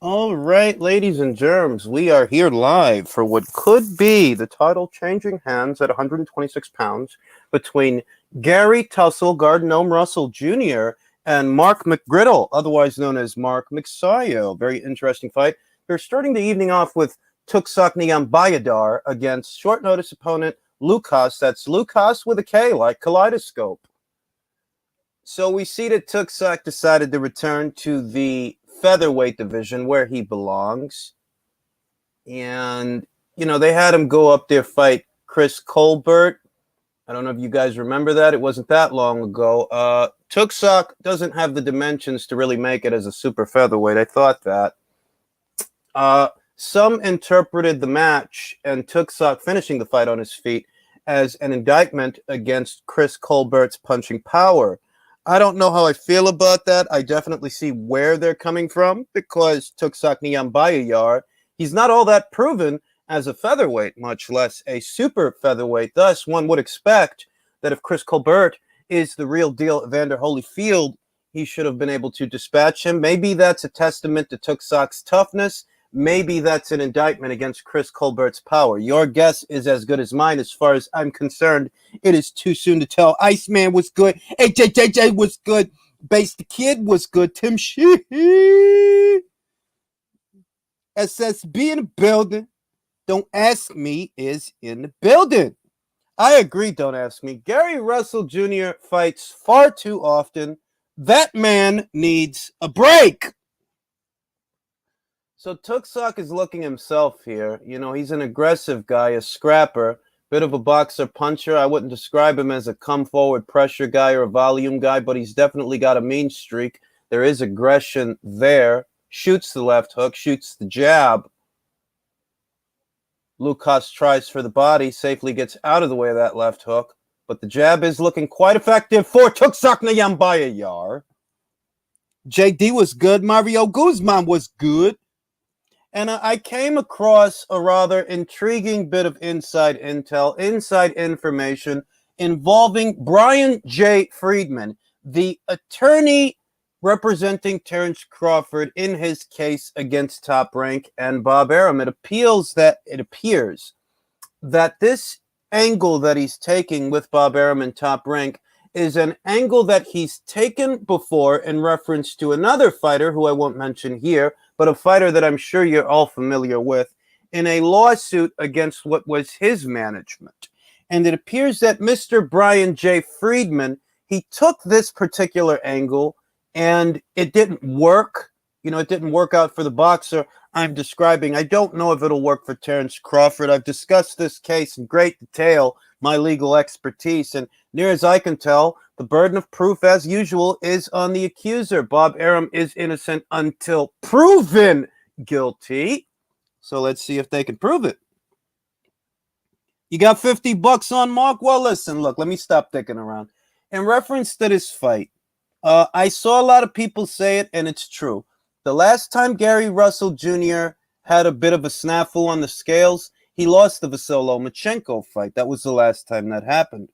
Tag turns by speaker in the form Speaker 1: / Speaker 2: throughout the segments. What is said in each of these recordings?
Speaker 1: All right, ladies and germs, we are here live for what could be the title changing hands at 126 pounds between Gary Tussell, Gardner Russell Jr., and Mark Mcgriddle, otherwise known as Mark Magsayo. Very interesting fight. We're starting the evening off with Tussell Bayadar against short notice opponent Lucas. That's Lucas with a K, like Kaleidoscope. So we see that Tussell decided to return to the featherweight division where he belongs. And, they had him go up there fight Chris Colbert. I don't know if you guys remember that. It wasn't that long ago. Tussell doesn't have the dimensions to really make it as a super featherweight. I thought that. Some interpreted the match and Tussell finishing the fight on his feet as an indictment against Chris Colbert's punching power. I don't know how I feel about that. I definitely see where they're coming from because Tussell Bayadar, he's not all that proven as a featherweight, much less a super featherweight. Thus, one would expect that if Chris Colbert is the real deal Evander Holyfield, he should have been able to dispatch him. Maybe that's a testament to Tussell's toughness. Maybe that's an indictment against Chris Colbert's power. Your guess is as good as mine as far as I'm concerned. It is too soon to tell. Iceman was good. AJJJ was good. Base the Kid was good. Tim Shee. SSB in the building. Don't Ask Me is in the building. I agree, don't ask me. Gary Russell Jr. fights far too often. That man needs a break. So Tussell is looking himself here. He's an aggressive guy, a scrapper, bit of a boxer puncher. I wouldn't describe him as a come forward pressure guy or a volume guy, but he's definitely got a mean streak. There is aggression there. Shoots the left hook, shoots the jab. Lucas tries for the body, safely gets out of the way of that left hook, but the jab is looking quite effective for Tussell Bayadar. JD was good. Mario Guzman was good. And I came across a rather intriguing bit of inside intel, inside information involving Brian J. Friedman, the attorney representing Terrence Crawford in his case against Top Rank and Bob Arum. It appears that this angle that he's taking with Bob Arum and Top Rank is an angle that he's taken before in reference to another fighter who I won't mention here, but a fighter that I'm sure you're all familiar with, in a lawsuit against what was his management. And it appears that Mr. Brian J. Friedman, he took this particular angle and it didn't work. It didn't work out for the boxer I'm describing. I don't know if it'll work for Terrence Crawford. I've discussed this case in great detail, my legal expertise, and near as I can tell, the burden of proof, as usual, is on the accuser. Bob Arum is innocent until proven guilty. So let's see if they can prove it. You got $50 on Mark? Well, listen, look, let me stop dicking around. In reference to this fight, I saw a lot of people say it, and it's true. The last time Gary Russell Jr. had a bit of a snafu on the scales, he lost the Vasyl Lomachenko fight. That was the last time that happened.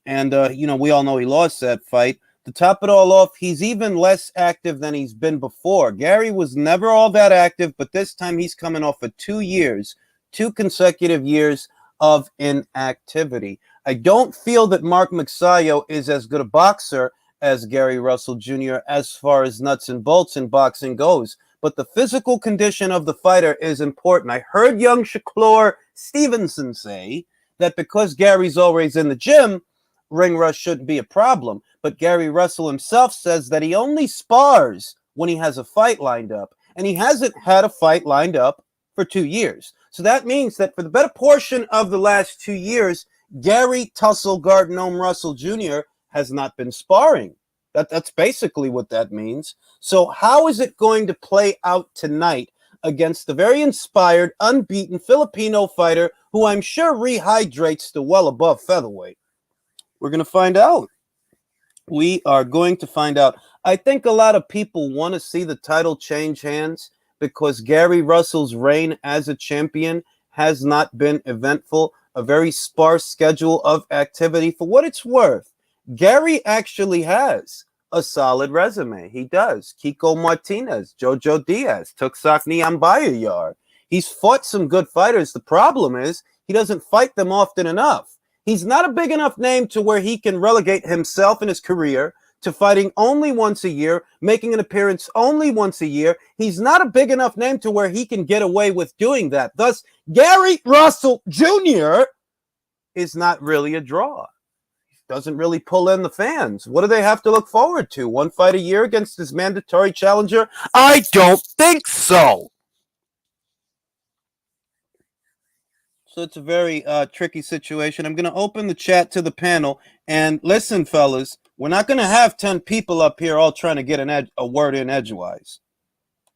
Speaker 1: And, we all know he lost that fight. To top it all off, he's even less active than he's been before. Gary was never all that active, but this time he's coming off of 2 years, 2 consecutive years of inactivity. I don't feel that Mark Magsayo is as good a boxer as Gary Russell Jr. as far as nuts and bolts in boxing goes. But the physical condition of the fighter is important. I heard young Shakur Stevenson say that because Gary's always in the gym, ring rust shouldn't be a problem. But Gary Russell himself says that he only spars when he has a fight lined up. And he hasn't had a fight lined up for 2 years. So that means that for the better portion of the last 2 years, Gary Tussell Gardner Russell Jr. has not been sparring. That's basically what that means. So how is it going to play out tonight against the very inspired, unbeaten Filipino fighter who I'm sure rehydrates to well above featherweight? We're going to find out. We are going to find out. I think a lot of people want to see the title change hands because Gary Russell's reign as a champion has not been eventful. A very sparse schedule of activity. For what it's worth, Gary actually has a solid resume. He does. Kiko Martinez, Jojo Diaz, Tussell Niambayayar. He's fought some good fighters. The problem is he doesn't fight them often enough. He's not a big enough name to where he can relegate himself in his career to fighting only once a year, making an appearance only once a year. He's not a big enough name to where he can get away with doing that. Thus, Gary Russell Jr. is not really a draw. Doesn't really pull in the fans. What do they have to look forward to? One fight a year against his mandatory challenger? I don't think so. So it's a very tricky situation. I'm going to open the chat to the panel. And listen, fellas, we're not going to have 10 people up here all trying to get a word in edgewise.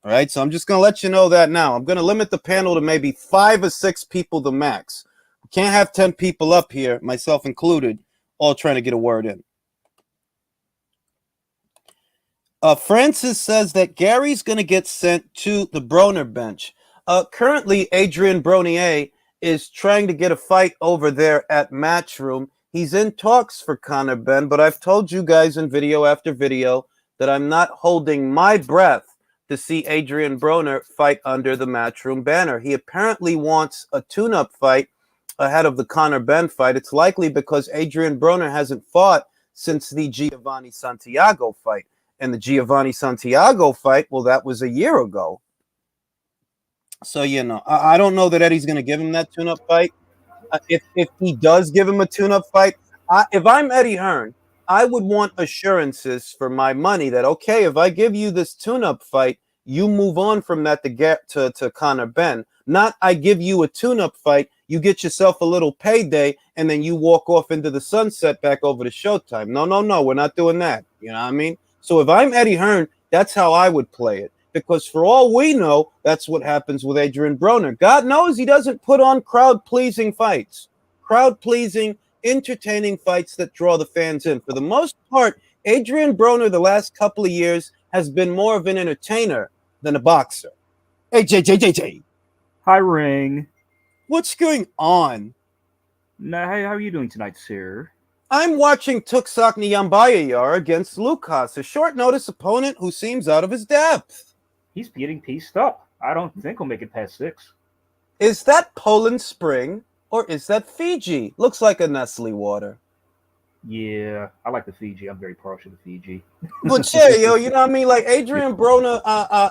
Speaker 1: All right, so I'm just going to let you know that now. I'm going to limit the panel to maybe 5 or 6 people the max. We can't have 10 people up here, myself included, all trying to get a word in. Francis says that Gary's going to get sent to the Broner bench. Currently, Adrian Broner is trying to get a fight over there at Matchroom. He's in talks for Conor Benn, but I've told you guys in video after video that I'm not holding my breath to see Adrian Broner fight under the Matchroom banner. He apparently wants a tune-up fight ahead of the Conor Benn fight. It's likely because Adrian Broner hasn't fought since the Giovanni Santiago fight. And the Giovanni Santiago fight, well, that was a year ago. So, you know, I don't know that Eddie's going to give him that tune-up fight. If he does give him a tune-up fight, if I'm Eddie Hearn, I would want assurances for my money that, okay, if I give you this tune-up fight, you move on from that to get to Conor Benn. Not I give you a tune-up fight, you get yourself a little payday, and then you walk off into the sunset back over to Showtime. No, we're not doing that. You know what I mean? So if I'm Eddie Hearn, that's how I would play it. Because for all we know, that's what happens with Adrian Broner. God knows he doesn't put on crowd-pleasing fights. Crowd-pleasing, entertaining fights that draw the fans in. For the most part, Adrian Broner the last couple of years has been more of an entertainer than a boxer. Hey, JJ.
Speaker 2: Hi, Ring.
Speaker 1: What's going on?
Speaker 2: Now, hey, how are you doing tonight, sir?
Speaker 1: I'm watching Tussell Niambayayar against Lucas, a short-notice opponent who seems out of his depth.
Speaker 2: He's getting pieced up. I don't think he'll make it past 6.
Speaker 1: Is that Poland Spring or is that Fiji? Looks like a Nestle water.
Speaker 2: Yeah, I like the Fiji. I'm very partial to Fiji.
Speaker 1: But yeah, yo, you know what I mean? Like Adrian Broner,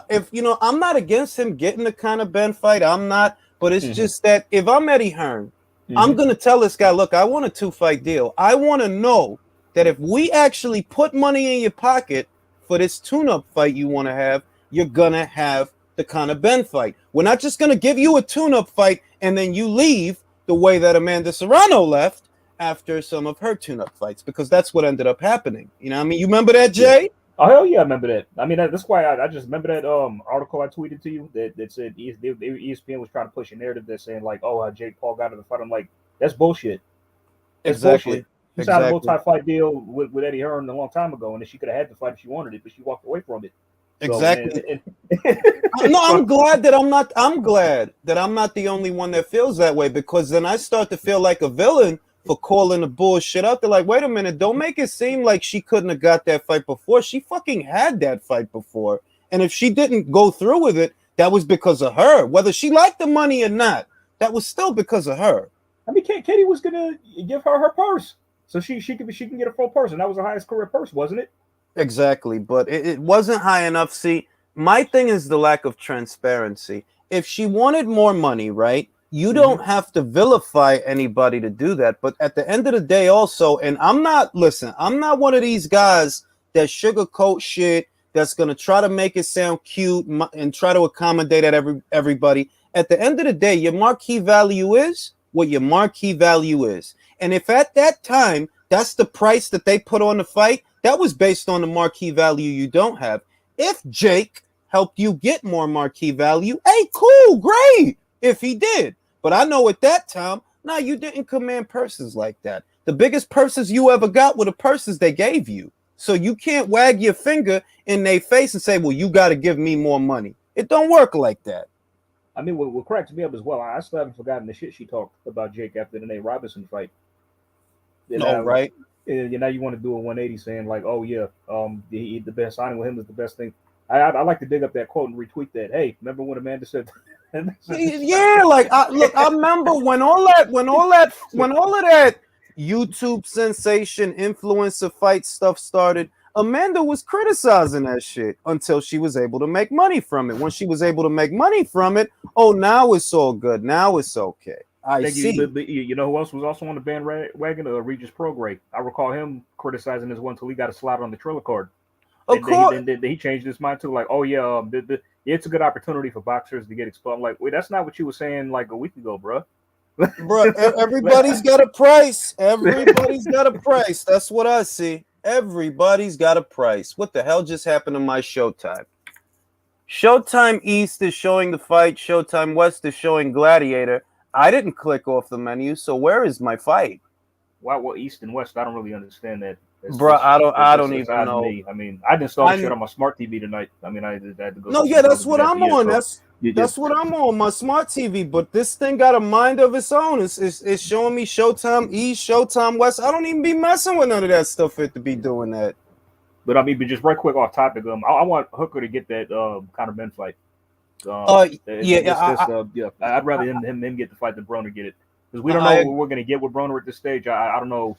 Speaker 1: if you know, I'm not against him getting the Conor Benn fight. I'm not, but it's just that if I'm Eddie Hearn, I'm gonna tell this guy, look, I want a 2-fight deal. I want to know that if we actually put money in your pocket for this tune-up fight you want to have, you're gonna have the Conor Benn fight. We're not just gonna give you a tune-up fight and then you leave the way that Amanda Serrano left after some of her tune-up fights, because that's what ended up happening. You know what I mean? You remember that, Jay?
Speaker 2: Oh, hell yeah, I remember that. I mean, that's why I just remember that article I tweeted to you that said ESPN was trying to push a narrative that's saying, like, oh, Jake Paul got in the fight. I'm like, that's bullshit. That's bullshit. He signed a multi-fight deal with Eddie Hearn a long time ago, and then she could have had the fight if she wanted it, but she walked away from it.
Speaker 1: Exactly. No, I'm glad that I'm not the only one that feels that way, because then I start to feel like a villain for calling the bullshit out. They're like, wait a minute, don't make it seem like she couldn't have got that fight before. She fucking had that fight before. And if she didn't go through with it, that was because of her. Whether she liked the money or not, that was still because of her.
Speaker 2: I mean, Katie was gonna give her purse, so she can get a full purse, and that was the highest career purse, wasn't it?
Speaker 1: Exactly, but it wasn't high enough. See, my thing is the lack of transparency. If she wanted more money, right, you don't have to vilify anybody to do that. But at the end of the day also, and I'm not one of these guys that sugarcoat shit, that's going to try to make it sound cute and try to accommodate everybody. At the end of the day, your marquee value is what your marquee value is. And if at that time, that's the price that they put on the fight, that was based on the marquee value you don't have. If Jake helped you get more marquee value, hey, cool, great, if he did. But I know at that time, no, you didn't command purses like that. The biggest purses you ever got were the purses they gave you. So you can't wag your finger in their face and say, well, you got to give me more money. It don't work like that.
Speaker 2: I mean, what cracks me up as well, I still haven't forgotten the shit she talked about Jake after the Nate Robinson fight.
Speaker 1: No, right?
Speaker 2: And now you want to do a 180 saying like, oh yeah, the best signing with him is the best thing. I like to dig up that quote and retweet that. Hey, remember when Amanda said?
Speaker 1: Yeah, like I remember when all of that YouTube sensation influencer fight stuff started. Amanda was criticizing that shit until she was able to make money from it. When she was able to make money from it, oh, now it's all good. Now it's okay. I see.
Speaker 2: But you know who else was also on the bandwagon? Regis Prograde. I recall him criticizing this one until he got a slot on the Triller card.
Speaker 1: Of course.
Speaker 2: Then he changed his mind to like, oh yeah, it's a good opportunity for boxers to get exposed. I'm like, wait, that's not what you were saying like a week ago, bro.
Speaker 1: Bro, everybody's got a price. Everybody's got a price. That's what I see. Everybody's got a price. What the hell just happened to my Showtime? Showtime East is showing the fight. Showtime West is showing Gladiator. I didn't click off the menu, so where is my fight?
Speaker 2: Why? Well, East and West, I don't really understand that.
Speaker 1: Bro, I don't even know.
Speaker 2: I mean, I didn't install shit on my smart TV tonight. I mean, I had to go.
Speaker 1: No, yeah, that's what I'm on. That's what I'm on, my smart TV. But this thing got a mind of its own. It's showing me Showtime East, Showtime West. I don't even be messing with none of that stuff for it to be doing that.
Speaker 2: But I mean, but just right quick off topic, I want Hooker to get that Conor Ben fight. I'd rather him get the fight than Broner get it, because we don't know what we're gonna get with Broner at this stage. I don't know.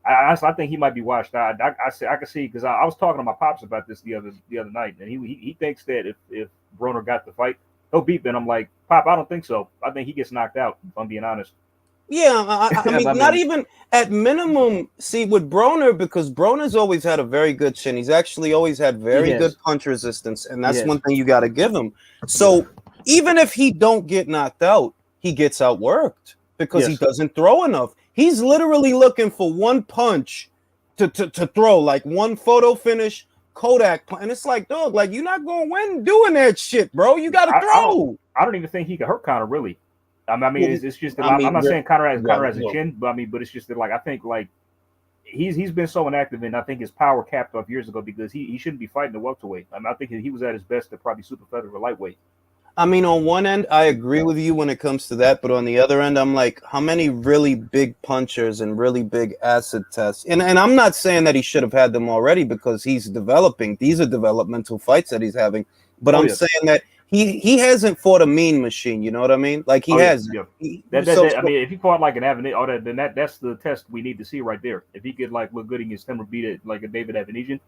Speaker 2: I think he might be washed. I can see, because I was talking to my pops about this the other night, and he thinks that if Broner got the fight, he'll beat Ben. I'm like, Pop, I don't think so. I think he gets knocked out, if I'm being honest.
Speaker 1: Yeah, I mean, not even at minimum. See, with Broner, because Broner's always had a very good chin. He's actually always had very good punch resistance, and that's one thing you got to give him. So even if he don't get knocked out, he gets outworked because he doesn't throw enough. He's literally looking for one punch to throw, like one photo finish, Kodak, and it's like, dog, like you're not going to win doing that shit, bro. You got to throw.
Speaker 2: I don't even think he could hurt Conor, really. I mean, it's just that I'm not saying Conor has a chin, but it's just that, like, I think like he's been so inactive, and I think his power capped off years ago because he shouldn't be fighting the welterweight. I mean, I think he was at his best at probably super featherweight or lightweight.
Speaker 1: I mean, on one end, I agree with you when it comes to that, but on the other end, I'm like, how many really big punchers and really big acid tests? And I'm not saying that he should have had them already because he's developing. These are developmental fights that he's having, but I'm saying that he hasn't fought a mean machine. You know what I mean? Like he hasn't.
Speaker 2: Yeah. I mean, if he fought like an Avenesian, then that's the test we need to see right there. If he could like look good against him or beat it like a David Avenesian.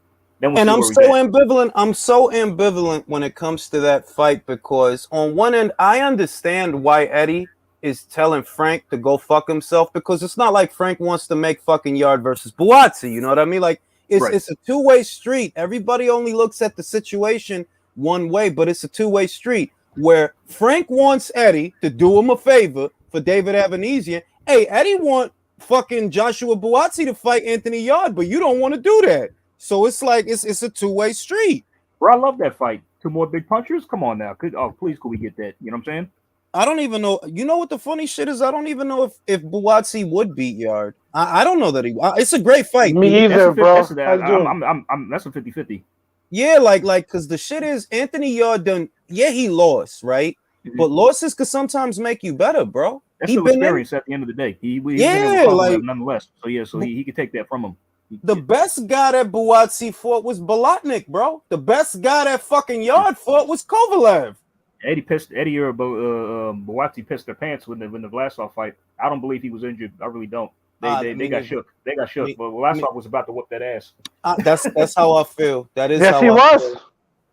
Speaker 1: And I'm so ambivalent. I'm so ambivalent when it comes to that fight because on one end, I understand why Eddie is telling Frank to go fuck himself because it's not like Frank wants to make fucking Yard versus Bowati. You know what I mean? Like it's a two-way street. Everybody only looks at the situation one way, but it's a two-way street where Frank wants Eddie to do him a favor for David Avenesian. Hey, Eddie want fucking Joshua Bowati to fight Anthony Yard, but you don't want to do that. So it's like it's a two-way street.
Speaker 2: Bro, I love that fight. Two more big punchers? Come on now. Please, could we get that? You know what I'm saying?
Speaker 1: I don't even know. You know what the funny shit is? I don't even know if Bowati would beat Yard. I don't know that he. It's a great fight.
Speaker 3: Me either, bro. That's a
Speaker 2: 50-50.
Speaker 1: Yeah, like because the shit is Anthony Yard done. Yeah, he lost, right? Mm-hmm. But losses could sometimes make you better, bro.
Speaker 2: That's still experience at the end of the day. Nonetheless. So he could take that from him.
Speaker 1: The best guy that Bowati fought was Bolotnik, bro. The best guy that fucking Yard fought was Kovalev.
Speaker 2: Eddie or Bowati pissed their pants when the Vlasov fight. I don't believe he was injured. I really don't. They got shook. They got shook. But Vlasov was about to whoop that ass.
Speaker 1: That's how I feel. That is
Speaker 3: yes,
Speaker 1: how
Speaker 3: he was.
Speaker 1: Feel.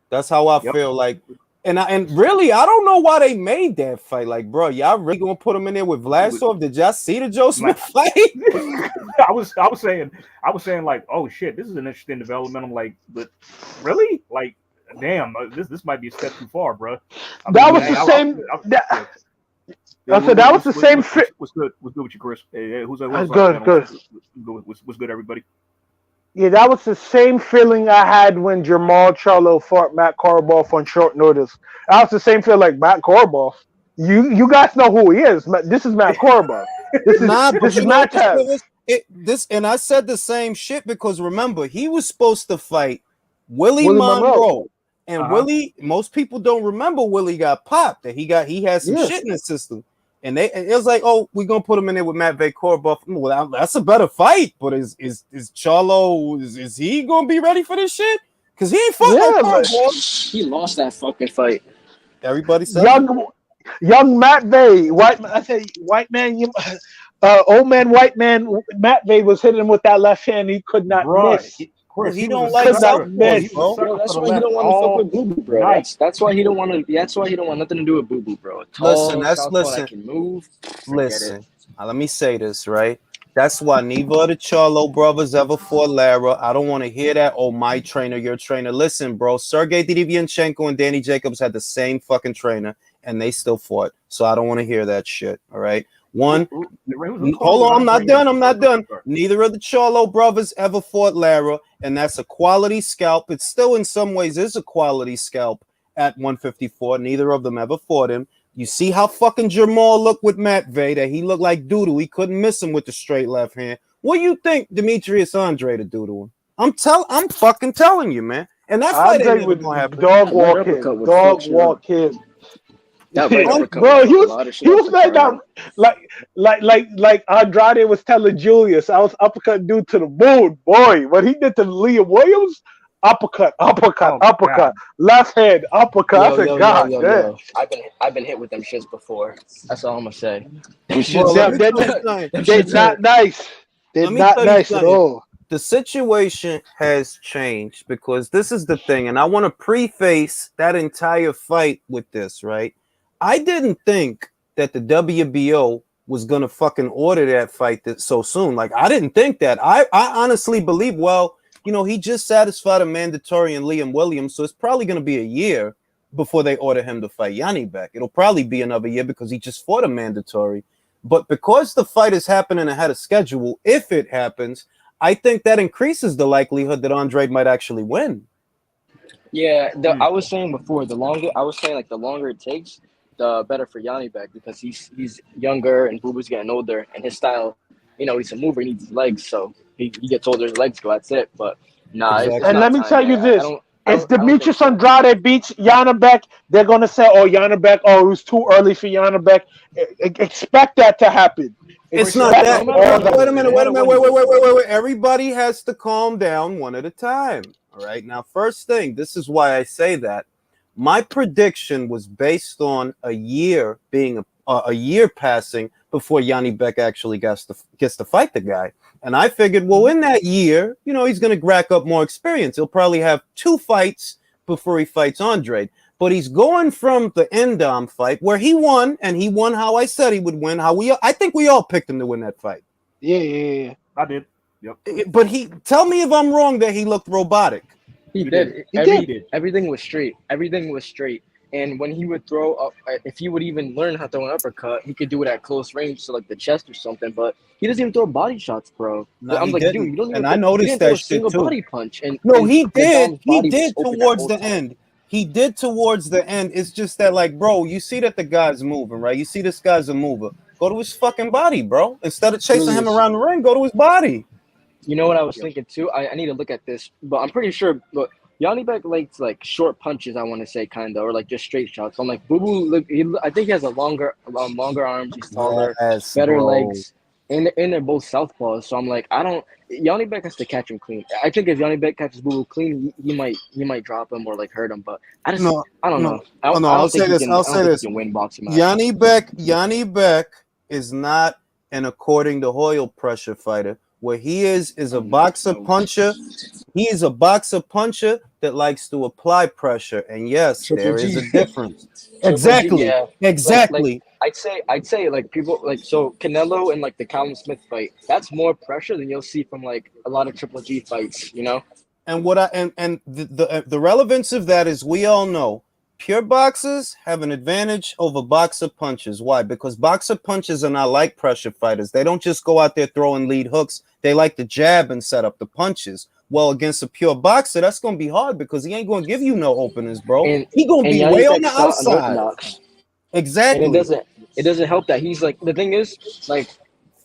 Speaker 1: That's how I feel. Like, and really, I don't know why they made that fight. Like, bro, y'all really gonna put him in there with Vlasov? Did y'all see the Joe Smith fight?
Speaker 2: I was saying like, oh shit, this is an interesting development. I'm like, but really, like, damn, this might be a step too far, bro.
Speaker 3: That was the same. That was the same fit.
Speaker 2: What's good with you, Chris? Hey, who's
Speaker 3: good?
Speaker 2: What's good, everybody?
Speaker 3: Yeah, that was the same feeling I had when Jamal Charlo fought Matt Korobov on short notice. That was the same feeling like Matt Korobov. You guys know who he is. This is Matt Korobov. This is Matt
Speaker 1: Taz. And I said the same shit because remember he was supposed to fight Willie Monroe. And Willie, most people don't remember Willie got popped. That he had some shit in his system. And it was like, oh, we're gonna put him in there with Matvey Korobov. Well, that's a better fight, but is Charlo is he gonna be ready for this shit? Because he ain't fought no Korobov.
Speaker 4: He lost that fucking fight.
Speaker 1: Everybody said
Speaker 3: young Matvey, I say white man, old man, white man. Matvey was hitting him with that left hand. He could not miss.
Speaker 2: Chris,
Speaker 1: he don't like
Speaker 3: southpaws,
Speaker 4: bro. That's why he don't want to fuck with Boo Boo, bro. That's why he don't want to. That's why he don't want nothing to do with Boo Boo, bro. Tall,
Speaker 1: listen.
Speaker 4: That can move.
Speaker 1: Listen, let me say this, right? That's why neither of the Charlo brothers ever fought Lara. I don't want to hear that. Oh, my trainer, your trainer. Listen, bro. Sergey Derevianchenko and Danny Jacobs had the same fucking trainer, and they still fought. So I don't want to hear that shit. All right. Hold on, I'm not done. Neither of the Charlo brothers ever fought Lara, and that's a quality scalp. It still, in some ways, is a quality scalp at 154. Neither of them ever fought him. You see how fucking Jamal looked with Matvey, that he looked like doodle. He couldn't miss him with the straight left hand. What do you think Demetrius Andrade to do to him? I'm fucking telling you, man. And that fight ain't never gonna happen.
Speaker 3: Dog walk him.
Speaker 4: Bro,
Speaker 3: he was like Andrade was telling Julius, I was uppercut dude to the moon, boy. What he did to Liam Williams, uppercut, left hand, uppercut. I said, God damn.
Speaker 4: I've been hit with them shits before. That's all I'm gonna say.
Speaker 3: They're not nice. They're not nice at all.
Speaker 1: The situation has changed because this is the thing, and I want to preface that entire fight with this, right? I didn't think that the WBO was gonna fucking order that fight so soon. Like, I didn't think that. I honestly believe, well, you know, he just satisfied a mandatory in Liam Williams, so it's probably gonna be a year before they order him to fight Yanni back. It'll probably be another year because he just fought a mandatory. But because the fight is happening ahead of schedule, if it happens, I think that increases the likelihood that Andrade might actually win.
Speaker 4: Yeah, I was saying before, the longer it takes, the better for Yanni back because he's younger and Boo Boo's getting older and his style, you know, he's a mover, he needs his legs, so he gets older, his legs go, that's it. But nah,
Speaker 1: exactly.
Speaker 3: And let me tell you this. If Demetrius Andrade beats Yanibek, they're gonna say, "Oh, Yanibek, it was too early for Yanibek." Expect that to happen.
Speaker 1: It's not that. Wait a minute. Everybody has to calm down one at a time. All right. Now, first thing, this is why I say that. My prediction was based on a year being a year passing before Yanni Beck actually gets to fight the guy. And I figured, well, in that year, you know, he's going to rack up more experience. He'll probably have 2 fights before he fights Andrade. But he's going from the Endom fight where he won, and he won how I said he would win. I think we all picked him to win that fight.
Speaker 3: Yeah.
Speaker 2: I did. Yep.
Speaker 1: But tell me if I'm wrong that he looked robotic.
Speaker 4: He did. Everything was straight. And when he would throw up, if he would even learn how to throw an uppercut, he could do it at close range to like the chest or something. But he doesn't even throw body shots, bro.
Speaker 1: No,
Speaker 4: I'm like, dude, you don't even.
Speaker 1: And I noticed that shit too.
Speaker 4: Body punch. And
Speaker 1: he did. He did towards the end. He did towards the end. It's just that, like, bro, you see that the guy's moving, right? You see this guy's a mover. Go to his fucking body, bro. Instead of chasing him around the ring, go to his body.
Speaker 4: You know what I was thinking too? I need to look at this, but I'm pretty sure. Look, Yanni Beck likes like short punches. I want to say kind of, or like just straight shots. I'm like, Boo Boo. I think he has longer arms. He's taller, better legs, and they're both southpaws. So I'm like, Yanni Beck has to catch him clean. I think if Yanni Beck catches Boo Boo clean, he might drop him or like hurt him. But I don't know.
Speaker 1: I'll say this.
Speaker 4: Win boxing match.
Speaker 1: Yanni Beck is not an according to Hoyle pressure fighter. What he is a boxer puncher. He is a boxer puncher that likes to apply pressure. And yes, there is a difference. Exactly.
Speaker 4: Yeah.
Speaker 1: Exactly.
Speaker 4: Like, I'd say like people like so Canelo and like the Callum Smith fight, that's more pressure than you'll see from like a lot of Triple G fights, you know?
Speaker 1: And the relevance of that is we all know pure boxers have an advantage over boxer punchers. Why? Because boxer punchers are not like pressure fighters. They don't just go out there throwing lead hooks. They like to jab and set up the punches. Well, against a pure boxer, that's going to be hard because he ain't going to give you no openers, bro. He going to be way on the outside. Exactly.
Speaker 4: And it doesn't help that he's like, the thing is, like,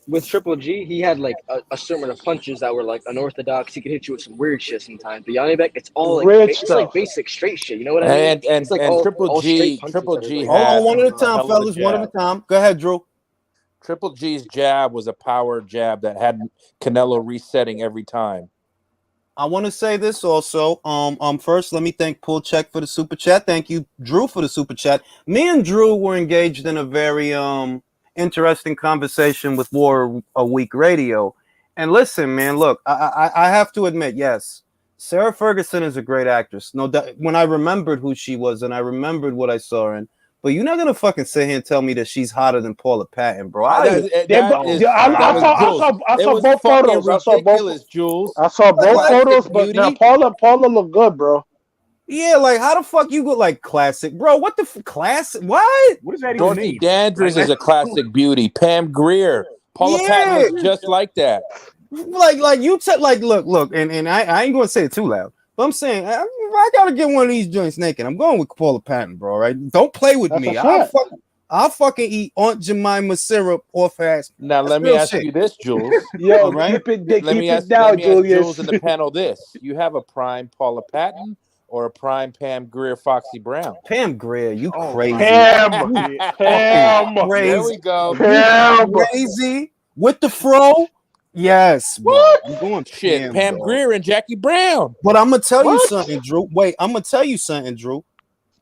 Speaker 4: with Triple G, he had like a assortment of punches that were like unorthodox. He could hit you with some weird shit sometimes. But Yanni Beck, it's all like like basic straight shit. You know what I mean?
Speaker 5: And Triple G.
Speaker 1: Hold on, one at a time, fellas. One at a time. Go ahead, Drew.
Speaker 5: Triple G's jab was a power jab that had Canelo resetting every time.
Speaker 1: I want to say this also. First, let me thank Pull Check for the super chat. Thank you, Drew, for the super chat. Me and Drew were engaged in a very interesting conversation with War a Week Radio. And listen, man, look, I have to admit, yes, Sarah Ferguson is a great actress. No doubt. When I remembered who she was and I remembered what I saw her in, but you're not gonna fucking sit here and tell me that she's hotter than Paula Patton, bro.
Speaker 3: I saw both photos. I saw both.
Speaker 5: Jules.
Speaker 3: I saw both photos, but now Paula looked good, bro.
Speaker 1: Yeah, like how the fuck you go like classic, bro? What the classic? What?
Speaker 2: What does that even
Speaker 5: Dorothy
Speaker 2: mean?
Speaker 5: Dandridge is a classic beauty. Pam Grier, Paula Patton was just like that.
Speaker 1: Like you look, and I ain't gonna say it too loud, but I'm saying I gotta get one of these joints naked. I'm going with Paula Patton, bro. Right? Don't play with me. I'll fucking eat Aunt Jemima syrup off ass.
Speaker 5: Now let me ask you this, Jules.
Speaker 3: Yo,
Speaker 1: right?
Speaker 3: keep it down, Julius.
Speaker 5: Jules in the panel this. You have a prime Paula Patton or a prime Pam Grier Foxy Brown?
Speaker 1: Pam Grier, you crazy.
Speaker 3: Pam.
Speaker 1: Crazy.
Speaker 5: There we go.
Speaker 3: Pam.
Speaker 1: Crazy with the fro. Yes, bro.
Speaker 3: What?
Speaker 1: I'm going
Speaker 5: Shit, Pam
Speaker 1: bro.
Speaker 5: Grier and Jackie Brown.
Speaker 1: But I'm gonna tell you something, Drew. Wait, I'm gonna tell you something, Drew.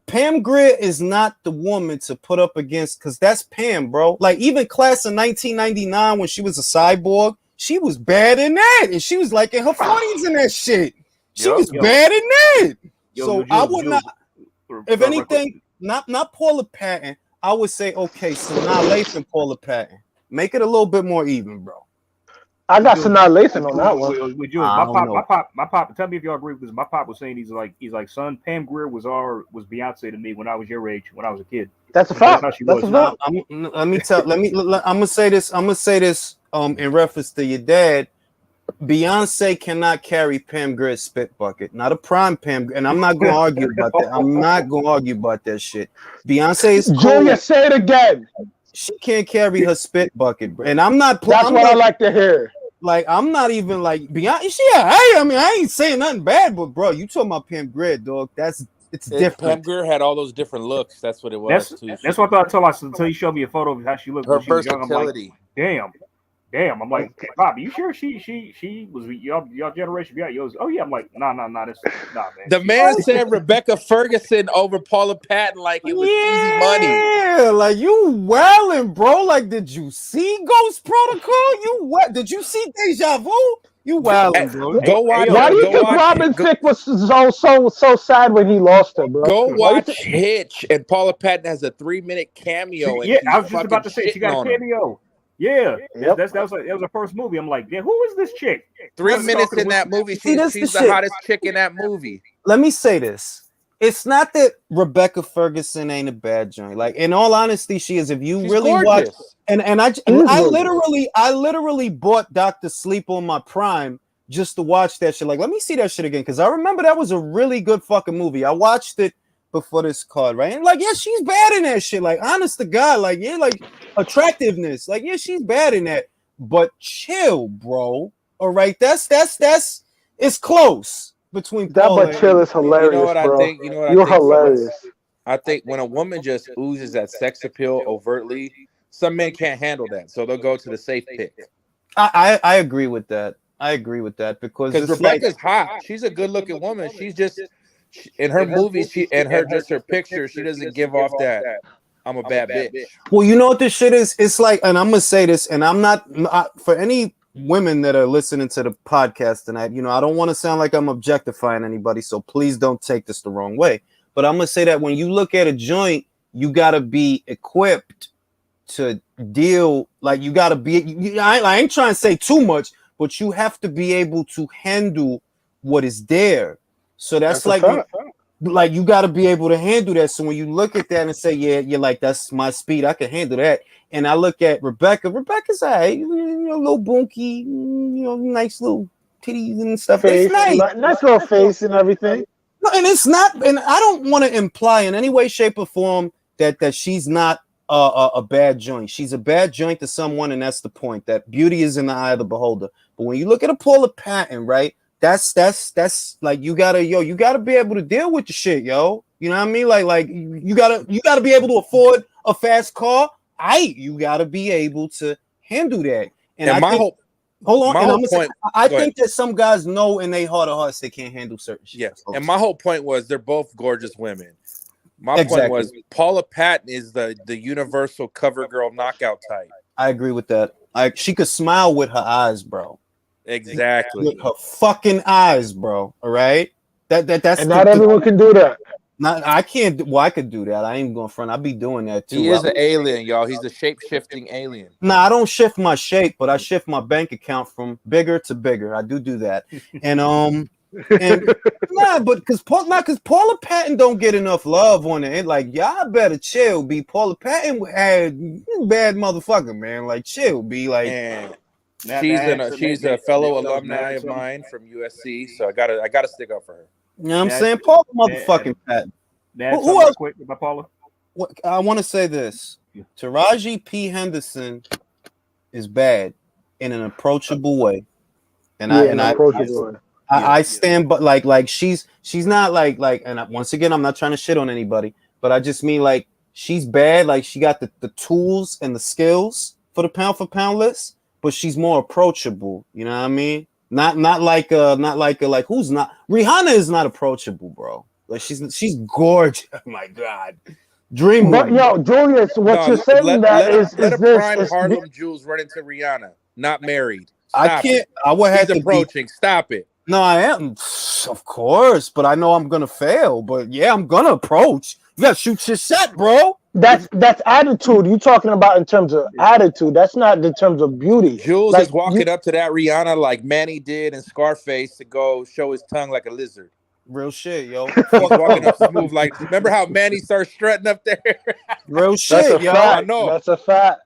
Speaker 1: Pam Grier is not the woman to put up against, because that's Pam, bro. Like even class of 1999 when she was a cyborg, she was bad in that, and she was like in her 40s in that shit. She was bad in that. So I would not. If anything, not Paula Patton. I would say okay, Sanaa Lathan, Paula Patton. Make it a little bit more even, bro.
Speaker 3: I got Sanaa Lathan on that one.
Speaker 2: My pop. Tell me if y'all agree with this. My pop was saying he's like, son, Pam Grier was Beyonce to me when I was your age, when I was a kid.
Speaker 3: That's a fact.
Speaker 2: That's a fact.
Speaker 1: I'm gonna say this. In reference to your dad. Beyonce cannot carry Pam Grier's spit bucket. Not a prime Pam, and I'm not gonna argue about that. I'm not gonna argue about that shit. Beyonce is cool.
Speaker 3: Julia, say it again.
Speaker 1: She can't carry her spit bucket, and I'm not.
Speaker 3: That's what I like to hear.
Speaker 1: Like I'm not even like Beyonce. I ain't saying nothing bad, but bro, you talking about Pam Grier, dog? It's different.
Speaker 5: Pam Grier had all those different looks. That's what it was.
Speaker 2: That's what I thought until you showed me a photo of how she looked.
Speaker 5: Her
Speaker 2: when she was young.
Speaker 5: versatility.
Speaker 2: I'm like, damn. I'm like, Bobby, you sure she was your generation? Yeah, oh yeah. I'm like, nah, man.
Speaker 5: The man said Rebecca Ferguson over Paula Patton like it was easy money.
Speaker 1: Yeah, like you wildin', bro. Like, did you see Ghost Protocol? Did you see Deja Vu? You wildin', bro.
Speaker 5: Go watch.
Speaker 3: Why do you think Robin Thicke was so sad when he lost her, bro?
Speaker 5: Go watch Hitch, and Paula Patton has a 3-minute cameo.
Speaker 2: I was just about to say she got a cameo. Yeah,
Speaker 3: yep.
Speaker 2: that was her first movie. I'm like, yeah, who is this chick?
Speaker 5: 3 minutes in that movie. She's the hottest chick in that movie.
Speaker 1: Let me say this. It's not that Rebecca Ferguson ain't a bad joint. Like, in all honesty, she is. If you
Speaker 5: She's
Speaker 1: really
Speaker 5: gorgeous.
Speaker 1: watch, I literally bought Dr. Sleep on my Prime just to watch that shit. Like, let me see that shit again, because I remember that was a really good fucking movie. I watched it before this card, right? And like, yeah, she's bad in that shit. Like, honest to God, like, yeah, like attractiveness, like, yeah, she's bad in that. But chill, bro. All right, that's it's close between
Speaker 3: that. But chill is hilarious,
Speaker 5: you know what
Speaker 3: bro.
Speaker 5: I think? You know what
Speaker 3: You're
Speaker 5: I think?
Speaker 3: hilarious.
Speaker 5: I think when a woman just oozes that sex appeal overtly, some men can't handle that, so they'll go to the safe pick.
Speaker 1: I agree with that. because
Speaker 5: Rebecca's hot. She's a good-looking woman. She's just in her movies, her picture, she doesn't give off that I'm a bad bitch.
Speaker 1: Well, you know what this shit is? It's like, and I'm gonna say this, and I'm not for any women that are listening to the podcast tonight. You know, I don't want to sound like I'm objectifying anybody, so please don't take this the wrong way. But I'm gonna say that when you look at a joint, you gotta be equipped to deal. Like, you gotta be. I ain't trying to say too much, but you have to be able to handle what is there. So that's like you got to be able to handle that. So when you look at that and say, yeah, you're like, that's my speed, I can handle that. And I look at Rebecca's alright, little bunky, nice little titties and stuff.
Speaker 3: Face,
Speaker 1: it's
Speaker 3: nice little face and everything.
Speaker 1: No, and it's not, and I don't want to imply in any way, shape, or form that she's not a bad joint. She's a bad joint to someone, and that's the point. That beauty is in the eye of the beholder. But when you look at a Paula Patton, right? That's like you gotta be able to deal with the shit, yo. You know what I mean? Like you gotta be able to afford a fast car, you got to be able to handle that. And
Speaker 5: And
Speaker 1: I
Speaker 5: my
Speaker 1: think,
Speaker 5: whole
Speaker 1: hold on,
Speaker 5: my
Speaker 1: and
Speaker 5: whole
Speaker 1: I'm gonna say,
Speaker 5: point.
Speaker 1: I
Speaker 5: go ahead.
Speaker 1: think that some guys know in their heart of hearts they can't handle certain shit.
Speaker 5: Yes, and my whole point was they're both gorgeous women. My point
Speaker 1: Exactly.
Speaker 5: was Paula Patton is the universal cover girl knockout type.
Speaker 1: I agree with that. She could smile with her eyes, bro.
Speaker 5: Exactly.
Speaker 1: With her fucking eyes, bro. All right. That's
Speaker 3: And not everyone can do that.
Speaker 1: I can't. Well, I could do that. I ain't going front. I'll be doing that too.
Speaker 5: He is an alien, y'all. He's a shape-shifting alien.
Speaker 1: Nah, I don't shift my shape, but I shift my bank account from bigger to bigger. I do that. And but because Paula Patton don't get enough love on it. Like, y'all better chill. Be Paula Patton had bad motherfucker, man. Like, chill. Be like.
Speaker 5: And she's a fellow alumni of mine from USC, so I gotta stick up for her.
Speaker 1: You know what I'm saying? Paula motherfucking Patton.
Speaker 2: Who else? Quick about Paula?
Speaker 1: I want to say this. Taraji P. Henderson is bad in an approachable way. I stand, but like she's not like and once again, I'm not trying to shit on anybody, but I just mean like she's bad. Like she got the tools and the skills for the pound for pound list, but she's more approachable. You know what I mean? Not like who's not Rihanna is not approachable, bro. Like she's gorgeous. Oh my god. Dream.
Speaker 3: But yo, Julius, what you're saying
Speaker 5: let a
Speaker 3: this
Speaker 5: prime Harlem Jules run into Rihanna, not married.
Speaker 1: I can't. I would have to
Speaker 5: approaching. Stop it.
Speaker 1: No, I am, of course, but I know I'm gonna fail. But yeah, I'm gonna approach. You gotta shoot your shot, bro.
Speaker 3: That's attitude. You talking about in terms of attitude. That's not in terms of beauty.
Speaker 5: Jules is walking up to that Rihanna like Manny did in Scarface to go show his tongue like a lizard.
Speaker 1: Real shit, yo.
Speaker 5: He's walking up smooth like. Remember how Manny started strutting up there?
Speaker 1: Real shit, yo.
Speaker 3: I know. That's a fact.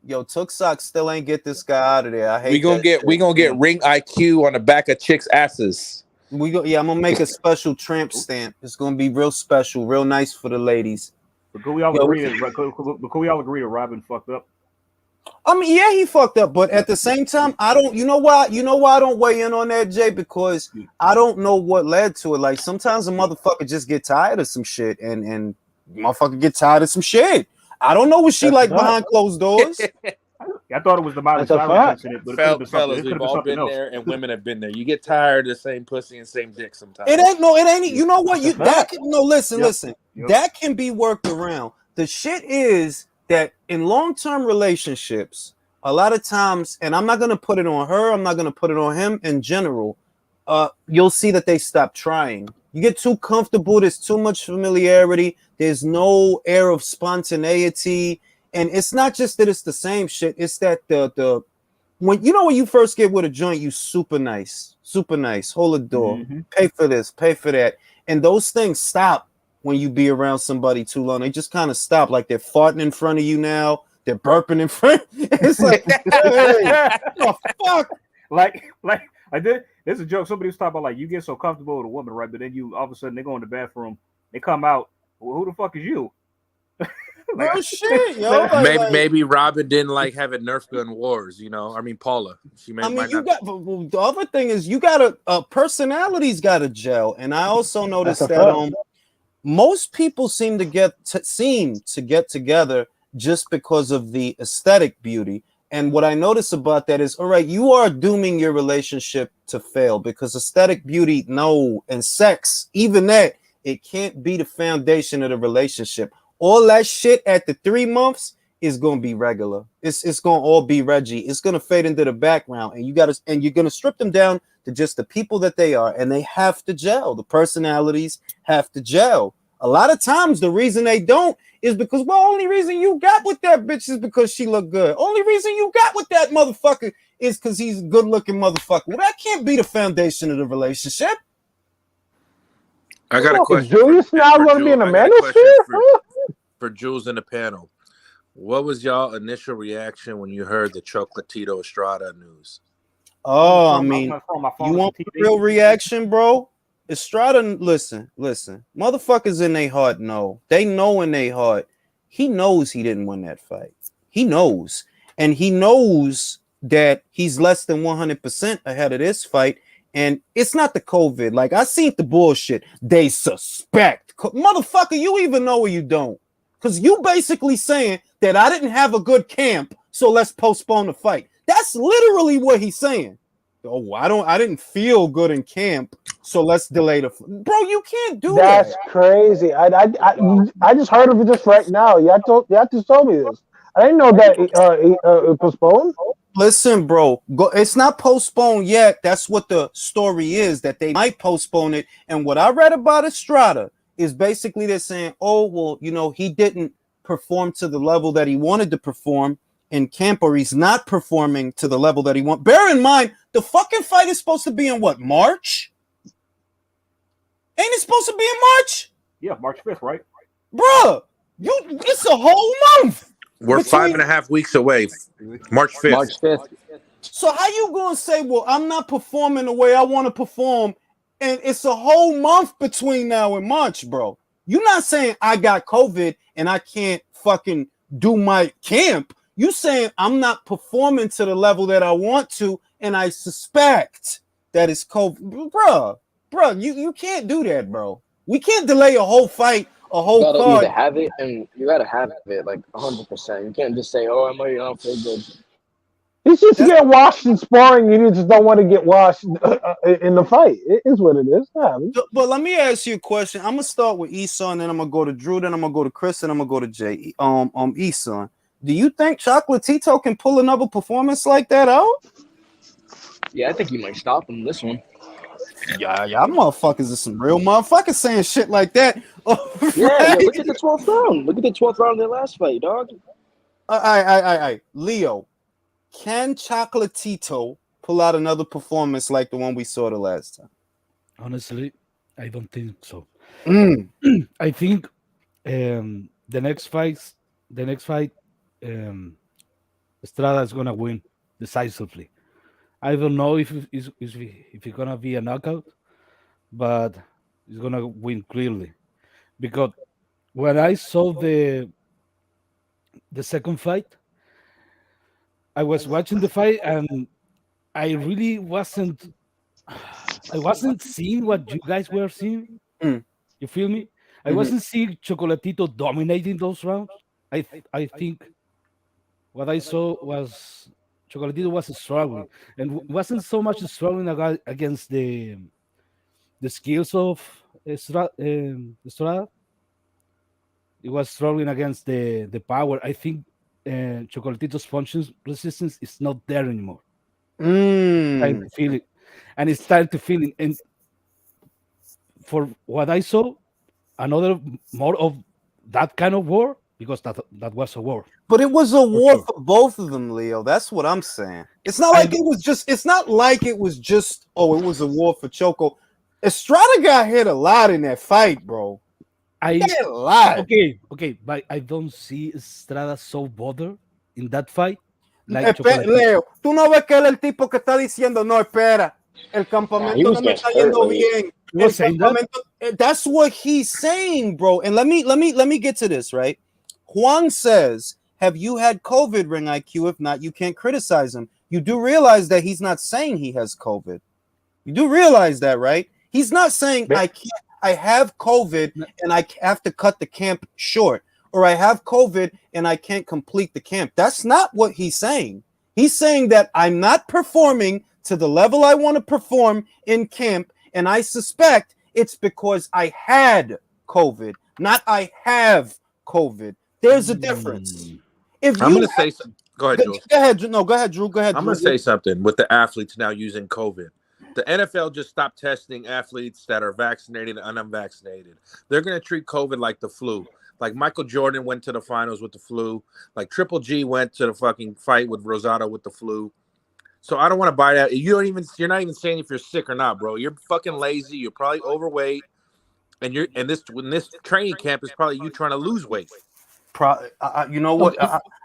Speaker 1: Yo, Tussell still ain't get this guy out of there. I hate.
Speaker 5: We gonna get ring IQ on the back of chicks' asses.
Speaker 1: I'm gonna make a special tramp stamp. It's gonna be real special, real nice for the ladies.
Speaker 2: But could we all agree that Robin fucked up?
Speaker 1: I mean, yeah, he fucked up, but at the same time, I don't. You know why I don't weigh in on that, Jay? Because I don't know what led to it. Like sometimes a motherfucker just get tired of some shit, and motherfucker get tired of some shit. I don't know what she like behind closed doors.
Speaker 2: I thought it was the Miley Cyrus incident, but
Speaker 5: fellas, we've all been there, and women have been there. You get tired of the same pussy and same dick sometimes.
Speaker 1: It ain't. You know what? Listen. Yep. That can be worked around. The shit is that in long-term relationships, a lot of times, and I'm not gonna put it on her, I'm not gonna put it on him in general. You'll see that they stop trying. You get too comfortable. There's too much familiarity. There's no air of spontaneity. And it's not just that it's the same shit. It's that when you first get with a joint, you super nice. Hold the door. Mm-hmm. Pay for this, pay for that. And those things stop when you be around somebody too long. They just kind of stop. Like they're farting in front of you now. They're burping in front. It's like, hey, what the fuck?
Speaker 2: Like I did. There's a joke. Somebody was talking about like you get so comfortable with a woman, right? But then you all of a sudden they go in the bathroom, they come out. Well, who the fuck is you?
Speaker 1: Oh shit, yo!
Speaker 5: Maybe Robin didn't like having Nerf gun wars. I mean Paula.
Speaker 1: The other thing is you gotta personalities gotta gel, and I also noticed that most people seem to get together just because of the aesthetic beauty. And what I notice about that is, all right, you are dooming your relationship to fail because aesthetic beauty, and sex, even that, it can't be the foundation of the relationship. All that shit at the 3 months is gonna be regular. It's gonna all be Reggie. It's gonna fade into the background, and you're gonna strip them down to just the people that they are, and they have to gel. The personalities have to gel. A lot of times, the reason they don't is because, only reason you got with that bitch is because she looked good. Only reason you got with that motherfucker is because he's a good-looking motherfucker. Well, that can't be the foundation of the relationship.
Speaker 5: I got a question.
Speaker 3: Julius now going to be in the manosphere?
Speaker 5: For Jules in the panel, what was y'all initial reaction when you heard the Chocolatito Estrada news?
Speaker 1: Oh, I mean, you want the real reaction, bro? Estrada, listen. Motherfuckers in their heart know. They know in their heart. He knows he didn't win that fight. He knows. And he knows that he's less than 100% ahead of this fight. And it's not the COVID. Like, I seen the bullshit. They suspect. Motherfucker, you even know or you don't. Because you basically saying that I didn't have a good camp, so let's postpone the fight. That's literally what he's saying. Oh, I didn't feel good in camp, so let's delay the bro. You can't do that.
Speaker 3: That's crazy. I just heard of it just right now. Y'all just told me this. I didn't know that it postponed.
Speaker 1: Listen, bro, it's not postponed yet. That's what the story is, that they might postpone it. And what I read about Estrada is basically they're saying, oh, well, you know, he didn't perform to the level that he wanted to perform in camp, or he's not performing to the level that he wants. Bear in mind, the fucking fight is supposed to be in what, March? Ain't it supposed to be in March?
Speaker 2: Yeah, March 5th, right?
Speaker 1: Bruh, it's a whole month.
Speaker 5: We're 5.5 weeks away. March 5th.
Speaker 4: March 5th.
Speaker 1: So how you gonna say, well, I'm not performing the way I want to perform, and it's a whole month between now and March, bro? You're not saying I got COVID and I can't fucking do my camp. You saying I'm not performing to the level that I want to, and I suspect that it's COVID. Bro, you can't do that, bro. We can't delay a whole fight, a whole
Speaker 4: You gotta
Speaker 1: card.
Speaker 4: either have it, and you gotta have it like 100%. You can't just say, "Oh, I don't feel good."
Speaker 3: He's just getting washed in sparring. You just don't want to get washed in the fight. It is what it is.
Speaker 1: But let me ask you a question. I'm gonna start with Eson, then I'm gonna go to Drew, then I'm gonna go to Chris, and I'm gonna go to Jay. Eson, do you think Chocolatito can pull another performance like that out?
Speaker 4: Yeah, I think you might stop him this one.
Speaker 1: Yeah, motherfuckers are some real motherfuckers saying shit like that.
Speaker 4: Yeah, look at the 12th round. Look at the 12th round of their last fight, dog.
Speaker 1: Leo, can Chocolatito pull out another performance like the one we saw the last time?
Speaker 6: Honestly, I don't think so.
Speaker 1: Mm.
Speaker 6: I think the next fight, Estrada is gonna win decisively. I don't know if it's gonna be a knockout, but he's gonna win clearly. Because when I saw the second fight, I was watching the fight and I really wasn't seeing what you guys were seeing. You feel me? I wasn't seeing Chocolatito dominating those rounds. I think what I saw was Chocolatito was struggling, and wasn't so much struggling against the skills of Estrada. It was struggling against the power. I think Chocolatito's punch resistance is not there anymore. Time to feel it, and it's time to feel it. And for what I saw, another more of that kind of war, because that was a war.
Speaker 1: But it was a war for both of them, Leo. That's what I'm saying. It's not like it was just. It was a war for Choco. Estrada got hit a lot in that fight, bro.
Speaker 6: Okay, but I don't see Estrada so bothered in that fight. Like
Speaker 1: Leo, tú no ves que él es el tipo que está diciendo, no, espera, el campamento no me está yendo bien. That's what he's saying, bro. And let me get to this, right? Juan says, have you had COVID, Ring IQ? If not, you can't criticize him. You do realize that he's not saying he has COVID. You do realize that, right? He's not saying I have COVID and I have to cut the camp short, or I have COVID and I can't complete the camp. That's not what he's saying. He's saying that I'm not performing to the level I want to perform in camp, and I suspect it's because I had COVID, not I have COVID. There's a difference.
Speaker 5: I'm going to say something. Go ahead, Drew.
Speaker 1: Go ahead, Drew. Go ahead.
Speaker 5: I'm going to say something with the athletes now using COVID. The NFL just stopped testing athletes that are vaccinated and unvaccinated. They're going to treat COVID like the flu. Like Michael Jordan went to the finals with the flu. Like Triple G went to the fucking fight with Rosado with the flu. So I don't want to buy that. You're not even saying if you're sick or not, bro. You're fucking lazy. You're probably overweight. And this training camp is probably you trying to lose weight.
Speaker 1: You know what?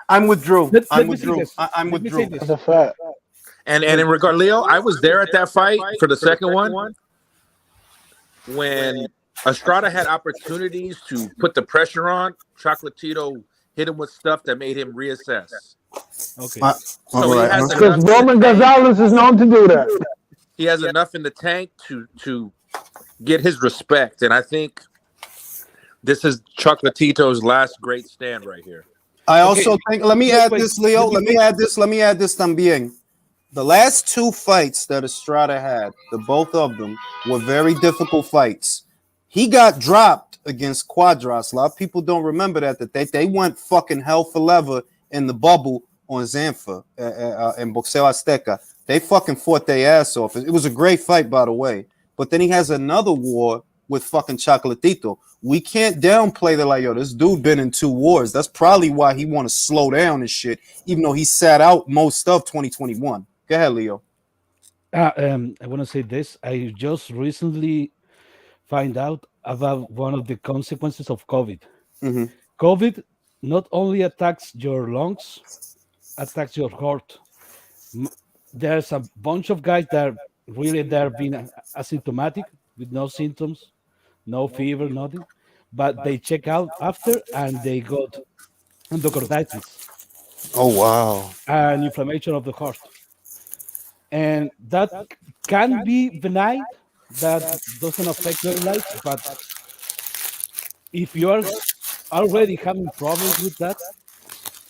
Speaker 1: I'm with Drew. I'm with Drew.
Speaker 3: That's a fact.
Speaker 5: And in regard, Leo, I was there at that fight for the second one when Estrada had opportunities to put the pressure on. Chocolatito hit him with stuff that made him reassess.
Speaker 6: Okay.
Speaker 3: Because Roman Gonzalez is known to do that.
Speaker 5: He has enough in the tank to get his respect. And I think This is Chocolatito's last great stand right here.
Speaker 1: I also think. Let me add
Speaker 6: wait,
Speaker 1: this, Leo. Let me add this también. The last two fights that Estrada had, both of them were very difficult fights. He got dropped against Quadras. A lot of people don't remember that they went fucking hell for leather in the bubble on Zanfa in Boxeo Azteca. They fucking fought their ass off. It was a great fight, by the way. But then he has another war with fucking Chocolatito. We can't downplay that, like, yo, this dude been in 2 wars. That's probably why he want to slow down and shit, even though he sat out most of 2021. Go ahead, Leo.
Speaker 6: I want to say this. I just recently find out about one of the consequences of COVID.
Speaker 1: Mm-hmm.
Speaker 6: COVID not only attacks your lungs, attacks your heart. There's a bunch of guys that really they're being asymptomatic with no symptoms, no fever, nothing, but they check out after and they got endocarditis.
Speaker 1: Oh wow!
Speaker 6: And inflammation of the heart, and that can be benign. That doesn't affect their life, but if you are already having problems with that,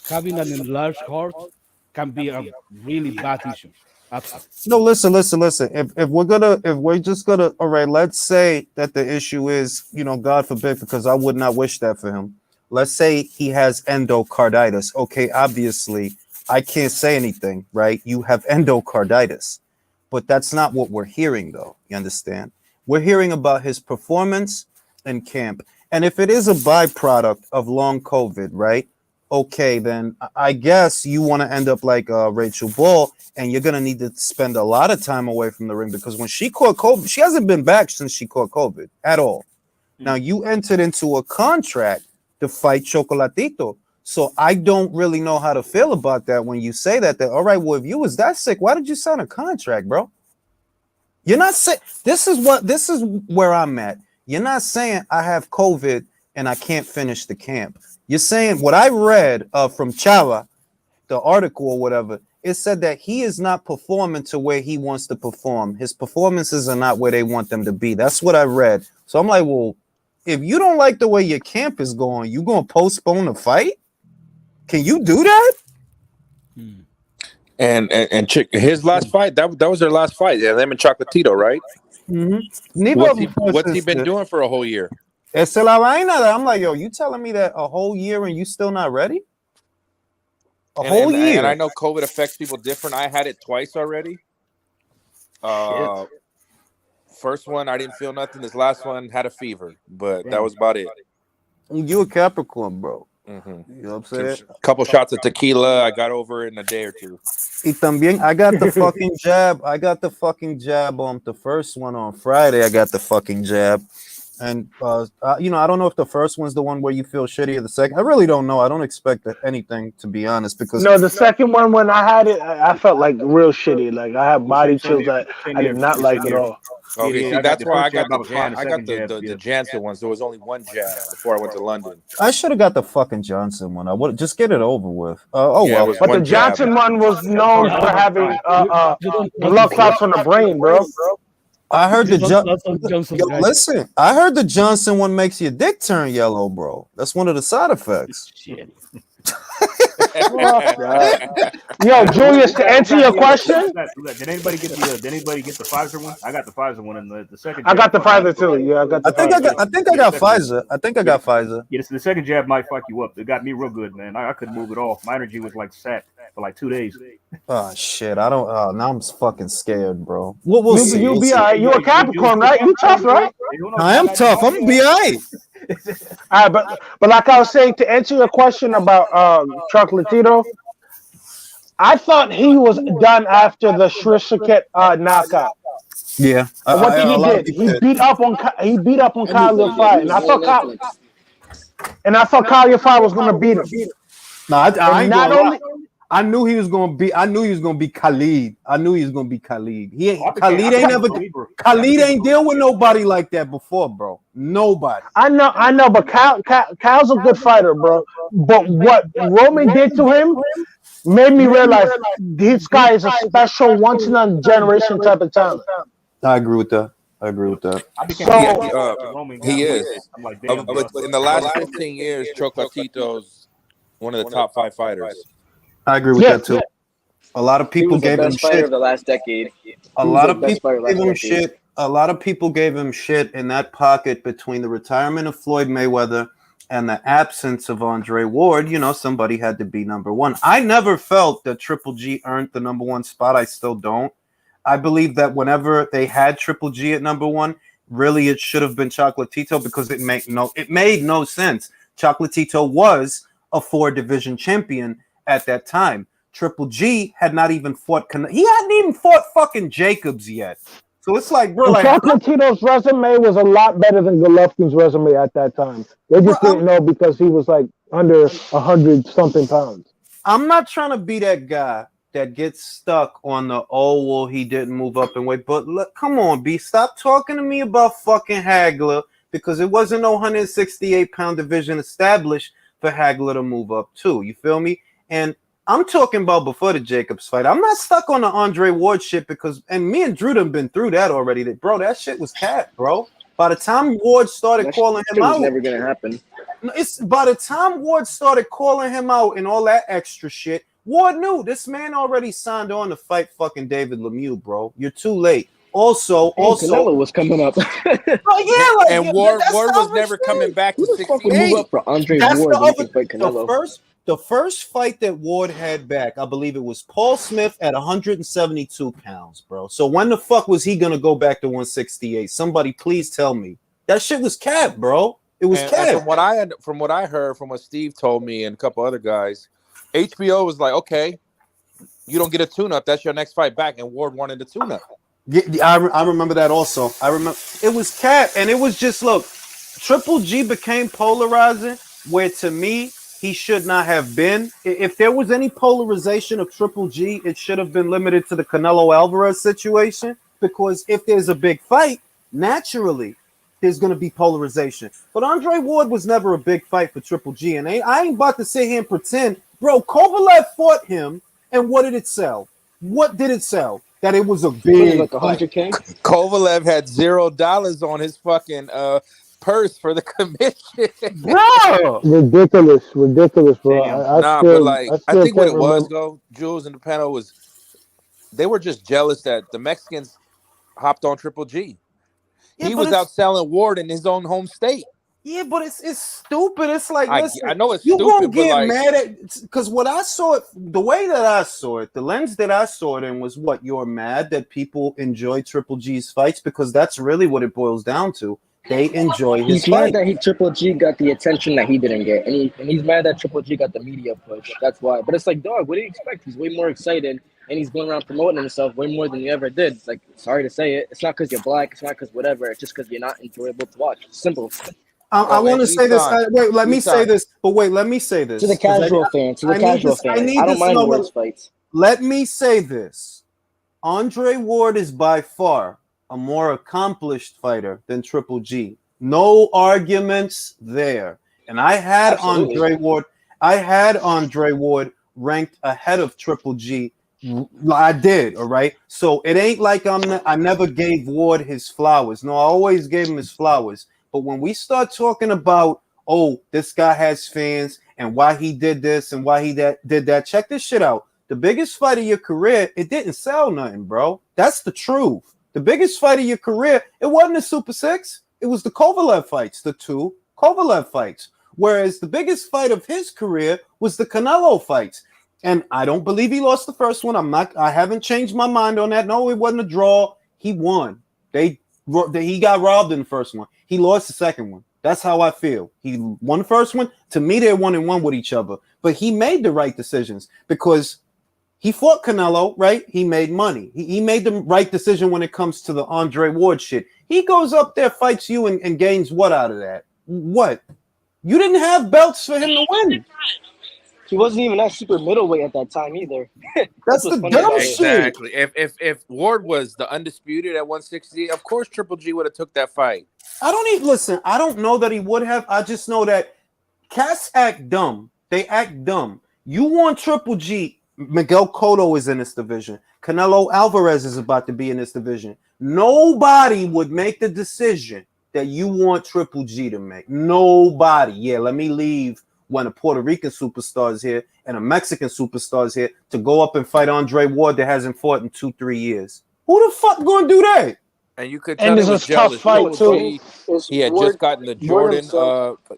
Speaker 6: having an enlarged heart can be a really bad issue. Absolutely.
Speaker 1: No, listen. If we're just gonna, all right, let's say that the issue is, God forbid, because I would not wish that for him. Let's say he has endocarditis. Okay, obviously, I can't say anything, right? You have endocarditis, but that's not what we're hearing, though. You understand? We're hearing about his performance in camp, and if it is a byproduct of long COVID, right? Okay, then I guess you want to end up like Rachel Ball, and you're gonna need to spend a lot of time away from the ring, because when she caught COVID, she hasn't been back since she caught COVID at all. Now you entered into a contract to fight Chocolatito, so I don't really know how to feel about that when you say that. All right, well, if you was that sick, why did you sign a contract, bro? You're not sick. This is where I'm at. You're not saying I have COVID and I can't finish the camp. You're saying what I read from Chava, the article or whatever, it said that he is not performing to where he wants to perform. His performances are not where they want them to be. That's what I read. So I'm like, well, if you don't like the way your camp is going, you going to postpone the fight? Can you do that?
Speaker 5: And Chick, his last fight, that was their last fight. Yeah, them and Chocolatito, right?
Speaker 1: Mm-hmm.
Speaker 5: What's he been doing for a whole year?
Speaker 1: Esa la vaina. I'm like, yo, you telling me that a whole year and you still not ready? A whole year.
Speaker 5: And I know COVID affects people different. I had it twice already. First one, I didn't feel nothing. This last one had a fever, but that was about it.
Speaker 1: You a Capricorn, bro.
Speaker 5: Mm-hmm.
Speaker 1: You know what I'm saying?
Speaker 5: A couple shots of tequila, I got over it in a day or two.
Speaker 1: Y también, I got the fucking jab. I got the fucking jab on the first one on Friday. I got the fucking jab. And, I don't know if the first one's the one where you feel shitty or the second. I really don't know. I don't expect anything, to be honest. Because
Speaker 3: no, the second one, when I had it, I felt like real shitty. Like I had body chills that I did not like at all.
Speaker 5: Okay, see, that's why I got the Janssen ones. There was only one jab before I went to London.
Speaker 1: I should have got the fucking Johnson one. I would just get it over with.
Speaker 3: But the Johnson one was known for having blood clots on the brain, bro.
Speaker 1: I heard listen. I heard the Johnson one makes your dick turn yellow, bro. That's one of the side effects.
Speaker 4: Shit.
Speaker 3: Yo, Julius, to answer your question,
Speaker 2: did anybody get the Pfizer one? I got the Pfizer one, and the second.
Speaker 3: I got the Pfizer too. Yeah, I got.
Speaker 1: I think I got Pfizer. I think I got Pfizer.
Speaker 2: Yeah, the second jab might fuck you up. It got me real good, man. I couldn't move it off. My energy was like sat for like 2 days.
Speaker 1: Oh shit! I don't. Now I'm fucking scared, bro. We'll see.
Speaker 3: You'll be alright. You a Capricorn, right? You tough, right?
Speaker 1: I am tough. I'm gonna be alright.
Speaker 3: All right, but like I was saying, to answer your question about Chocolatito, I thought he was done after the Shrishket knockout.
Speaker 1: Yeah.
Speaker 3: What did he did? He beat up on Kyle Yafai, and I thought Kyle Yafai was gonna beat him.
Speaker 1: No, I ain't not only. I knew he was gonna be Khalid. Khalid ain't deal with nobody like that before, bro. Nobody.
Speaker 3: I know, but Kyle's a good fighter, bro. But what Roman did to him made me realize this guy is a special once in a generation type of talent.
Speaker 1: I agree with that. I agree with that.
Speaker 2: I became
Speaker 3: So-
Speaker 2: Roman.
Speaker 5: he is.
Speaker 2: I'm like, damn, bro.
Speaker 5: But in the last 15 years, Chocolatito's one of the top 5 fighters.
Speaker 1: I agree with that too. A lot of
Speaker 4: He
Speaker 1: people
Speaker 4: was the
Speaker 1: gave him
Speaker 4: best fighter
Speaker 1: shit.
Speaker 4: of the last decade.
Speaker 1: A
Speaker 4: He was
Speaker 1: lot
Speaker 4: the
Speaker 1: of
Speaker 4: best
Speaker 1: people
Speaker 4: fighter
Speaker 1: gave him
Speaker 4: last decade.
Speaker 1: shit. A lot of people gave him shit in that pocket between the retirement of Floyd Mayweather and the absence of Andre Ward. You know, somebody had to be number one. I never felt that Triple G earned the number one spot. I still don't. I believe that whenever they had Triple G at number one, really it should have been Chocolatito because it made no sense. Chocolatito was a 4-division champion at that time. Triple G had not even fought. He hadn't even fought fucking Jacobs yet. So it's like, bro, like
Speaker 3: Chocolatito's resume was a lot better than Golovkin's resume at that time. They just didn't know because he was like under 100-something pounds.
Speaker 1: I'm not trying to be that guy that gets stuck on the well, he didn't move up in weight. But look, come on, B, stop talking to me about fucking Hagler because it wasn't no 168-pound division established for Hagler to move up to. You feel me? And I'm talking about before the Jacobs fight. I'm not stuck on the Andre Ward shit because, and me and Drew have been through that already. Bro, that shit was cat, bro. By the time Ward started calling him out,
Speaker 4: was never gonna happen.
Speaker 1: It's by the time Ward started calling him out and all that extra shit, Ward knew this man already signed on to fight fucking David Lemieux, bro. You're too late. Also,
Speaker 4: Canelo was coming up.
Speaker 5: And Ward was never coming back to 68.
Speaker 4: Move up for Andre
Speaker 1: That's
Speaker 4: Ward
Speaker 1: the
Speaker 4: when he
Speaker 1: other,
Speaker 4: could fight Canelo.
Speaker 1: the first fight that Ward had back, I believe it was Paul Smith at 172 pounds, bro. So when the fuck was he gonna go back to 168? Somebody please tell me. That shit was cap, bro. It was cap.
Speaker 5: And from what I heard, from what Steve told me and a couple other guys, HBO was like, okay, you don't get a tune-up. That's your next fight back. And Ward wanted a tune-up.
Speaker 1: Yeah, I remember that also. I remember it was cat, and it was just look. Triple G became polarizing, where to me he should not have been. If there was any polarization of Triple G, it should have been limited to the Canelo Alvarez situation. Because if there's a big fight, naturally there's going to be polarization. But Andre Ward was never a big fight for Triple G, and I ain't about to sit here and pretend, bro. Kovalev fought him, and what did it sell? What did it sell? That it was a big
Speaker 4: like 100K.
Speaker 5: Kovalev had $0 on his fucking purse for the commission,
Speaker 1: bro.
Speaker 3: Ridiculous, bro.
Speaker 5: I think what it was, though, Jules and the panel was they were just jealous that the Mexicans hopped on Triple G.
Speaker 1: Yeah,
Speaker 5: he was out selling Ward in his own home state.
Speaker 1: Yeah, but it's stupid. It's like, listen,
Speaker 5: I know it's
Speaker 1: you
Speaker 5: stupid,
Speaker 1: gonna get
Speaker 5: but
Speaker 1: mad at because what I saw it, the way that I saw it, the lens that I saw it in was what you're mad that people enjoy Triple G's fights because that's really what it boils down to. They enjoy his
Speaker 4: He's
Speaker 1: fight.
Speaker 4: mad that Triple G got the attention that he didn't get, and he's mad that Triple G got the media push. That's why. But it's like, dog, what do you expect? He's way more excited, and he's going around promoting himself way more than you ever did. It's like, sorry to say it, it's not because you're black, it's not because whatever. It's just because you're not enjoyable to watch. Simple.
Speaker 1: I want to say this. Let me say this
Speaker 4: to the casual fan. I don't mind Ward's fights.
Speaker 1: Let me say this: Andre Ward is by far a more accomplished fighter than Triple G. No arguments there. And I had Andre Ward. I had Andre Ward ranked ahead of Triple G. I did, all right. So it ain't like I never gave Ward his flowers. No, I always gave him his flowers. But when we start talking about, oh, this guy has fans and why he did this and why he did that, check this shit out. The biggest fight of your career, it didn't sell nothing, bro. That's the truth. The biggest fight of your career, it wasn't the Super Six. It was the Kovalev fights, the 2 Kovalev fights. Whereas the biggest fight of his career was the Canelo fights. And I don't believe he lost the first one. I haven't changed my mind on that. No, it wasn't a draw. He won. He got robbed in the first one. He lost the second one. That's how I feel. He won the first one. To me, they're 1-1 with each other. But he made the right decisions because he fought Canelo, right? He made money. He made the right decision when it comes to the Andre Ward shit. He goes up there, fights you, and gains what out of that? What? You didn't have belts for him to win.
Speaker 4: He wasn't even that super middleweight at that time either.
Speaker 1: That's the dumb shit.
Speaker 5: Exactly. If Ward was the undisputed at 160, of course Triple G would have took that fight.
Speaker 1: I don't know that he would have. I just know that cats act dumb. They act dumb. You want Triple G. Miguel Cotto is in this division. Canelo Alvarez is about to be in this division. Nobody would make the decision that you want Triple G to make. Nobody. Yeah, let me leave when a Puerto Rican superstar is here and a Mexican superstar is here to go up and fight Andre Ward that hasn't fought in 2-3 years. Who the fuck going to do that?
Speaker 5: And you could tell
Speaker 3: And
Speaker 5: he
Speaker 3: it's
Speaker 5: was
Speaker 3: a tough
Speaker 5: jealous.
Speaker 3: fight
Speaker 5: Triple
Speaker 3: too.
Speaker 5: G, he had just gotten the Jordan.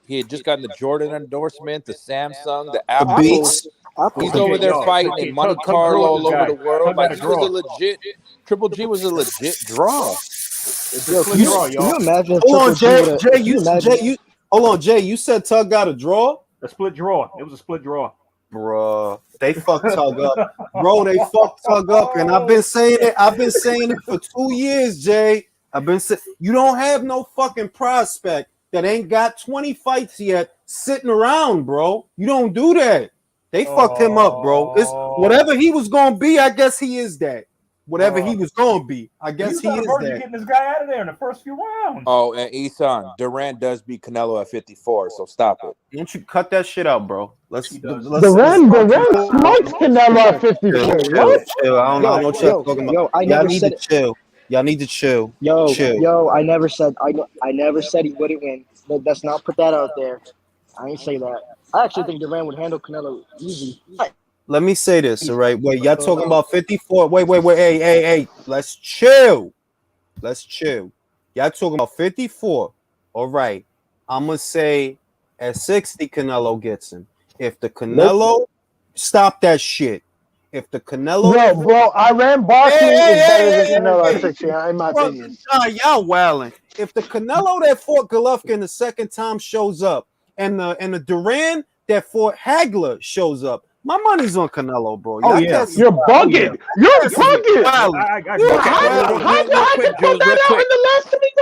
Speaker 5: He had just gotten the Jordan endorsement, the Samsung, the Apple.
Speaker 1: Beats.
Speaker 5: He's over there fifighting in Monte Carlo all over the world. Like, he was a legit. Triple G was a legit draw.
Speaker 4: Yo, can you imagine? If
Speaker 1: Hold on,
Speaker 4: Triple G
Speaker 1: hold on, Jay. You said Tug got a draw?
Speaker 2: A split draw. It was a split draw.
Speaker 1: Bruh, they fucked Tug up. Bro, they fucked Tug up. And I've been saying it for 2 years, Jay. I've been saying, you don't have no fucking prospect that ain't got 20 fights yet sitting around, bro. You don't do that. They fucked him up, bro. It's whatever he was gonna be, I guess he is that. Whatever he was gonna be, I guess he is that.
Speaker 2: Getting this guy out of there in the first few rounds.
Speaker 5: Oh, and Isan, Durant does beat Canelo at 54, so stop it.
Speaker 1: Don't you cut that shit out, bro? Let's
Speaker 3: Durant smokes Canelo at 54.
Speaker 1: Chill. I don't know what y'all talking about. Y'all need to chill. Y'all need to chill.
Speaker 4: Yo, I never said he wouldn't win. Let's not put that out there. I ain't say that. I actually think Durant would handle Canelo easy.
Speaker 1: Let me say this, all right? Wait, y'all talking about 54? Wait. Hey. Let's chill. Y'all talking about 54. All right. I'm going to say at 60, Canelo gets him. If the Canelo, stop that shit. If the Canelo...
Speaker 3: No, bro, Iran boxing is better than Canelo at 60, in my opinion.
Speaker 1: Y'all wilding. If the Canelo that fought Golovkin the second time shows up, and the Duran that fought Hagler shows up, my money's on Canelo, bro.
Speaker 3: You're bugging. You're bugging.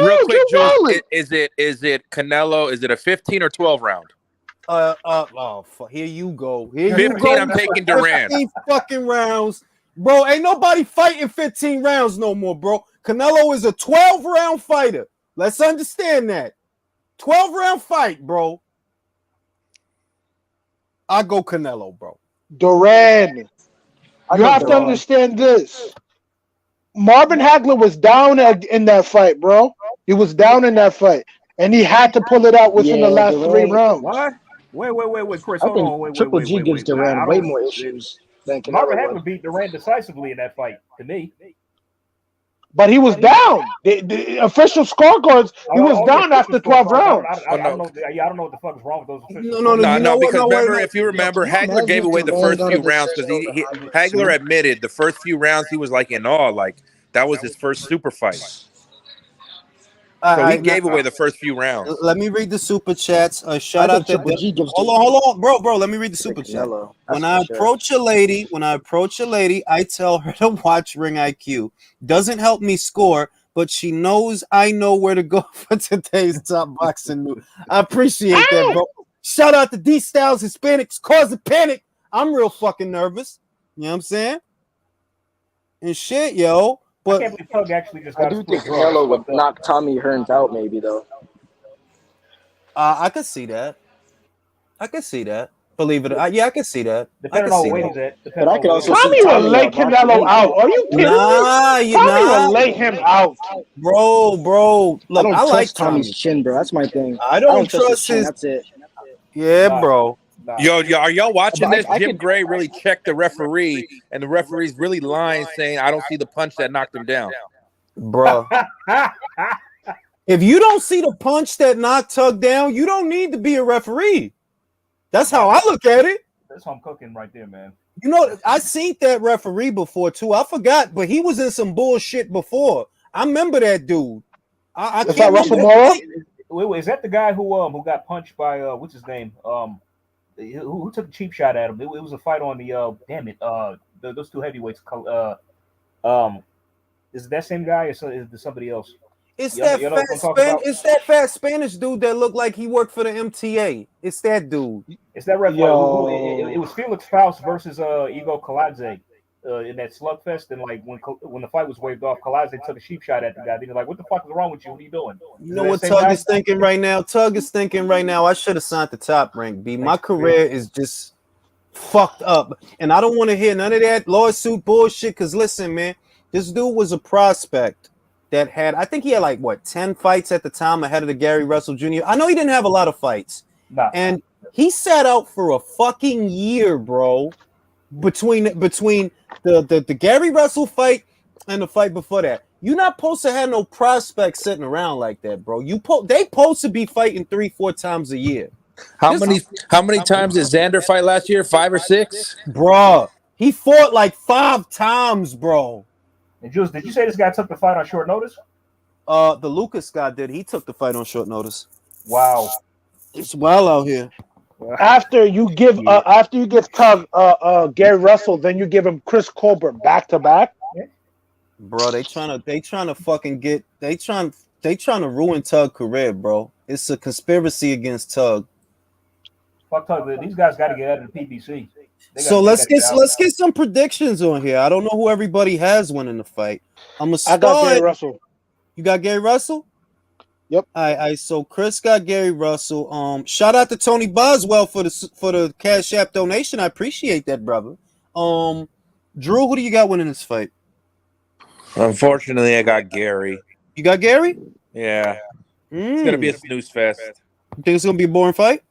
Speaker 5: Real quick, Jules. Is it Canelo? Is it a 15 or 12 round?
Speaker 1: Here you go.
Speaker 5: 15. I'm taking Durant.
Speaker 1: 15 fucking rounds, bro. Ain't nobody fighting 15 rounds no more, bro. Canelo is a 12-round fighter. Let's understand that. 12-round fight, bro. I go Canelo, bro.
Speaker 3: Duran. You have to understand this. Marvin Hagler was down in that fight, bro. He was down in that fight, and he had to pull it out within the last 3 rounds.
Speaker 2: What? Wait, Chris.
Speaker 4: I
Speaker 2: Hold on.
Speaker 4: think Triple G gives Durant way more issues than Canelo.
Speaker 2: Marvin Hagler beat Durant decisively in that fight, to me.
Speaker 3: But he was down. The official scorecards, he was down after 12 rounds.
Speaker 2: I don't know what the fuck is wrong with those officials.
Speaker 5: No, because if you remember, Hagler gave away the first few rounds because Hagler admitted the first few rounds he was like in awe, like that was his first super fight. So he gave away the first few rounds.
Speaker 1: Let me read the super chats. Shout out to hold on, bro. Let me read the super chat. When I approach a lady, I tell her to watch Ring IQ. Doesn't help me score, but she knows I know where to go for today's top boxing news. I appreciate that, bro. Shout out to D Styles Hispanics causing panic. I'm real fucking nervous. You know what I'm saying? And shit, yo. But
Speaker 2: I can't believe Tug actually just got
Speaker 4: I do think Canelo would knock Tommy Hearns out, maybe though.
Speaker 1: I could see that. Believe it. I can see that.
Speaker 2: Depending on where he's at.
Speaker 4: But I could also
Speaker 3: Tommy will lay Canelo out. Are you kidding me? Tommy will lay him out.
Speaker 1: Bro. Look,
Speaker 4: I don't
Speaker 1: like
Speaker 4: trust Tommy's chin, bro. That's my thing.
Speaker 1: I don't trust his.
Speaker 4: That's it.
Speaker 1: Yeah, bro.
Speaker 5: Yo, are y'all watching this? Jim Gray really checked the referee, and the referee's really lying, saying, I don't see the punch that knocked him down.
Speaker 1: Bro. If you don't see the punch that knocked Tug down, you don't need to be a referee. That's how I look at it.
Speaker 2: That's how I'm cooking right there, man.
Speaker 1: You know, I seen that referee before, too. I forgot, but he was in some bullshit before. I remember that dude.
Speaker 3: Is that Russell Mora?
Speaker 2: Wait, is that the guy who got punched by, what's his name? Who took a cheap shot at him? It was a fight on the those two heavyweights. Is it that same guy or is it somebody else?
Speaker 1: It's that fat Spanish dude that looked like he worked for the MTA. It's that dude.
Speaker 2: It's that ref. It was Felix Faust versus Igor Kaladze in that slugfest, and like when the fight was waved off, Kaladze took a cheap shot at the guy. Then he's like, "What the fuck is wrong with you? What are you doing?"
Speaker 1: You know what Tug is thinking right now? Tug is thinking right now, I should have signed the Top Rank, B. My career is just fucked up. And I don't want to hear none of that lawsuit bullshit. Because listen, man, this dude was a prospect. that had, I think he had like, what, 10 fights at the time ahead of the Gary Russell Jr. I know he didn't have a lot of fights.
Speaker 2: Nah.
Speaker 1: And he sat out for a fucking year, bro, between the Gary Russell fight and the fight before that. You're not supposed to have no prospects sitting around like that, bro. They supposed to be fighting 3-4 times a year.
Speaker 5: How many times did Xander fight last year? 5 or 6?
Speaker 1: Bro, he fought like 5 times, bro.
Speaker 2: And Jules, did you say this guy took the fight on short notice?
Speaker 1: The Lucas guy did. He took the fight on short notice.
Speaker 2: Wow.
Speaker 1: It's wild out here.
Speaker 3: After you give Tug Gary Russell, then you give him Chris Colbert back to back.
Speaker 1: Bro, they trying to fucking get they trying to ruin Tug's career, bro. It's a conspiracy against Tug.
Speaker 2: Fuck Tug, these guys got to get out of the PBC.
Speaker 1: So let's get some predictions on here. I don't know who everybody has winning the fight. I got
Speaker 3: Gary Russell.
Speaker 1: You got Gary Russell?
Speaker 3: Yep.
Speaker 1: All right. So Chris got Gary Russell. Shout out to Tony Boswell for the Cash App donation. I appreciate that, brother. Drew, who do you got winning this fight?
Speaker 5: Unfortunately, I got Gary.
Speaker 1: You got Gary?
Speaker 5: Yeah. It's gonna be a snooze fest.
Speaker 1: You think it's gonna be a boring fight?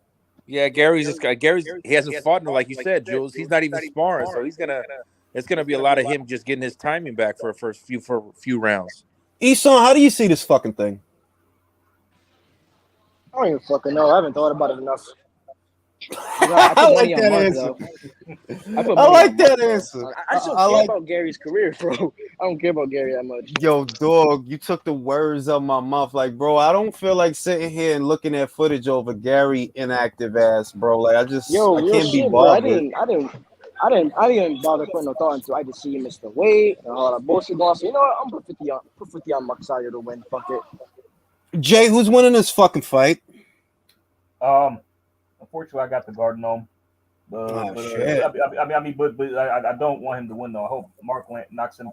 Speaker 5: Yeah, Gary's he hasn't fought in, like you said, Jules. He's not even sparring, so it's gonna be a lot of him just getting his timing back for a few rounds.
Speaker 1: Isan, how do you see this fucking thing?
Speaker 4: I don't even fucking know. I haven't thought about it enough.
Speaker 1: I like that answer. I like that answer.
Speaker 4: I just don't care about Gary's career, bro. I don't care about Gary that much.
Speaker 1: Yo, dog, you took the words out of my mouth. Like, bro, I don't feel like sitting here and looking at footage over Gary inactive ass, bro. Like, I can't be bothered.
Speaker 4: I didn't bother putting no thought into it. I just see him miss the weight and all that bullshit going on. So, you know what? I'm put 50 on Magsayo to win. Fuck it.
Speaker 1: Jay, who's winning this fucking fight?
Speaker 2: Unfortunately, I got the Garden Gnome. But I don't want him to win though. I hope Mark knocks him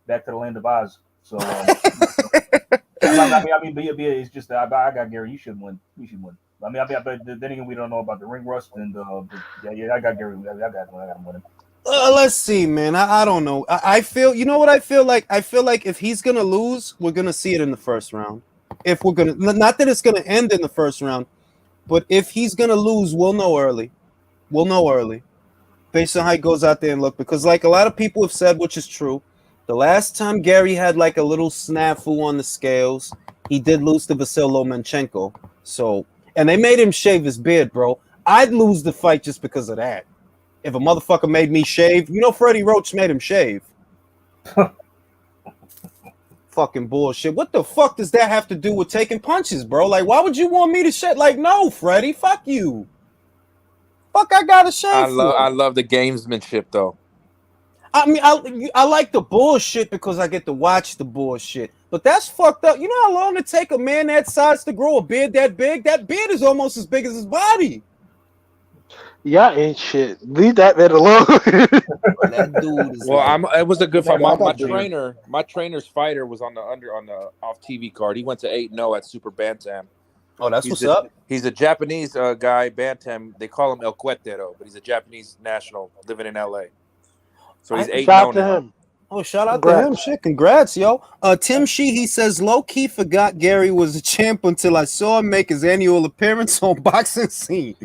Speaker 2: back to the land of Oz. So, it's just I got Gary. You should win. You should win. But then again, we don't know about the ring rust and I got Gary. I got him winning.
Speaker 1: Let's see, man. I don't know. I feel, you know what I feel like? I feel like if he's gonna lose, we're gonna see it in the first round. If we're gonna, not that it's gonna end in the first round, but if he's gonna lose, we'll know early. We'll know early, based on how he goes out there and look. Because like a lot of people have said, which is true, the last time Gary had like a little snafu on the scales, he did lose to Vasyl Lomachenko. So, and they made him shave his beard, bro. I'd lose the fight just because of that. If a motherfucker made me shave, you know, Freddie Roach made him shave. Fucking bullshit. What the fuck does that have to do with taking punches, bro? Like, why would you want me to shave? Like, no, Freddie, fuck you. Fuck, I got to shave.
Speaker 5: I love the gamesmanship, though.
Speaker 1: I mean, I like the bullshit because I get to watch the bullshit. But that's fucked up. You know how long it take a man that size to grow a beard that big? That beard is almost as big as his body.
Speaker 3: Yeah, ain't shit. Leave that man alone.
Speaker 1: That dude is
Speaker 5: it was a good fight. My trainer's fighter was on the off TV card. He went to 8-0 at Super Bantam.
Speaker 1: Oh, that's what's up.
Speaker 5: He's a Japanese guy, Bantam. They call him El Cuetero, but he's a Japanese national living in LA. So he's 8-0 now.
Speaker 1: Oh, shout out to him. Shit, congrats, yo. Tim Sheehy says, low-key forgot Gary was a champ until I saw him make his annual appearance on Boxing Scene.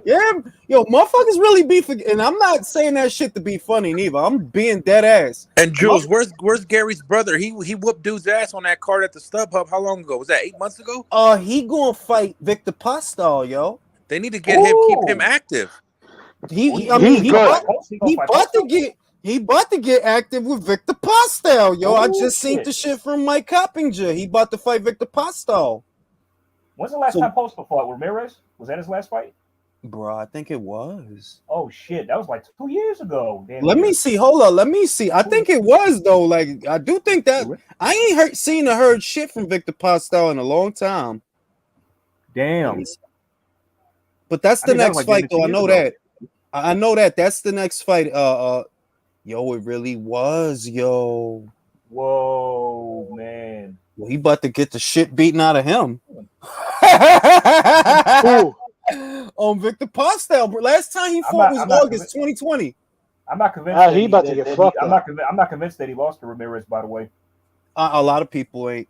Speaker 1: Yeah, yo, motherfuckers really be forgetting. And I'm not saying that shit to be funny neither. I'm being dead ass.
Speaker 5: And Jules, where's Gary's brother? He whooped dude's ass on that card at the StubHub. How long ago? Was that 8 months ago?
Speaker 1: He gonna fight Victor Pascal, yo.
Speaker 5: They need to keep him active.
Speaker 1: He about to get active with Victor Pascal, yo. I just seen the shit from Mike Coppinger. He about to fight Victor Pascal.
Speaker 2: When's the last time Postal fought Ramirez? Was that his last fight?
Speaker 1: Bro, I think it was.
Speaker 2: Oh shit, that was like 2 years ago. Damn.
Speaker 1: Let me see. Hold on. Let me see. I think it was though. Like I do think that I ain't heard shit from Victor Pascal in a long time.
Speaker 2: Damn.
Speaker 1: But that's the next fight, though. I know that. I know that. That's the next fight. Yo, it really was, yo.
Speaker 2: Whoa, man.
Speaker 1: Well, he about to get the shit beaten out of him. Victor Pascal. Last time he fought was August 2020.
Speaker 2: I'm not convinced.
Speaker 3: He about to get fucked.
Speaker 2: I'm not convinced that he lost to Ramirez, by the way.
Speaker 1: A lot of people ain't.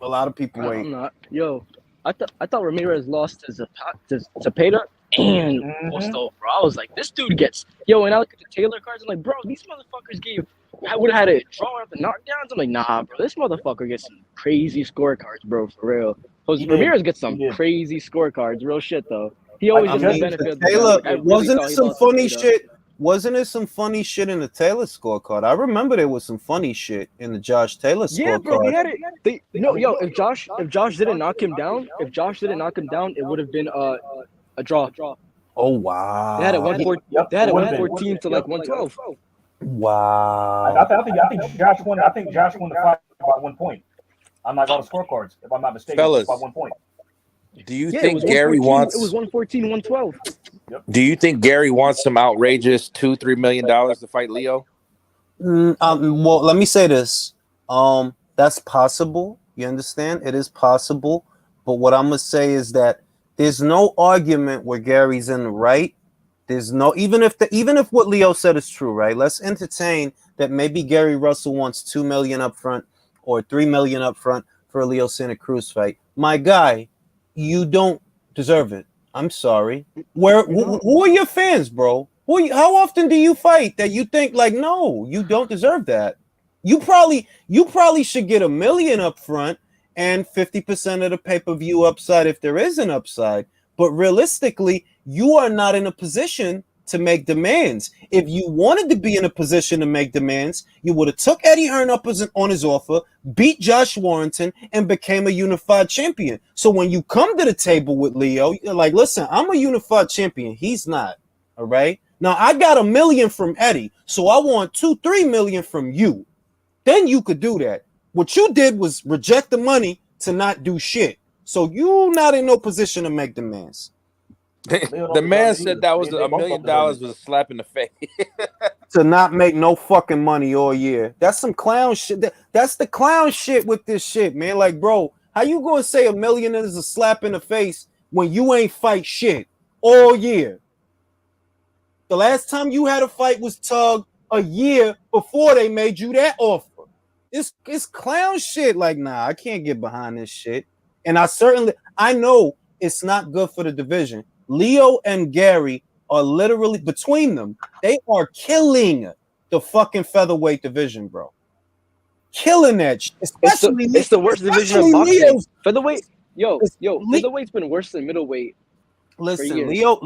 Speaker 1: A lot of people
Speaker 4: I'm
Speaker 1: ain't.
Speaker 4: not. Yo, I thought Ramirez lost to Zepeda and Costo, bro. I was like, this dude gets and I look at the Taylor cards. I'm like, bro, these motherfuckers would have had a draw after knockdowns. I'm like, nah, bro, this motherfucker gets some crazy scorecards, bro, for real. Ramirez gets some crazy scorecards, real shit though. He always
Speaker 1: I
Speaker 4: just
Speaker 1: mean,
Speaker 4: benefit of the
Speaker 1: Taylor,
Speaker 4: doubt. Like, I really
Speaker 1: wasn't
Speaker 4: thought
Speaker 1: it
Speaker 4: he
Speaker 1: some
Speaker 4: lost to
Speaker 1: funny
Speaker 4: Zepeda.
Speaker 1: shit? Wasn't it some funny shit in the Taylor scorecard? I remember there was some funny shit in the Josh Taylor
Speaker 4: Yeah, bro,
Speaker 1: scorecard.
Speaker 4: they had it. If Josh didn't knock him down, it would have been a draw.
Speaker 1: Oh wow!
Speaker 4: They had it 114. They had it 114 to like 112.
Speaker 1: Wow!
Speaker 2: I think Josh won. I think Josh won the fight by 1 point. I'm not on the scorecards, if I'm not mistaken.
Speaker 5: Fellas,
Speaker 2: by 1 point.
Speaker 5: Do you
Speaker 4: Yeah,
Speaker 5: think Gary wants?
Speaker 4: It was 114, 112.
Speaker 5: Do you think Gary wants some outrageous $2-3 million to fight Leo?
Speaker 1: Well, let me say this. That's possible. You understand? It is possible. But what I'm gonna say is that there's no argument where Gary's in the right. There's no even if what Leo said is true, right? Let's entertain that maybe Gary Russell wants $2 million up front or $3 million up front for a Leo Santa Cruz fight. My guy, you don't deserve it. I'm sorry. Who are your fans, bro? How often do you fight that you think like, no, you don't deserve that? You probably should get $1 million up front and 50% of the pay-per-view upside if there is an upside. But realistically, you are not in a position to make demands. If you wanted to be in a position to make demands, you would have took Eddie Hearn up on his offer, beat Josh Warrington, and became a unified champion. So when you come to the table with Leo, you're like, listen, I'm a unified champion. He's not. All right. Now I got $1 million from Eddie, so I want $2-3 million from you. Then you could do that. What you did was reject the money to not do shit. So you're not in no position to make demands.
Speaker 5: The man said that was $1 million was a slap in the face.
Speaker 1: To not make no fucking money all year. That's some clown shit. That's the clown shit with this shit, man. Like, bro, how you gonna say $1 million is a slap in the face when you ain't fight shit all year? The last time you had a fight was Tug a year before they made you that offer. It's clown shit. Like, nah, I can't get behind this shit. And I know it's not good for the division. Leo and Gary are literally, between them, they are killing the fucking featherweight division, bro. Killing that shit.
Speaker 4: It's the worst division of boxing. Featherweight, featherweight's been worse than middleweight.
Speaker 1: Listen, Leo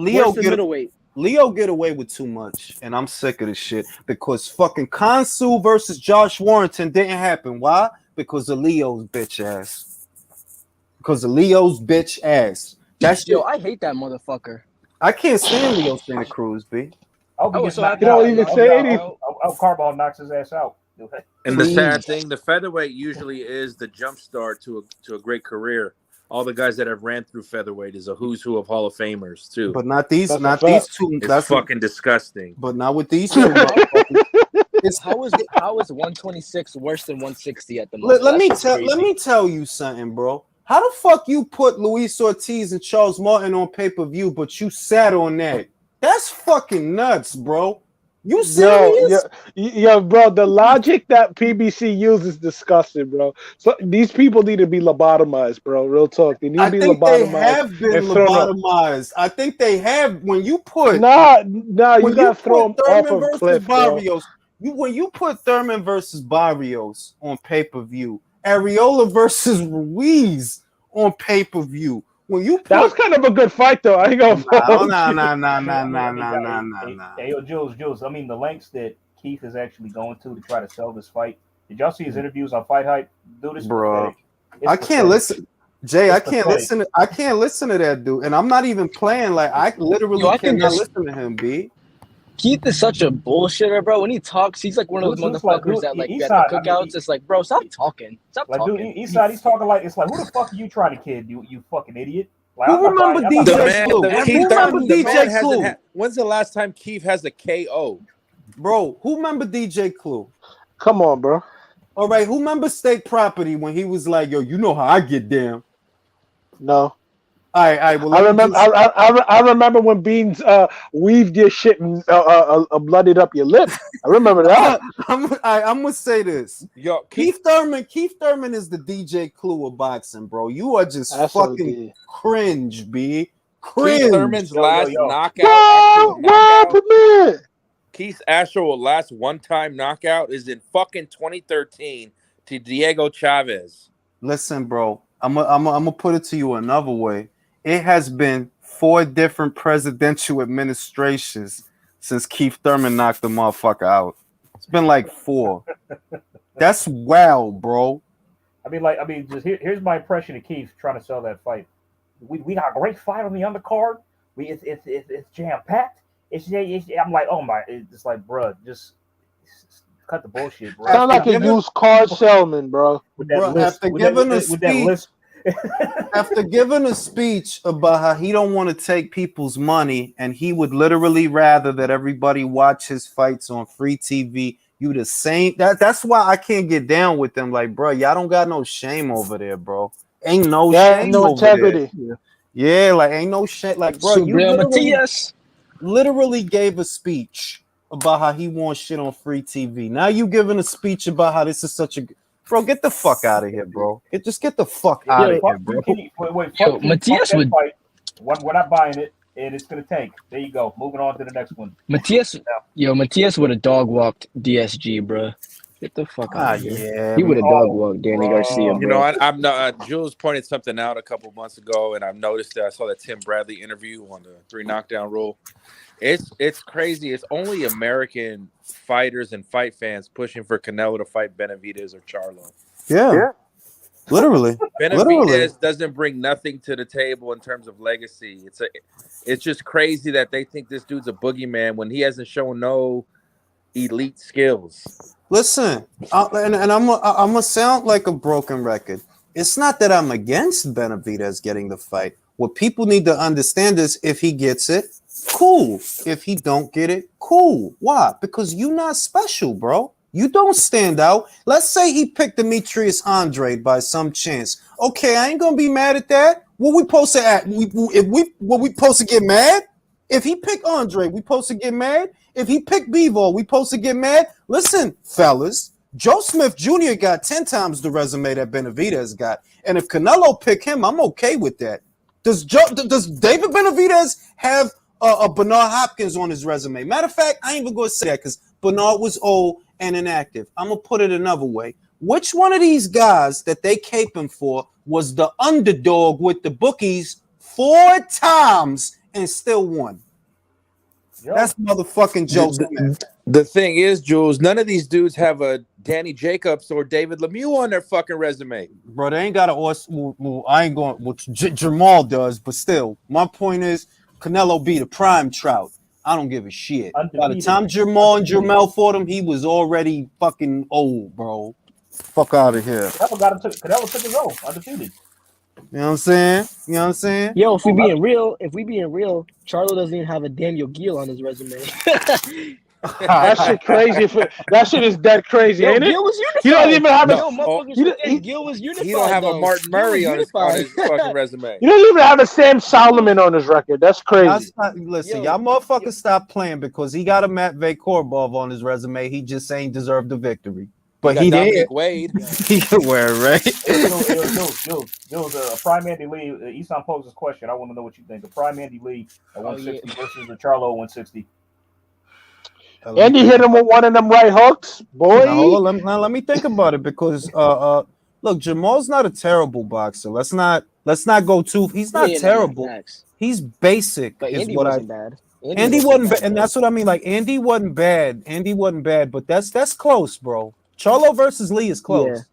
Speaker 1: get away with too much, and I'm sick of this shit because fucking Konsu versus Josh Warrington didn't happen. Why? Because of Leo's bitch ass. That's
Speaker 4: I hate that motherfucker.
Speaker 1: I can't stand Leo Santa Cruz, B.
Speaker 2: I hope
Speaker 3: you don't even say anything.
Speaker 2: Carball knocks his ass out.
Speaker 5: And the sad thing, the featherweight usually is the jumpstart to a great career. All the guys that have ran through featherweight is a who's who of Hall of Famers too.
Speaker 1: But not these two.
Speaker 5: It's
Speaker 1: That's
Speaker 5: fucking disgusting.
Speaker 1: But not with these two.
Speaker 4: How is 126 worse than 160 at the moment?
Speaker 1: Let me tell you something, bro. How the fuck you put Luis Ortiz and Charles Martin on pay-per-view, but you sat on that? That's fucking nuts, bro. You serious?
Speaker 3: Yo, bro, the logic that PBC uses is disgusting, bro. So these people need to be lobotomized, bro. Real talk. They need to be lobotomized.
Speaker 1: They have been lobotomized. I think they have. When you put
Speaker 3: you gotta throw them off of cliff,
Speaker 1: Barrios. When you put Thurman versus Barrios on pay-per-view, Areola versus Ruiz on pay-per-view. That
Speaker 3: was kind of a good fight, though. I ain't gonna.
Speaker 1: Nah.
Speaker 2: Hey, yo, Jules. I mean, the lengths that Keith is actually going to try to sell this fight. Did y'all see his interviews on Fight Hype? Dude, it's
Speaker 1: bro.
Speaker 2: It's
Speaker 1: I can't listen, Jay. I can't listen to that dude, and I'm not even playing. Like I literally cannot listen to him. B.
Speaker 4: Keith is such a bullshitter, bro. When he talks, he's like one of those motherfuckers that like at the cookouts. It's like, bro, stop talking. Stop talking.
Speaker 2: Dude, Eastside, he's talking like it's like, who the fuck are you trying to kid? You fucking idiot. Like,
Speaker 1: who remember DJ Clue?
Speaker 5: When's the last time Keith has a KO?
Speaker 1: Bro, who remember DJ Clue?
Speaker 3: Come on, bro.
Speaker 1: All right, who remember State Property when he was like, yo, you know how I get down?
Speaker 3: No.
Speaker 1: All right. Well,
Speaker 3: I
Speaker 1: let me
Speaker 3: remember.
Speaker 1: just-
Speaker 3: I remember when Beans weaved your shit and blooded up your lip. I remember that.
Speaker 1: I'm gonna say this.
Speaker 5: Yo,
Speaker 1: Keith Thurman is the DJ Clue of boxing, bro. You are just
Speaker 3: That's
Speaker 1: fucking
Speaker 3: OD.
Speaker 1: cringe, B.
Speaker 5: Keith
Speaker 1: Cringe.
Speaker 5: Thurman's
Speaker 2: Yo,
Speaker 5: last
Speaker 2: yo.
Speaker 5: knockout, actual
Speaker 3: What
Speaker 5: knockout.
Speaker 3: happened, man?
Speaker 5: Keith's actual last one-time knockout is in fucking 2013 to Diego Chavez.
Speaker 1: Listen, bro. I'm gonna put it to you another way. It has been 4 different presidential administrations since Keith Thurman knocked the motherfucker out. It's been like 4. That's wild, bro.
Speaker 2: I mean, just here's my impression of Keith trying to sell that fight. We got a great fight on the undercard. It's jam packed. I'm like, oh my, it's like, bro, just cut the bullshit, bro.
Speaker 3: Sound like a used car salesman, bro.
Speaker 2: With that
Speaker 1: Bro,
Speaker 2: list,
Speaker 1: after
Speaker 2: with that-
Speaker 1: giving a
Speaker 2: with that
Speaker 1: speech-
Speaker 2: list.
Speaker 1: After giving a speech about how he don't want to take people's money and he would literally rather that everybody watch his fights on free TV, you the same. That's why I can't get down with them. Like, bro, y'all don't got no shame over there, bro. Ain't no
Speaker 3: That
Speaker 1: shame
Speaker 3: no
Speaker 1: over
Speaker 3: integrity.
Speaker 1: there. Yeah, like ain't no shame. Like, bro, you
Speaker 4: Subriel
Speaker 1: literally,
Speaker 4: Matias.
Speaker 1: literally gave a speech about how he wants shit on free TV. Now you giving a speech about how this is such a bro. Get the fuck out of here, bro. Just get the fuck out of here, bro.
Speaker 2: Wait,
Speaker 4: Yo,
Speaker 2: fuck
Speaker 4: Matias
Speaker 2: that
Speaker 4: would-
Speaker 2: fight. We're not buying it, and it's gonna tank. There you go. Moving on to the next one.
Speaker 4: Matias would have dog walked DSG, bro. Get the fuck out of here.
Speaker 1: Yeah,
Speaker 4: He would have
Speaker 2: Oh,
Speaker 4: dog walked Danny
Speaker 2: bro.
Speaker 4: Garcia, bro.
Speaker 5: You know, I'm not. Jules pointed something out a couple months ago, and I've noticed that I saw that Tim Bradley interview on the 3 knockdown rule. It's crazy. It's only American fighters and fight fans pushing for Canelo to fight Benavidez or Charlo.
Speaker 1: Yeah. Literally.
Speaker 5: Benavidez doesn't bring nothing to the table in terms of legacy. It's just crazy that they think this dude's a boogeyman when he hasn't shown no elite skills.
Speaker 1: Listen, and I'm gonna sound like a broken record. It's not that I'm against Benavidez getting the fight. What people need to understand is if he gets it, cool. If he don't get it, cool. Why? Because you're not special, bro. You don't stand out. Let's say he picked Demetrius Andrade by some chance. Okay, I ain't gonna be mad at that. What we supposed to act? We supposed to get mad? If he picked Andre, we supposed to get mad? If he picked Bivol, we supposed to get mad? Listen, fellas, Joe Smith Jr. got 10 times the resume that Benavidez got. And if Canelo pick him, I'm okay with that. Does David Benavidez have a Bernard Hopkins on his resume? Matter of fact, I ain't even going to say that because Bernard was old and inactive. I'm going to put it another way. Which one of these guys that they caping for was the underdog with the bookies 4 times and still won?
Speaker 2: Yo,
Speaker 1: That's motherfucking Joe Smith.
Speaker 5: The thing is, Jules, none of these dudes have a Danny Jacobs or David Lemieux on their fucking resume.
Speaker 1: Bro, they ain't got I ain't going. Well, Jamal does, but still, my point is, Canelo beat a prime Trout. I don't give a shit. By the
Speaker 2: Undefeated.
Speaker 1: time Jamal and Jermel fought him, he was already fucking old, bro. Fuck out of here.
Speaker 2: Canelo took his own undefeated.
Speaker 1: You know what I'm saying? You know what I'm saying?
Speaker 4: Yo, if we being real, Charlo doesn't even have a Daniel Gill on his resume.
Speaker 3: That shit crazy. That shit is dead crazy,
Speaker 4: Yo,
Speaker 3: ain't it?
Speaker 4: Gill was unified.
Speaker 3: You don't even have
Speaker 4: Yo,
Speaker 3: a.
Speaker 4: motherfuckers
Speaker 3: he-
Speaker 4: forget
Speaker 3: he-
Speaker 4: Gill was unified.
Speaker 5: He don't have a
Speaker 4: though.
Speaker 5: Martin
Speaker 4: Gill was
Speaker 5: Murray on his
Speaker 4: unified.
Speaker 5: fucking resume.
Speaker 3: You don't even have a Sam Solomon on his record. That's crazy.
Speaker 1: Listen,
Speaker 4: Yo,
Speaker 1: y'all motherfuckers stop playing because he got a Matvey Korbov on his resume. He just ain't deserved the victory. But he
Speaker 5: got
Speaker 1: did.
Speaker 5: Dominic Wade.
Speaker 1: He could wear it, right?
Speaker 2: Jules, Prime Andy Lee. Easton posed this question. I want to know what you think. The Prime Andy Lee at 160 versus the Charlo 160.
Speaker 3: Andy hit him with one of them right hooks, boy.
Speaker 1: Now, hold on, let me think about it because look, Jamal's not a terrible boxer. Let's not go too. He's not terrible.
Speaker 4: Facts.
Speaker 1: He's basic.
Speaker 4: But
Speaker 1: Is
Speaker 4: Andy
Speaker 1: what
Speaker 4: wasn't bad.
Speaker 1: Andy wasn't bad, and
Speaker 4: bro.
Speaker 1: that's what I mean. Like Andy wasn't bad. Andy wasn't bad, but that's close, bro. Charlo versus Lee is close.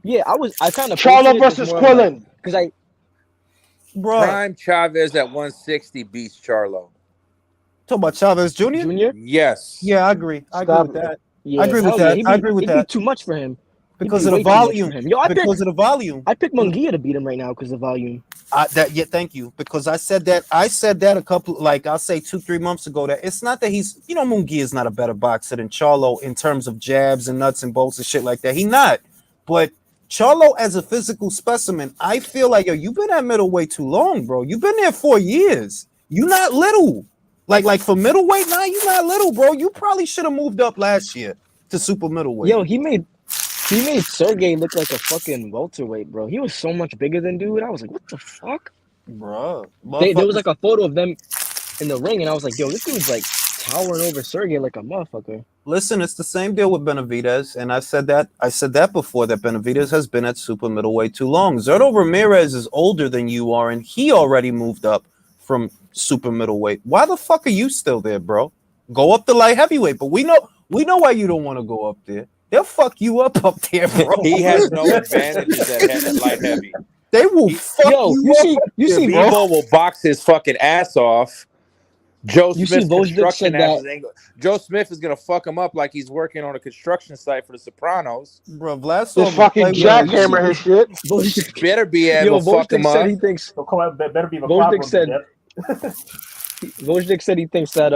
Speaker 4: Yeah, I kind of
Speaker 3: Charlo versus Quillen.
Speaker 4: Because
Speaker 1: Bro.
Speaker 5: Prime Chavez at 160 beats Charlo.
Speaker 1: Talk about Chavez Jr.
Speaker 4: Junior.
Speaker 5: Yes.
Speaker 1: Yeah, I agree. I agree with that.
Speaker 4: Yeah,
Speaker 1: I agree with
Speaker 4: hell
Speaker 1: that.
Speaker 4: yeah,
Speaker 1: I agree with
Speaker 4: it'd
Speaker 1: that.
Speaker 4: be too much for him.
Speaker 1: Because
Speaker 4: It'd
Speaker 1: of
Speaker 4: be
Speaker 1: the
Speaker 4: way too much
Speaker 1: volume.
Speaker 4: for him. Yo,
Speaker 1: Because of the volume.
Speaker 4: I picked Munguia to beat him right now because of volume.
Speaker 1: Yeah, thank you. Because I said that a couple, like I'll say 2-3 months ago, that it's not that he's, Munguia is not a better boxer than Charlo in terms of jabs and nuts and bolts and shit like that. He not. But Charlo as a physical specimen, I feel like, yo, you've been at middleweight too long, bro. You've been there 4 years. You not little. Like for middleweight, now you not little, bro. You probably should have moved up last year to super middleweight.
Speaker 4: Yo, he made Sergey look like a fucking welterweight, bro. He was so much bigger than dude. I was like, what the fuck?
Speaker 1: Bro.
Speaker 4: There was like a photo of them in the ring, and I was like, yo, this dude's like towering over Sergey like a motherfucker.
Speaker 1: Listen, it's the same deal with Benavidez, and I said that before, that Benavidez has been at super middleweight too long. Zurdo Ramirez is older than you are, and he already moved up from super middleweight. Why the fuck are you still there, bro? Go up to light heavyweight, but we know why you don't want to go up there. They'll fuck you up there, bro.
Speaker 5: He has no advantages at light heavy.
Speaker 1: They will fuck you up.
Speaker 4: You see,
Speaker 5: Bebo will box his fucking ass off. Joe Smith construction ass. Joe Smith is gonna fuck him up like he's working on a construction site for the Sopranos.
Speaker 1: Bro, Vlasov
Speaker 3: Just fucking jackhammer his shit.
Speaker 5: Better be able to fuck him up.
Speaker 2: Better be
Speaker 4: Vojtic said Vojtic said he thinks that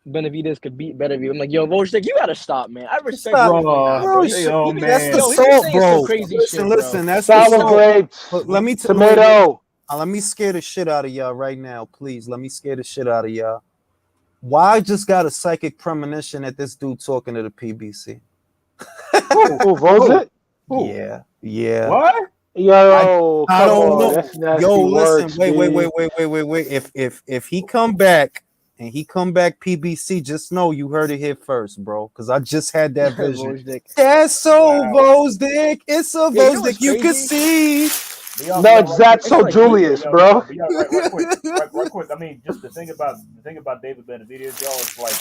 Speaker 4: Benavidez could beat Benavidez. I'm like, yo, Vojtic, you gotta stop, man. I respect you.
Speaker 1: That's the salt, bro. Listen, that's the
Speaker 3: sour grapes.
Speaker 1: Let me
Speaker 3: tomato.
Speaker 1: Let me scare the shit out of y'all right now, please. Let me scare the shit out of y'all. Why I just got a psychic premonition that this dude talking to the PBC?
Speaker 3: Who was it?
Speaker 1: Yeah.
Speaker 2: What?
Speaker 3: Yo,
Speaker 1: I don't know.
Speaker 3: That's nasty
Speaker 1: Yo, listen,
Speaker 3: words,
Speaker 1: wait. If he come back and he come back PBC, just know you heard it here first, bro. Because I just had that vision. That's so Vojtic. It's so Vojtic. You can see.
Speaker 3: No, that's so Julius, bro.
Speaker 2: Right quick. I mean, just the thing about David Benavidez, y'all, is like,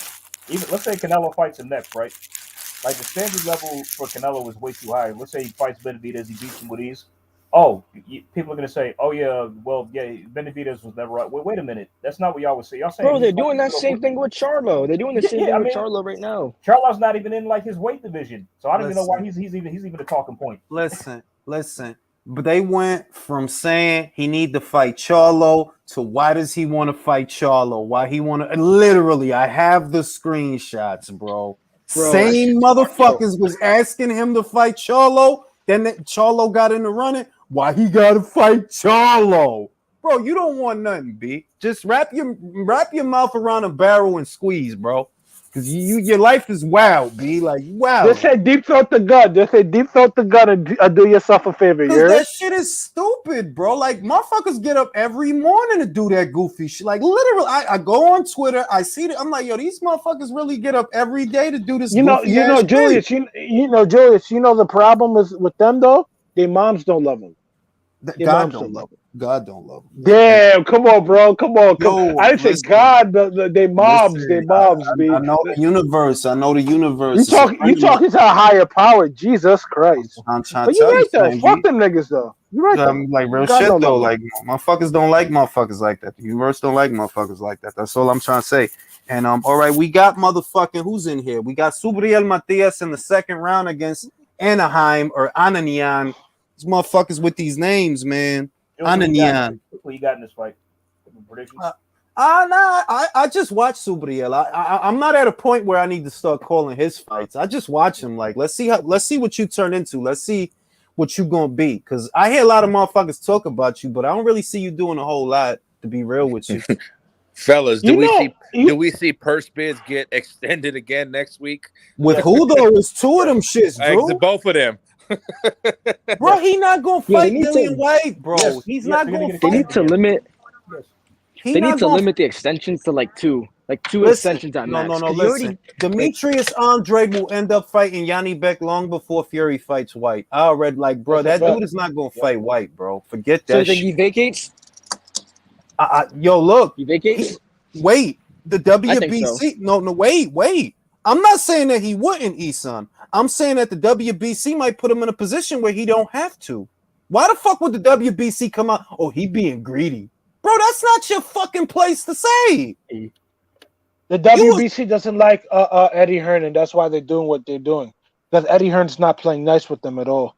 Speaker 2: even let's say Canelo fights him next, right? Like the standard level for Canelo is way too high. Let's say he fights Benavidez, he beats him with ease. Oh, people are gonna say, oh yeah, well yeah, Benavidez was never right. Wait a minute, that's not what y'all would say. Y'all saying,
Speaker 4: bro, they're doing that same thing with Charlo. They're doing the same thing with Charlo right now.
Speaker 2: Charlo's not even in like his weight division, so I don't even know why he's even a talking point.
Speaker 1: Listen. But they went from saying he need to fight Charlo to why does he want to fight Charlo? Why he want to? Literally, I have the screenshots, bro. Same motherfuckers was asking him to fight Charlo. Then Charlo got in the running. Why he got to fight Charlo? Bro, you don't want nothing, B. Just wrap your mouth around a barrel and squeeze, bro. Because your life is wild, B. Like, wow.
Speaker 3: Just say deep throat the gut. And do yourself a favor.
Speaker 1: Because that shit is stupid, bro. Like, motherfuckers get up every morning to do that goofy shit. Like, literally, I go on Twitter, I see it. I'm like, yo, these motherfuckers really get up every day to do this.
Speaker 3: Julius. Julius. The problem is with them though. Their moms don't love them.
Speaker 1: God don't love them. God don't love them.
Speaker 3: Damn, come on, bro. Come on. I didn't say God, they moms, B.
Speaker 1: I know the universe.
Speaker 3: You talking to a higher power, Jesus Christ.
Speaker 1: I'm trying
Speaker 3: but
Speaker 1: to
Speaker 3: you're right though. Fuck them niggas though. You're right.
Speaker 1: I'm like real shit though. Like motherfuckers don't like motherfuckers like that. The universe don't like motherfuckers like that. That's all I'm trying to say. And all right, we got motherfucking who's in here? We got Subriel Matias in the second round against Anaheim or Ananian. These motherfuckers with these names, man. Ananian.
Speaker 2: Who you got in this fight? Predictions?
Speaker 1: I just watch Subriel. I'm not at a point where I need to start calling his fights. I just watch him. Like, let's see what you turn into. Let's see what you gonna be. Because I hear a lot of motherfuckers talk about you, but I don't really see you doing a whole lot. To be real with you,
Speaker 5: fellas, do we see purse bids get extended again next week?
Speaker 1: With who though? It's two of them shits, Drew.
Speaker 5: Both of them.
Speaker 1: Bro, he not gonna fight Dillian White, bro. He's not gonna fight.
Speaker 4: They need to limit. They need to limit the extensions to like two extensions at max.
Speaker 1: No. Listen, Demetrius Andrade will end up fighting Yanni Beck long before Fury fights White. I already bro. That dude is not gonna fight White, bro. Forget that.
Speaker 4: So you think he vacates?
Speaker 1: Yo, look.
Speaker 4: He vacates.
Speaker 1: Wait, the WBC.
Speaker 4: So.
Speaker 1: No. Wait. I'm not saying that he wouldn't, Isan. I'm saying that the WBC might put him in a position where he don't have to. Why the fuck would the WBC come out? Oh, he being greedy. Bro, that's not your fucking place to say.
Speaker 3: The WBC doesn't like Eddie Hearn, and that's why they're doing what they're doing. Because Eddie Hearn's not playing nice with them at all.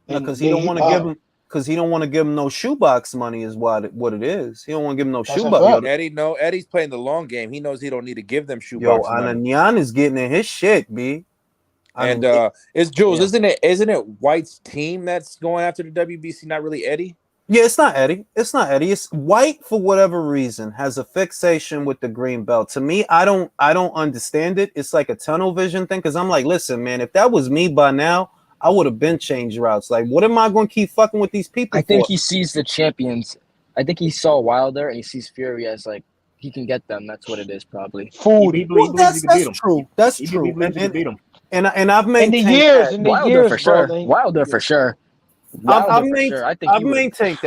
Speaker 1: Because he don't want to give him. Because he don't want to give him no shoebox money is what it is. He don't want to give him no shoebox.
Speaker 5: Eddie's playing the long game. He knows he don't need to give them shoebox money.
Speaker 1: Ananian is getting in his shit, B.
Speaker 5: And is Jules? Isn't it White's team that's going after the WBC? Not really Eddie.
Speaker 1: Yeah, it's not Eddie. It's not Eddie. It's White, for whatever reason, has a fixation with the green belt. To me, I don't understand it. It's like a tunnel vision thing, because I'm like, listen, man, if that was me by now, I would have been changed routes. Like, what am I going to keep fucking with these people
Speaker 4: I think
Speaker 1: for?
Speaker 4: he sees the champions. I think he saw Wilder and he sees Fury as like he can get them. That's what it is, probably.
Speaker 3: Food.
Speaker 1: Well, that's true. That's true.
Speaker 2: He believes he can beat him.
Speaker 1: And I've
Speaker 3: In the
Speaker 1: maintained
Speaker 3: years,
Speaker 1: that.
Speaker 4: Wilder for sure.
Speaker 3: bro,
Speaker 4: Wilder for sure.
Speaker 1: I've
Speaker 4: I've
Speaker 1: maintained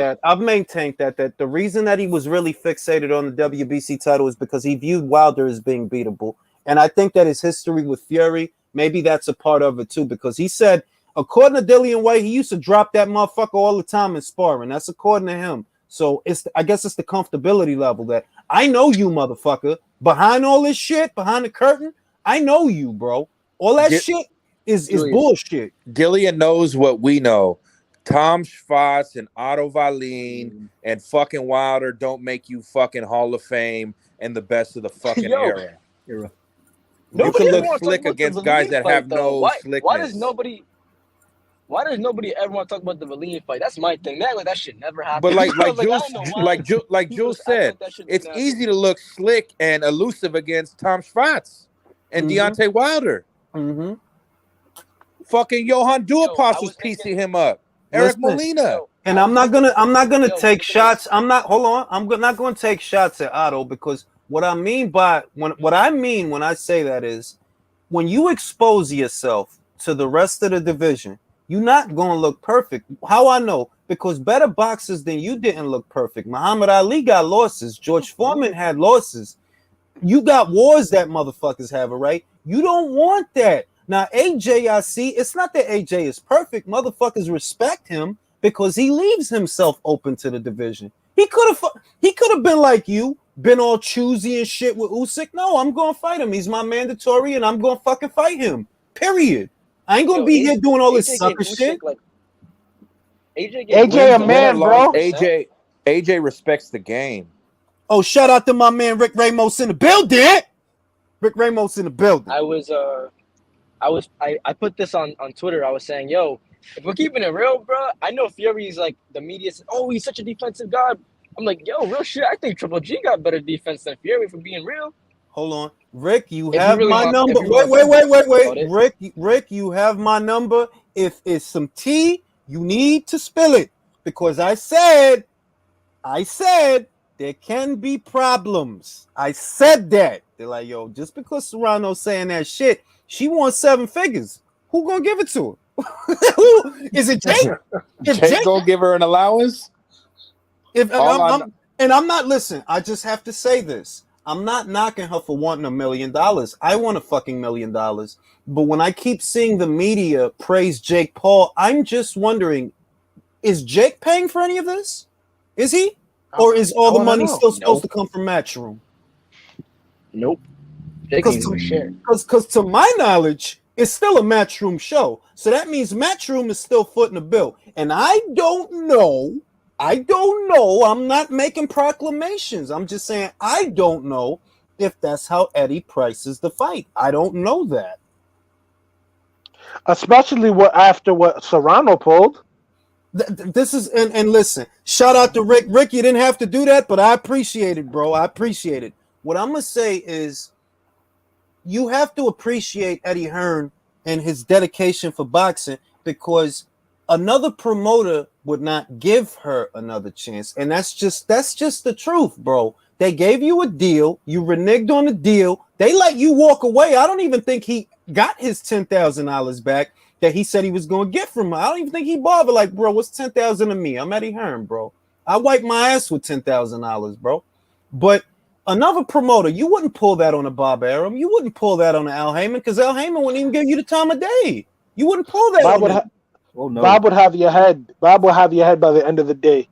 Speaker 1: that the reason that he was really fixated on the WBC title is because he viewed Wilder as being beatable. And I think that his history with Fury, maybe that's a part of it too, because he said, according to Dillian White, he used to drop that motherfucker all the time in sparring. That's according to him. So I guess it's the comfortability level that I know you, motherfucker. Behind all this shit, behind the curtain, I know you, bro. All that shit is bullshit.
Speaker 5: Dillian knows what we know. Tom Schwartz and Otto Wallin and fucking Wilder don't make you fucking Hall of Fame and the best of the fucking era. You can look slick against guys that have no slickness.
Speaker 4: Why does nobody ever want to talk about the Wallin fight? That's my thing. That shit never happened.
Speaker 5: But like Jules said, it's easy to look slick and elusive against Tom Schwartz and Deontay Wilder.
Speaker 1: Mm-hmm.
Speaker 5: Fucking Johan Duhapostle's piecing him up. Eric Molina.
Speaker 1: And I'm not gonna take shots. I'm not going to take shots at Otto, because what I mean when I say that is, when you expose yourself to the rest of the division, you're not going to look perfect. How I know? Because better boxers than you didn't look perfect. Muhammad Ali got losses. George Foreman had losses. You got wars that motherfuckers have, all right? You don't want that. Now, AJ, I see, it's not that AJ is perfect. Motherfuckers respect him because he leaves himself open to the division. He could have been like you, been all choosy and shit with Usyk. No, I'm going to fight him. He's my mandatory, and I'm going to fucking fight him. Period. I ain't going to be here doing all this sucker shit.
Speaker 4: Like,
Speaker 3: AJ a man, bro.
Speaker 5: AJ respects the game.
Speaker 1: Oh, shout out to my man Rick Ramos in the building. Rick Ramos in the building.
Speaker 4: I put this on Twitter. I was saying, yo, if we're keeping it real, bro, I know Fury's like the media says, oh, he's such a defensive god. I'm like, yo, real shit. I think Triple G got better defense than Fury, for being real.
Speaker 1: Hold on, Rick, you have my number. Wait. Rick, you have my number. If it's some tea, you need to spill it, because I said there can be problems. I said that. They're like, yo, just because Serrano's saying that shit, she wants 7 figures. Who gonna give it to her? Is it Jake?
Speaker 5: Jake gonna give her an allowance?
Speaker 1: I'm not, listen, I just have to say this. I'm not knocking her for wanting $1 million. I want a fucking $1 million. But when I keep seeing the media praise Jake Paul, I'm just wondering, is Jake paying for any of this? Is he? Or is all the money still supposed to come from Matchroom?
Speaker 4: Nope.
Speaker 1: Because to my knowledge, it's still a Matchroom show. So that means Matchroom is still footing the bill. And I don't know. I'm not making proclamations. I'm just saying I don't know if that's how Eddie prices the fight. I don't know that.
Speaker 3: Especially after what Serrano pulled.
Speaker 1: This is and listen, shout out to Rick. Rick, you didn't have to do that, but I appreciate it, bro. I appreciate it. What I'm gonna say is, you have to appreciate Eddie Hearn and his dedication for boxing, because another promoter would not give her another chance. And that's just the truth, bro. They gave you a deal. You reneged on the deal. They let you walk away. I don't even think he got his $10,000 back that he said he was going to get from her. I don't even think he bothered. Like, bro, what's $10,000 to me? I'm Eddie Hearn, bro. I wipe my ass with $10,000, bro. But another promoter, you wouldn't pull that on a Bob Arum. You wouldn't pull that on an Al Heyman, because Al Heyman wouldn't even give you the time of day. You wouldn't pull that on him.
Speaker 3: Bob would have your head. Bob will have your head by the end of the day.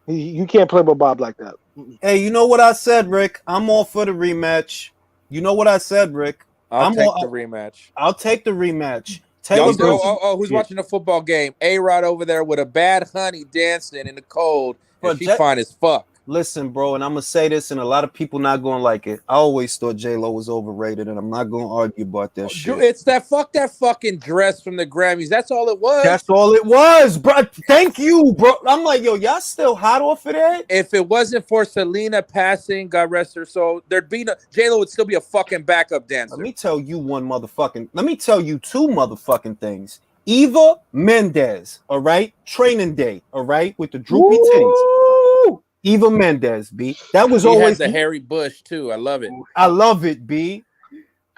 Speaker 3: You can't play with Bob like that.
Speaker 1: Hey, you know what I said, Rick? I'm all for the rematch. You know what I said, Rick?
Speaker 5: I'll take the rematch.
Speaker 1: I'll take the rematch.
Speaker 5: Who's watching the football game? A-Rod over there with a bad honey dancing in the cold, and she's fine as fuck.
Speaker 1: Listen, bro, and I'm gonna say this, and a lot of people not gonna like it. I always thought J-Lo was overrated, and I'm not gonna argue about that shit.
Speaker 5: It's that fucking dress from the Grammys. That's all it was.
Speaker 1: That's all it was, bro. Thank you, bro. I'm like, yo, y'all still hot off of that?
Speaker 5: If it wasn't for Selena passing, God rest her soul, there'd be no J-Lo would still be a fucking backup dancer.
Speaker 1: Let me tell you two motherfucking things. Eva Mendes, all right? Training day, all right? With the droopy titties. Eva Mendes, B. That was always
Speaker 5: the hairy bush too. I love it.
Speaker 1: I love it, B.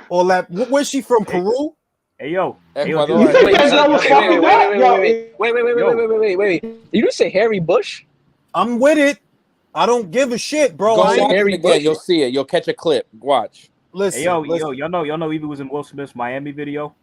Speaker 1: All that. Where's she from? Peru?
Speaker 2: Hey yo,
Speaker 5: Ecuador.
Speaker 3: You think that girl was fucking that?
Speaker 4: Wait. You just say Harry Bush?
Speaker 1: I'm with it. I don't give a shit, bro.
Speaker 5: Go
Speaker 1: I
Speaker 5: watch
Speaker 1: ain't
Speaker 5: it again. You'll see it. You'll catch a clip. Watch.
Speaker 1: listen.
Speaker 2: Hey,
Speaker 1: listen.
Speaker 2: y'all know Evie was in Will Smith's Miami video.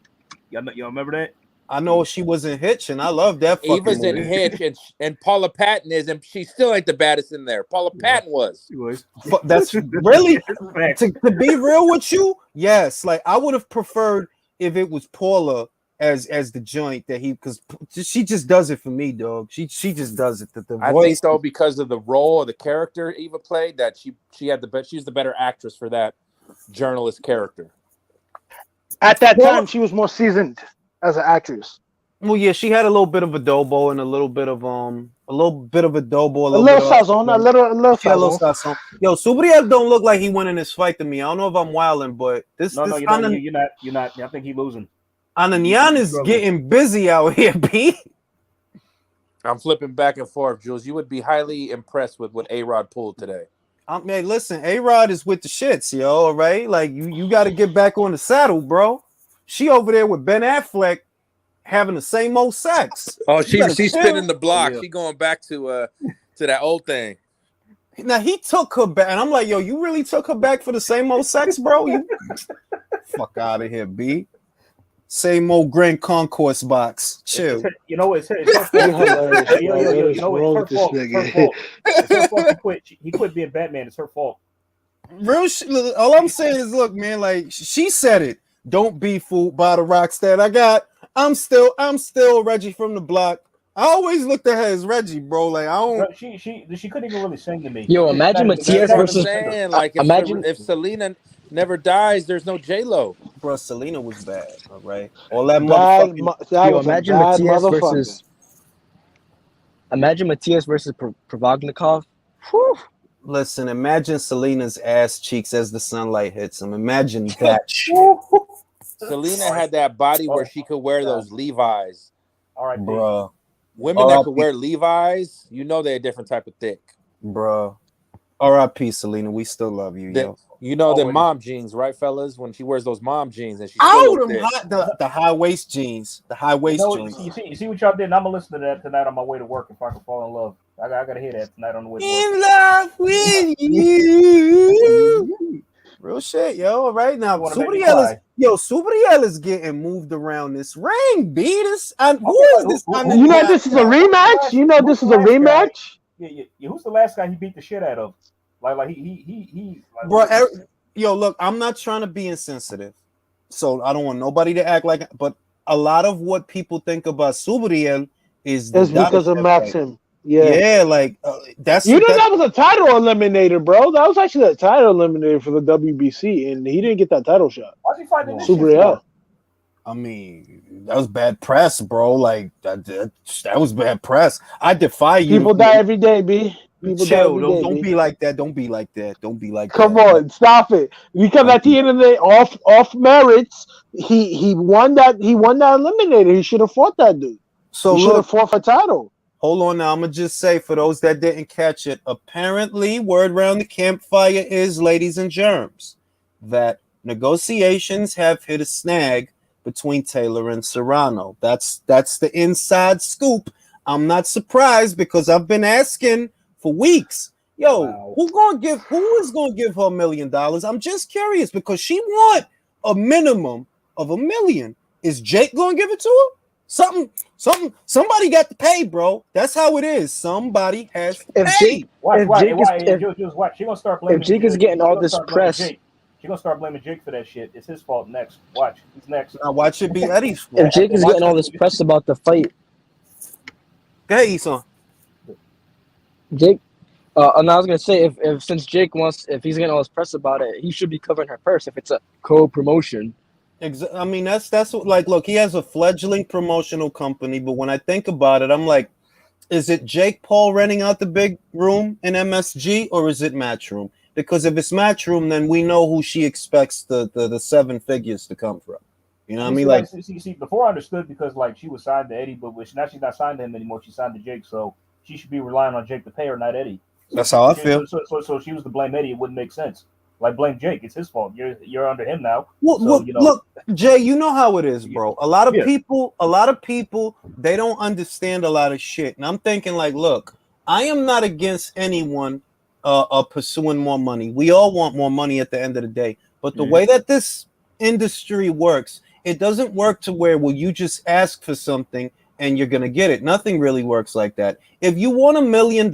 Speaker 2: Y'all remember that?
Speaker 1: I know she was in Hitch, and I love that fucking
Speaker 5: Eva's in
Speaker 1: movie.
Speaker 5: Hitch, and Paula Patton is, and she still ain't the baddest in there. Paula Patton was.
Speaker 2: She was.
Speaker 1: That's really
Speaker 2: Facts.
Speaker 1: to be real with you. Yes, like I would have preferred if it was Paula as the joint that he, because she just does it for me, dog. She just does it. The
Speaker 5: I
Speaker 1: voice,
Speaker 5: think though, because of the role or the character Eva played, that she had the best. She's the better actress for that journalist character.
Speaker 3: At that time, she was more seasoned as an actress.
Speaker 1: Well, yeah, she had a little bit of adobo and a little bit of adobo,
Speaker 3: A little sazon, a little
Speaker 1: She had a little
Speaker 3: sazon.
Speaker 1: sazon. Yo, Subriel don't look like he winning this fight to me. I don't know if I'm wilding, but this
Speaker 2: No, you're not. I think he's losing.
Speaker 1: Ananyan is getting busy out here, B.
Speaker 5: I'm flipping back and forth, Jules. You would be highly impressed with what A-Rod pulled today.
Speaker 1: Hey, listen, A-Rod is with the shits, yo, all right? Like, you got to get back on the saddle, bro. She over there with Ben Affleck having the same old sex.
Speaker 5: Oh, she's spinning the block.
Speaker 1: Yeah.
Speaker 5: She going back to that old thing.
Speaker 1: Now, he took her back, and I'm like, yo, you really took her back for the same old sex, bro? You fuck out of here, B. Same old Grand Concourse box. Chill.
Speaker 2: You know it's her fault. You know it's her fault. It's her fault. He quit being Batman. It's her fault.
Speaker 1: All I'm saying is, look, man, like she said it. Don't be fooled by the rocks that I'm still Reggie from the block. I always looked at her as Reggie, bro. Like I don't.
Speaker 2: She couldn't even really sing to me.
Speaker 4: Yo, imagine Matias versus.
Speaker 5: Like if Selena never dies, there's no J-Lo.
Speaker 1: Bro, Selena was bad. All right, all that
Speaker 3: Bad,
Speaker 1: motherfucking.
Speaker 3: that was
Speaker 4: imagine
Speaker 3: a bad
Speaker 4: Matias
Speaker 3: motherfucker.
Speaker 4: versus. Imagine Matias versus Provognikov. Whew.
Speaker 1: Listen, imagine Selena's ass cheeks as the sunlight hits them. Imagine that.
Speaker 5: Selena had that body where she could wear those Levi's.
Speaker 2: All right,
Speaker 1: Bro.
Speaker 5: Women that could wear Levi's, you know they're a different type of thick.
Speaker 1: Bro. R.I.P. Selena. We still love you, yo.
Speaker 5: You know the mom jeans, right, fellas? When she wears those mom jeans and she's
Speaker 1: the high waist jeans. The high waist jeans.
Speaker 2: You see what y'all did? And I'm gonna listen to that tonight on my way to work if I can fall in love. I gotta hear that tonight on the way to work.
Speaker 1: In love with you. Real shit, yo. All right now, Subriel is getting moved around this ring. Who is this?
Speaker 3: You know this is a rematch. You know this is a rematch.
Speaker 2: Yeah. Who's the last guy he beat the shit out of? Like he.
Speaker 1: Bro, yo, look, I'm not trying to be insensitive, so I don't want nobody to act like. But a lot of what people think about Subriel is
Speaker 3: because of Maxim.
Speaker 1: Yeah, like that's.
Speaker 3: That was a title eliminator, bro. That was actually a title eliminator for the WBC, and he didn't get that title shot.
Speaker 2: Why's he fighting this
Speaker 3: Subriel?
Speaker 1: I mean, that was bad press, bro. Like that was bad press. I defy you.
Speaker 3: People die every day, B.
Speaker 1: Chill. Don't be like that. Don't be like that.
Speaker 3: Come on, stop it. Because at the end of the day, off merits, he won that. He won that eliminator. He should have fought that dude.
Speaker 1: So
Speaker 3: he should have fought for title.
Speaker 1: Hold on now. I'm going to just say, for those that didn't catch it, apparently word around the campfire is, ladies and germs, that negotiations have hit a snag between Taylor and Serrano. That's the inside scoop. I'm not surprised because I've been asking for weeks. Yo,
Speaker 2: wow.
Speaker 1: who is going to give her $1 million? I'm just curious because she want a minimum of $1 million. Is Jake going to give it to her? Somebody got to pay, bro. That's how it is. Somebody has to pay.
Speaker 4: If Jake is getting all this press,
Speaker 2: she's gonna start blaming Jake for that shit. It's his fault next. Watch, he's next.
Speaker 1: Now watch it be Eddie's fault.
Speaker 4: If Jake is getting all this press about the fight,
Speaker 1: go ahead, Eson.
Speaker 4: Jake And I was gonna say, if since Jake wants, if he's getting all this press about it, he should be covering her purse if it's a co-promotion.
Speaker 1: I mean, that's what, like, look, he has a fledgling promotional company, but when I think about it, I'm like, is it Jake Paul renting out the big room in MSG, or is it Matchroom? Because if it's Matchroom, then we know who she expects the seven figures to come from. You know what I mean? Like,
Speaker 2: see, before I understood because like she was signed to Eddie, but now she's not signed to him anymore. She's signed to Jake, so she should be relying on Jake to pay her, not Eddie.
Speaker 1: that's how I feel.
Speaker 2: So she was to blame Eddie. It wouldn't make sense. Like blame Jake. It's his fault. You're under him now.
Speaker 1: Well,
Speaker 2: so,
Speaker 1: look, look, Jay, you know how it is, bro. A lot of people, they don't understand a lot of shit. And I'm thinking, like, look, I am not against anyone pursuing more money. We all want more money at the end of the day. But the way that this industry works, it doesn't work to where, well, you just ask for something and you're gonna get it. Nothing really works like that. If you want $1 million,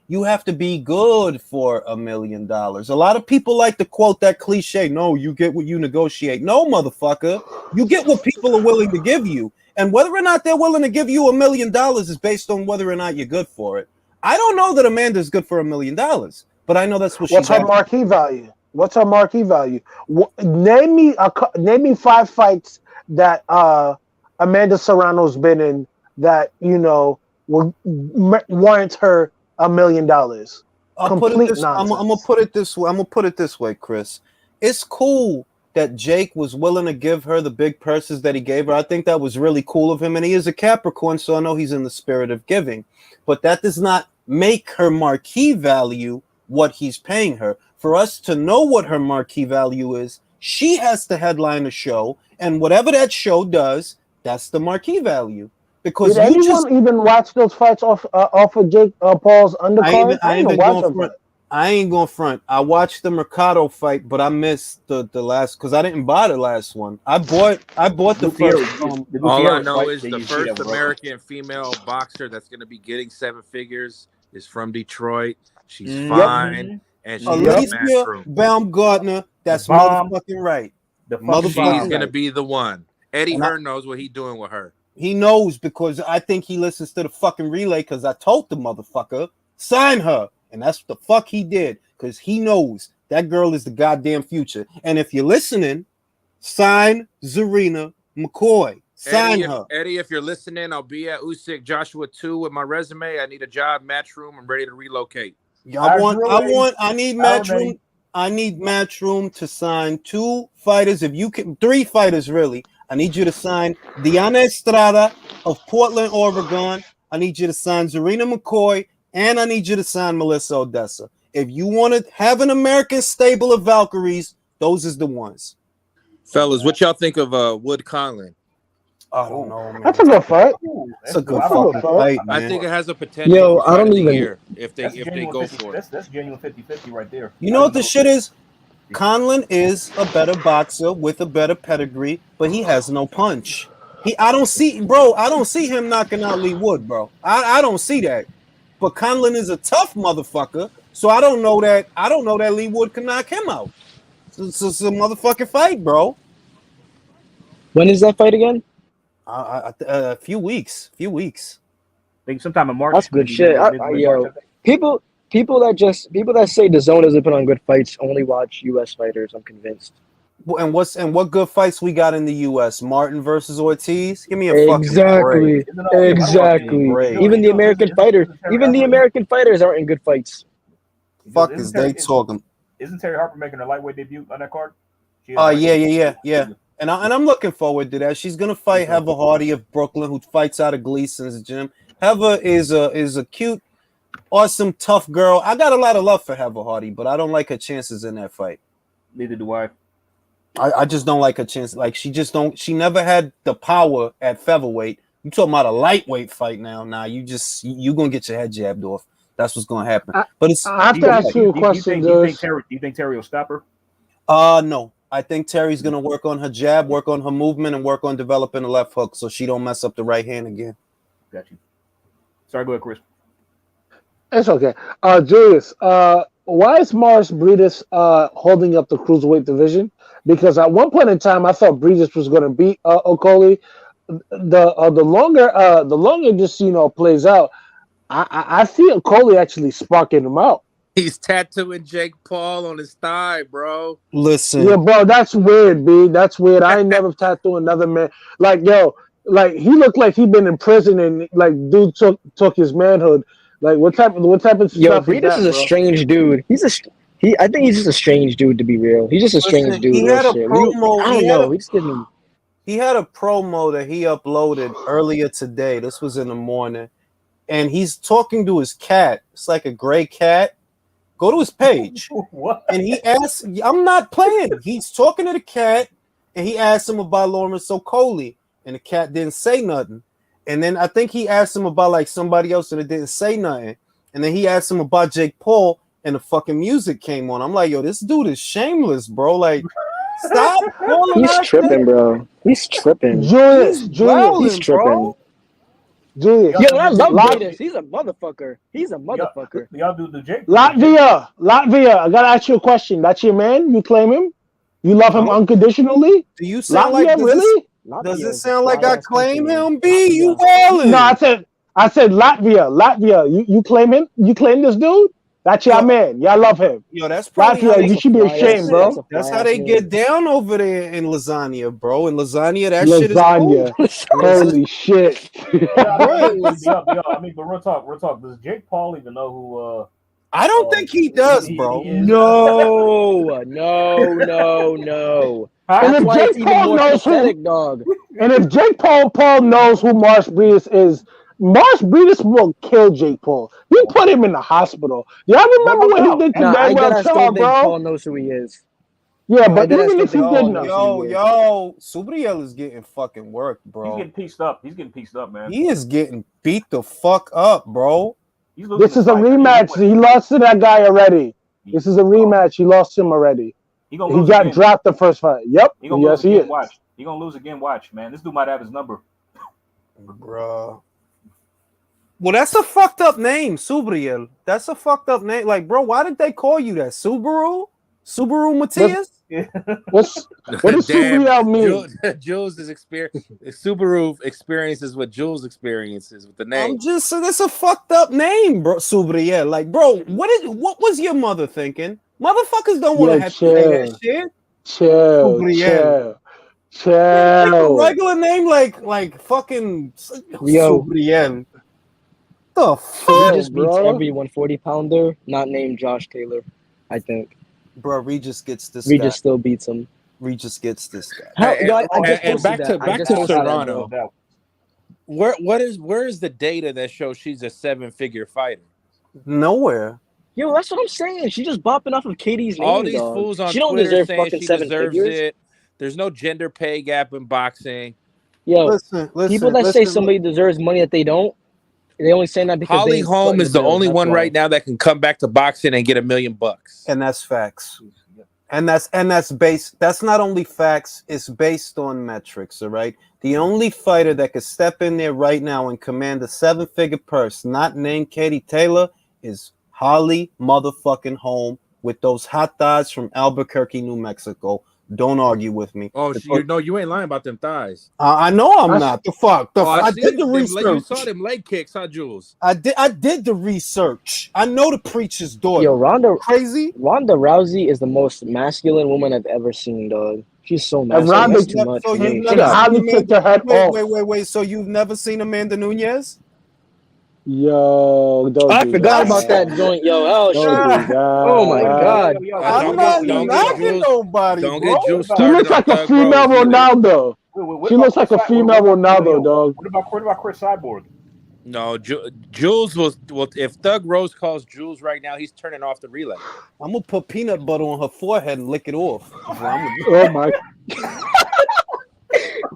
Speaker 1: you have to be good for $1 million. A lot of people like to quote that cliche, no, you get what you negotiate. No, motherfucker, you get what people are willing to give you. And whether or not they're willing to give you $1 million is based on whether or not you're good for it. I don't know that Amanda's good for $1 million, but I know that's what she's
Speaker 3: What's her marquee value? What's her marquee value? Name me 5 fights that Amanda Serrano's been in that, you know, will warrant her $1 million.
Speaker 1: I'm gonna put it this way, Chris. It's cool that Jake was willing to give her the big purses that he gave her. I think that was really cool of him, and he is a Capricorn, so I know he's in the spirit of giving. But that does not make her marquee value what he's paying her. For us to know what her marquee value is, she has to headline a show, and whatever that show does, that's the marquee value. Because
Speaker 3: did anyone even watch those fights off of Jake Paul's undercard?
Speaker 1: I ain't going front. I watched the Mercado fight, but I missed the last because I didn't buy the last one. I bought the first.
Speaker 5: All I know is the first American female boxer that's going to be getting 7 figures is from Detroit. She's fine, and she's
Speaker 1: Alicia Baumgartner. That's motherfucking right.
Speaker 5: She's going to be the one. Eddie Hearn knows what he's doing with her.
Speaker 1: He knows because I think he listens to the fucking relay because I told the motherfucker, sign her. And that's what the fuck he did because he knows that girl is the goddamn future. And if you're listening, sign Zarina McCoy. Sign her.
Speaker 5: Eddie, if you're listening, I'll be at Usyk Joshua 2 with my resume. I need a job, Matchroom. I'm ready to relocate.
Speaker 1: I need Matchroom. I need Matchroom to sign 2 fighters. If you can, 3 fighters really. I need you to sign Diana Estrada of Portland, Oregon. I need you to sign Zarina McCoy, and I need you to sign Melissa Odessa. If you want to have an American stable of Valkyries, those is the ones.
Speaker 5: Fellas, what y'all think of Wood Conlon?
Speaker 1: I don't know, man.
Speaker 3: That's a good fight.
Speaker 1: That's a good fight, man.
Speaker 5: I think it has a potential. Yo,
Speaker 4: I don't even
Speaker 5: hear if they go for it.
Speaker 2: That's genuine 50-50 right there.
Speaker 1: You know what the shit is? Conlon is a better boxer with a better pedigree, but he has no punch. I don't see him knocking out Lee Wood, bro. I don't see that. But Conlon is a tough motherfucker, so I don't know that Lee Wood can knock him out. It's a motherfucking fight, bro.
Speaker 4: When is that fight again?
Speaker 1: A few weeks.
Speaker 2: I think sometime in March.
Speaker 4: That's good shit. People that say the zone doesn't put on good fights only watch U.S. fighters. I'm convinced.
Speaker 1: And what good fights we got in the U.S.? Martin versus Ortiz. Give me a fucking break.
Speaker 4: Exactly. Even the American fighters aren't in good fights.
Speaker 1: Fuck is they talking?
Speaker 2: Isn't Terry Harper making her lightweight debut on that card?
Speaker 1: Yeah. And I'm looking forward to that. She's gonna fight Heather Hardy of Brooklyn, who fights out of Gleason's gym. Heather is a cute, awesome, tough girl. I got a lot of love for Heather Hardy, but I don't like her chances in that fight.
Speaker 2: Neither do I.
Speaker 1: I just don't like her chances. Like she never had the power at featherweight. You talking about a lightweight fight now? Nah, you gonna get your head jabbed off. That's what's gonna happen.
Speaker 3: I have to ask you a question.
Speaker 2: Do you think Terry will stop her?
Speaker 1: No. I think Terry's gonna work on her jab, work on her movement, and work on developing the left hook so she don't mess up the right hand again.
Speaker 2: Got you. Sorry, go ahead, Chris.
Speaker 3: It's okay. Julius, why is Morris Breedis holding up the cruiserweight division? Because at one point in time, I thought Breedis was going to beat Okoli. The longer this plays out, I see Coley actually sparking him out.
Speaker 5: He's tattooing Jake Paul on his thigh, bro.
Speaker 1: Listen,
Speaker 3: Yeah, bro, that's weird, B. That's weird. I ain't never tattooed another man. Like, yo, like he looked like he been in prison and like dude took his manhood. Like, what type of
Speaker 4: Yo,
Speaker 3: stuff is
Speaker 4: Breedis
Speaker 3: that,
Speaker 4: is a
Speaker 3: bro?
Speaker 4: strange dude. I think he's just a strange dude, to be real. He's just a strange
Speaker 1: listen,
Speaker 4: dude.
Speaker 1: he
Speaker 4: Real
Speaker 1: had a
Speaker 4: shit.
Speaker 1: promo.
Speaker 4: I don't know. He just gives me.
Speaker 1: He had a promo that he uploaded earlier today. This was in the morning, and he's talking to his cat. It's like a gray cat. Go to his page.
Speaker 2: What?
Speaker 1: And he asks, I'm not playing. He's talking to the cat, and he asked him about Lawrence Okoli, and the cat didn't say nothing. And then I think he asked him about like somebody else, and it didn't say nothing. And then he asked him about Jake Paul, and the fucking music came on. I'm like, yo, this dude is shameless, bro. Like, stop.
Speaker 4: He's tripping, bro. He's tripping.
Speaker 3: Julius,
Speaker 4: He's tripping.
Speaker 3: Julius.
Speaker 4: Yo, I love
Speaker 3: Lat-
Speaker 4: Breedis. He's a motherfucker. He's a motherfucker.
Speaker 2: Y'all do the Jake.
Speaker 3: Latvia. I gotta ask you a question. That's your man? You claim him? You love him unconditionally?
Speaker 1: Do you sound
Speaker 3: Latvia,
Speaker 1: like
Speaker 3: really?
Speaker 1: Does it sound like I claim him? B, you ballin'.
Speaker 3: No, I said Latvia. You claim him? You claim this dude? That's your man. Y'all love him.
Speaker 1: Yo, that's probably how
Speaker 3: Latvia, you should be ashamed, bro.
Speaker 1: That's how they get down over there in lasagna, bro. In lasagna, that shit is
Speaker 3: Lasagna.
Speaker 1: cool.
Speaker 3: Holy shit.
Speaker 2: I mean, but real talk. Does Jake Paul even know who?
Speaker 1: I don't think he does, bro.
Speaker 2: he is.
Speaker 4: No.
Speaker 3: And
Speaker 4: That's
Speaker 3: if
Speaker 4: why
Speaker 3: Jake
Speaker 4: it's even
Speaker 3: Paul
Speaker 4: more
Speaker 3: knows
Speaker 4: pathetic, dog.
Speaker 3: And if Jake Paul knows who Marsh Breedis is, Marsh Breedis will kill Jake Paul. He put him in the hospital. Y'all remember what he did to
Speaker 4: Nah, I
Speaker 3: Manuel
Speaker 4: don't
Speaker 3: Charlo,
Speaker 4: think
Speaker 3: bro?
Speaker 4: Paul knows who he is.
Speaker 3: Yeah,
Speaker 4: Yo,
Speaker 3: but
Speaker 4: I
Speaker 3: even if he
Speaker 4: think
Speaker 3: didn't
Speaker 4: Paul
Speaker 3: know.
Speaker 1: Yo, Subriel is getting fucking worked,
Speaker 2: He's
Speaker 1: bro.
Speaker 2: getting pieced up. He's getting pieced up, man.
Speaker 1: He is getting beat the fuck up, bro.
Speaker 3: This is a rematch. He lost to that guy already. This is a rematch. He lost him already. He got dropped the first fight. Yep. Yes, he is.
Speaker 2: Watch. He gonna lose again. Watch, man. This dude might have his number.
Speaker 1: Bro. Well, that's a fucked up name, Subriel. That's a fucked up name. Like, bro, why did they call you that? Subaru Matias?
Speaker 3: What does Subriel mean?
Speaker 5: Jules is Subaru experiences what Jules experiences with the name.
Speaker 1: I'm just saying that's a fucked up name, bro. Subriel. Like, bro, what was your mother thinking? Motherfuckers don't want to have to say that shit.
Speaker 3: Chill.
Speaker 1: Like a regular name like fucking Subriel. The fuck,
Speaker 4: He just beats every 140-pounder not named Josh Taylor, I think.
Speaker 1: Bro, Regis gets this
Speaker 4: Regis
Speaker 1: guy.
Speaker 4: still beats him.
Speaker 1: Regis gets this guy.
Speaker 5: And back to Serrano. Where is the data that shows she's a 7-figure fighter?
Speaker 1: Nowhere.
Speaker 4: Yo, that's what I'm saying. She's just bopping off of Katie's name.
Speaker 5: All these fools on Twitter saying she deserves it. There's no gender pay gap in boxing.
Speaker 4: Yo,
Speaker 1: listen,
Speaker 4: people that say somebody deserves money that they don't, they only say that because
Speaker 5: Holly Holm is the only one right now that can come back to boxing and get $1 million.
Speaker 1: And that's facts. And that's based. That's not only facts. It's based on metrics. All right. The only fighter that could step in there right now and command a 7-figure purse, not named Katie Taylor, is Holly motherfucking Holm with those hot thighs from Albuquerque, New Mexico. Don't argue with me.
Speaker 5: Oh, you ain't lying about them thighs.
Speaker 1: I know I'm not. The fuck. I did the research.
Speaker 5: You saw them leg kicks, huh, Jules?
Speaker 1: I did the research. I know the preacher's daughter.
Speaker 4: Yo, Ronda Rousey is the most masculine woman I've ever seen, dog. She's so masculine. That's too much.
Speaker 1: Wait. So you've never seen Amanda Nunes?
Speaker 3: Yo,
Speaker 4: I forgot about that joint, yo. Oh, shit. Oh my God.
Speaker 1: I'm not knocking nobody.
Speaker 5: Don't get Jules
Speaker 3: started. She looks like a female Ronaldo. She looks like a female Ronaldo, dog.
Speaker 2: What about Chris Cyborg?
Speaker 5: No, Jules was. Well, if Thug Rose calls Jules right now, he's turning off the relay.
Speaker 1: I'm gonna put peanut butter on her forehead and lick it off.
Speaker 3: Oh my!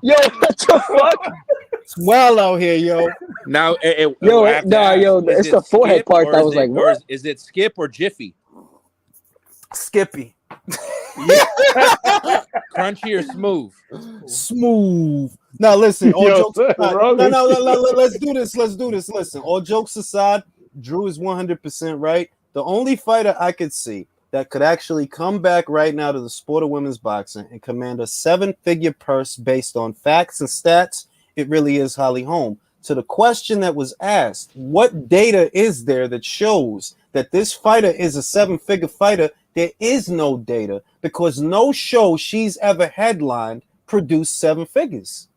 Speaker 4: Yo, what the fuck?
Speaker 1: It's wild out here, yo.
Speaker 5: Now,
Speaker 4: it's the forehead part that was like, what?
Speaker 5: Is it Skip or Jiffy?
Speaker 1: Skippy.
Speaker 5: Crunchy or smooth?
Speaker 1: Smooth. Now listen, let's do this. Listen, all jokes aside, Drew is 100% right. The only fighter I could see that could actually come back right now to the sport of women's boxing and command a 7-figure purse based on facts and stats, it really is Holly Holm. to the question that was asked, what data is there that shows that this fighter is a 7-figure fighter? There is no data because no show she's ever headlined produced 7 figures.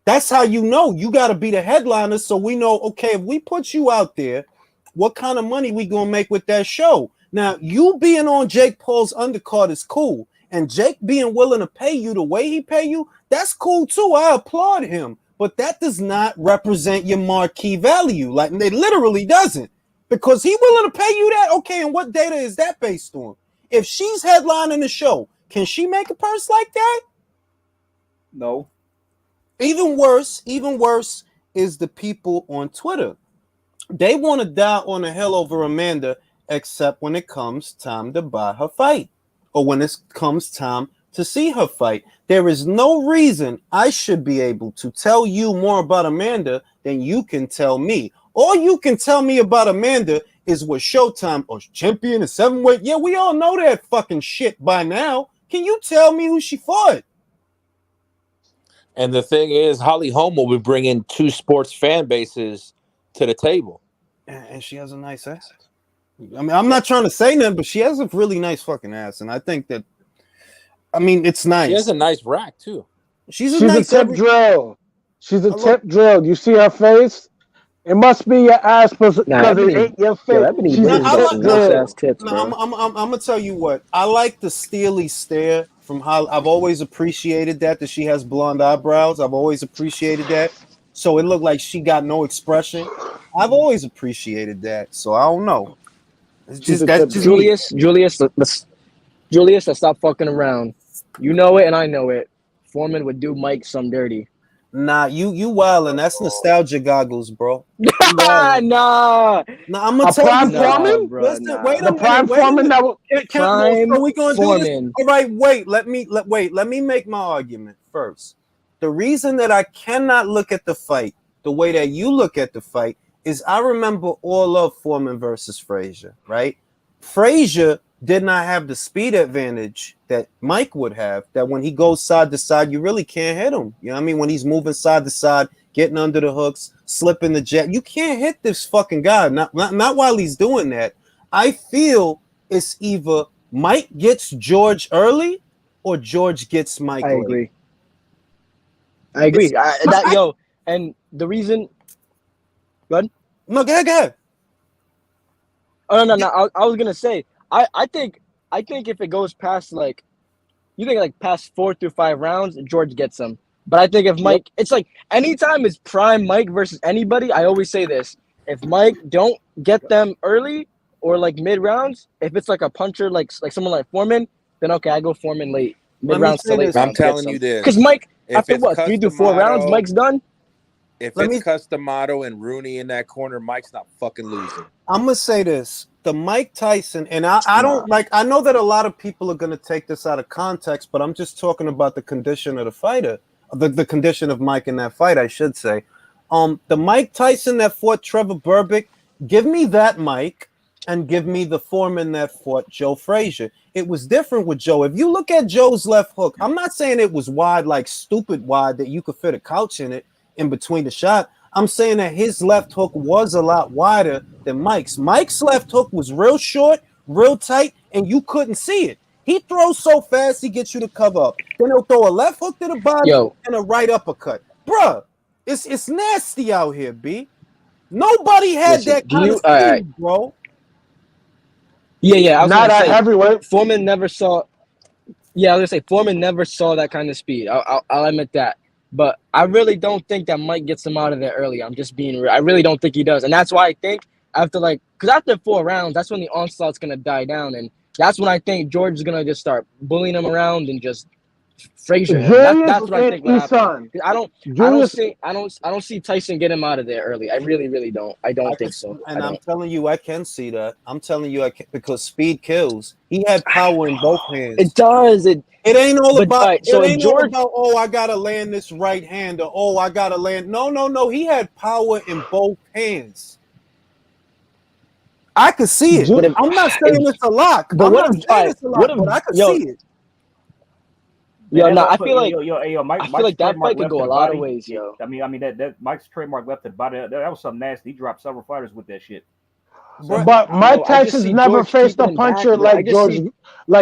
Speaker 1: That's how you know. You got to be the headliner so we know, okay, if we put you out there, what kind of money we going to make with that show? Now, you being on Jake Paul's undercard is cool. And Jake being willing to pay you the way he pay you, that's cool too. I applaud him. But that does not represent your marquee value. Like, it literally doesn't. Because he willing to pay you that? Okay, and what data is that based on? If she's headlining the show, can she make a purse like that?
Speaker 2: No.
Speaker 1: Even worse is the people on Twitter. They want to die on the hill over Amanda, except when it comes time to buy her fight or when it comes time to see her fight. There is no reason I should be able to tell you more about Amanda than you can tell me. All you can tell me about Amanda is what Showtime or champion is 7-weight. Yeah, we all know that fucking shit by now. Can you tell me who she fought?
Speaker 5: And the thing is, Holly Holm will be bringing 2 sports fan bases to the table.
Speaker 1: And she has a nice ass. I mean, I'm not trying to say nothing, but she has a really nice fucking ass. And I think that, I mean, it's nice.
Speaker 5: She has a nice rack, too.
Speaker 1: She's a nice
Speaker 3: tip drill. She's a tip drill. You see her face? It must be your ass because it ain't your face. She's a
Speaker 4: nice tips,
Speaker 1: I'm gonna tell you what. I like the steely stare from Holly. I've always appreciated that she has blonde eyebrows. I've always appreciated that. So it looked like she got no expression. I've always appreciated that. So I don't know. It's just that's just
Speaker 4: Julius, let's stop fucking around. You know it and I know it. Foreman would do Mike some dirty.
Speaker 1: Nah, you wildin'. That's nostalgia goggles, bro.
Speaker 4: Nah.
Speaker 1: I'm gonna tell you,
Speaker 3: Foreman?
Speaker 1: Listen, wait a minute.
Speaker 3: Prime Foreman.
Speaker 1: So we gonna do this? All right, wait. Let me make my argument first. The reason that I cannot look at the fight the way that you look at the fight is I remember all of Foreman versus Frazier, right? Frazier did not have the speed advantage that Mike would have, that when he goes side to side, you really can't hit him. You know what I mean? When he's moving side to side, getting under the hooks, slipping the jet, you can't hit this fucking guy. Not while he's doing that. I feel it's either Mike gets George early or George gets Mike late.
Speaker 4: I agree. And the reason... Go ahead.
Speaker 1: No, go ahead.
Speaker 4: Oh, no. I was going to say... I think if it goes past past 4 through 5 rounds, George gets him. But I think if Mike, it's like anytime it's prime Mike versus anybody, I always say this: if Mike don't get them early or like mid rounds, if it's like a puncher like someone like Foreman, then okay, I go Foreman late, mid rounds to late.
Speaker 5: I'm telling you this
Speaker 4: because Mike, after what 3 to 4 rounds, Mike's done.
Speaker 5: If it's Customato and Rooney in that corner, Mike's not fucking losing.
Speaker 1: I'm gonna say this: the Mike Tyson, and I don't like. I know that a lot of people are gonna take this out of context, but I'm just talking about the condition of the fighter, the condition of Mike in that fight, I should say. The Mike Tyson that fought Trevor Berbick, give me that Mike, and give me the Foreman that fought Joe Frazier. It was different with Joe. If you look at Joe's left hook, I'm not saying it was wide, like stupid wide, that you could fit a couch in it. In between the shot, I'm saying that his left hook was a lot wider than Mike's. Mike's left hook was real short, real tight, and you couldn't see it. He throws so fast, he gets you to cover up. Then he'll throw a left hook to the body and a right uppercut. Bruh, it's nasty out here, B. Nobody had that kind of speed, bro.
Speaker 4: Yeah. I was
Speaker 3: not at heavyweight.
Speaker 4: Foreman never saw. Yeah, I was gonna say Foreman never saw that kind of speed. I'll admit that. But I really don't think that Mike gets him out of there early. I'm just being real. I really don't think he does. And that's why I think after 4 rounds, that's when the onslaught's going to die down. And that's when I think George is going to just start bullying him around and just Frazier. That's what I think will happen. I don't see Tyson get him out of there early. I really don't. I don't think so.
Speaker 1: And I'm telling you, I can see that. I'm telling you, because speed kills. He had power in both hands.
Speaker 4: It does. It
Speaker 1: ain't all about. All about. Oh, I gotta land this right hand, or oh, I gotta land. No. He had power in both hands. I could see it. I'm not saying it's a lock. But I could see it.
Speaker 4: Yo,
Speaker 2: Man,
Speaker 4: no,
Speaker 2: that's
Speaker 4: I
Speaker 2: what-
Speaker 4: feel like
Speaker 2: Mike's
Speaker 4: I feel like that
Speaker 2: trademark
Speaker 4: fight could
Speaker 2: left
Speaker 4: go
Speaker 2: to
Speaker 4: a
Speaker 2: the
Speaker 4: lot
Speaker 2: body.
Speaker 4: of ways, yo.
Speaker 2: I mean that Mike's trademark left to the body. That was something nasty. He dropped several fighters with that shit.
Speaker 1: Bruh,
Speaker 3: But Mike
Speaker 4: I just
Speaker 3: Tyson's
Speaker 4: see
Speaker 3: never
Speaker 4: George
Speaker 3: faced
Speaker 4: keeping
Speaker 3: a
Speaker 4: him back,
Speaker 3: puncher
Speaker 4: bro. I
Speaker 3: like
Speaker 4: just see